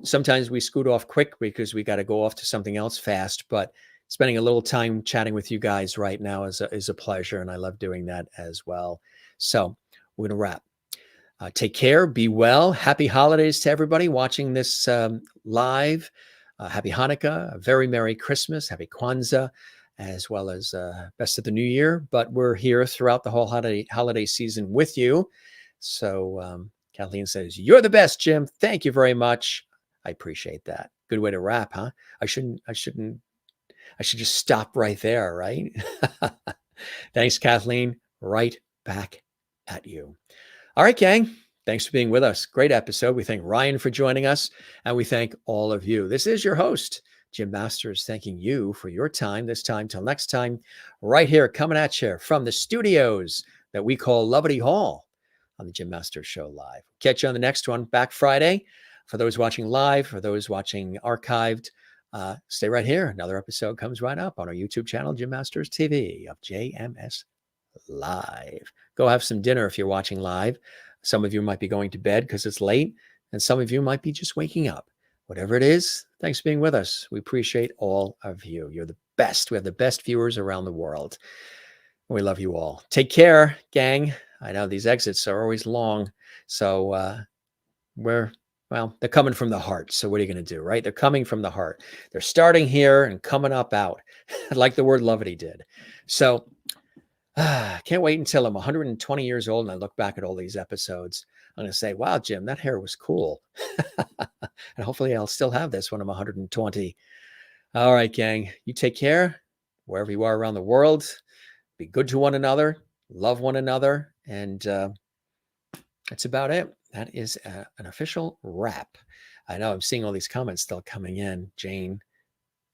Sometimes we scoot off quick because we got to go off to something else fast, but spending a little time chatting with you guys right now is a pleasure, and I love doing that as well. So we're going to wrap. Take care. Be well. Happy holidays to everybody watching this live. Happy Hanukkah. A very Merry Christmas. Happy Kwanzaa, as well as best of the New Year. But we're here throughout the whole holiday season with you. So Kathleen says, "You're the best, Jim. Thank you very much. I appreciate that." Good way to wrap, huh? I should just stop right there, right? Thanks, Kathleen. Right back at you. All right, gang. Thanks for being with us. Great episode. We thank Ryan for joining us, and we thank all of you. This is your host, Jim Masters, thanking you for your time this time. Till next time, right here, coming at you from the studios that we call Lovity Hall on the Jim Masters Show Live. Catch you on the next one, back Friday. For those watching live, for those watching archived, stay right here. Another episode comes right up on our YouTube channel, Jim Masters TV of JMS Live. Go have some dinner if you're watching live. Some of you might be going to bed because it's late, and some of you might be just waking up. Whatever it is, thanks for being with us. We appreciate all of you. You're the best. We have the best viewers around the world. We love you all. Take care, gang. I know these exits are always long, so well, they're coming from the heart. So what are you going to do, right? They're coming from the heart. They're starting here and coming up out, like the word levity did. So can't wait until I'm 120 years old and I look back at all these episodes. I'm going to say, wow, Jim, that hair was cool. And hopefully I'll still have this when I'm 120. All right, gang, you take care wherever you are around the world. Be good to one another, love one another. And that's about it. That is an official wrap. I know I'm seeing all these comments still coming in. Jane,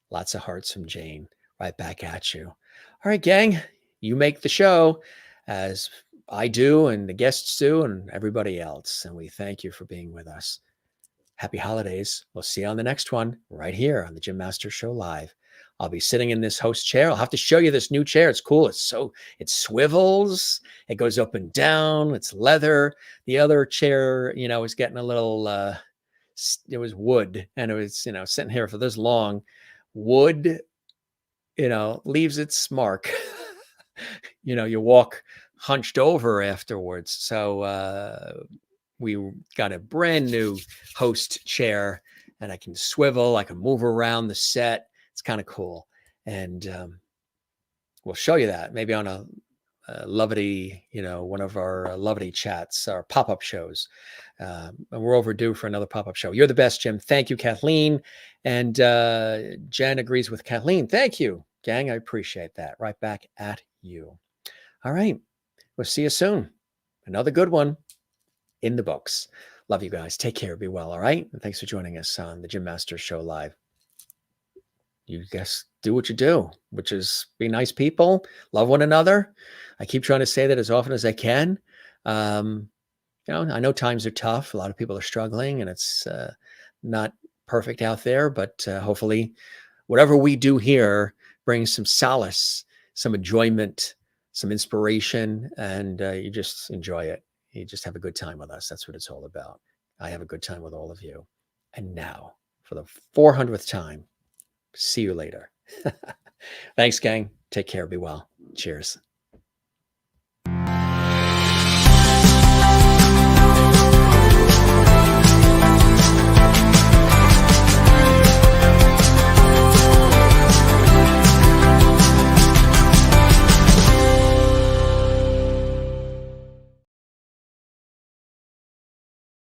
lots of hearts from Jane. Right back at you. All right, gang, you make the show as I do and the guests do and everybody else. And we thank you for being with us. Happy holidays. We'll see you on the next one right here on the Jim Master Show Live. I'll be sitting in this host chair. I'll have to show you this new chair. It's cool. It swivels. It goes up and down. It's leather. The other chair, was getting a little, it was wood and it was, sitting here for this long. Wood, leaves its mark. You walk hunched over afterwards. So we got a brand new host chair and I can swivel. I can move around the set. It's kind of cool. And we'll show you that maybe on a Lovity, one of our Lovity chats, our pop-up shows. And we're overdue for another pop-up show. You're the best, Jim. Thank you, Kathleen. And Jen agrees with Kathleen. Thank you, gang. I appreciate that. Right back at you. All right. We'll see you soon. Another good one in the books. Love you guys. Take care. Be well. All right. And thanks for joining us on the Jim Master Show Live. You guys do what you do, which is be nice people, love one another. I keep trying to say that as often as I can. I know times are tough. A lot of people are struggling and it's not perfect out there, but hopefully whatever we do here brings some solace, some enjoyment, some inspiration, and you just enjoy it. You just have a good time with us. That's what it's all about. I have a good time with all of you. And now, for the 400th time, see you later. Thanks, gang. Take care. Be well. Cheers.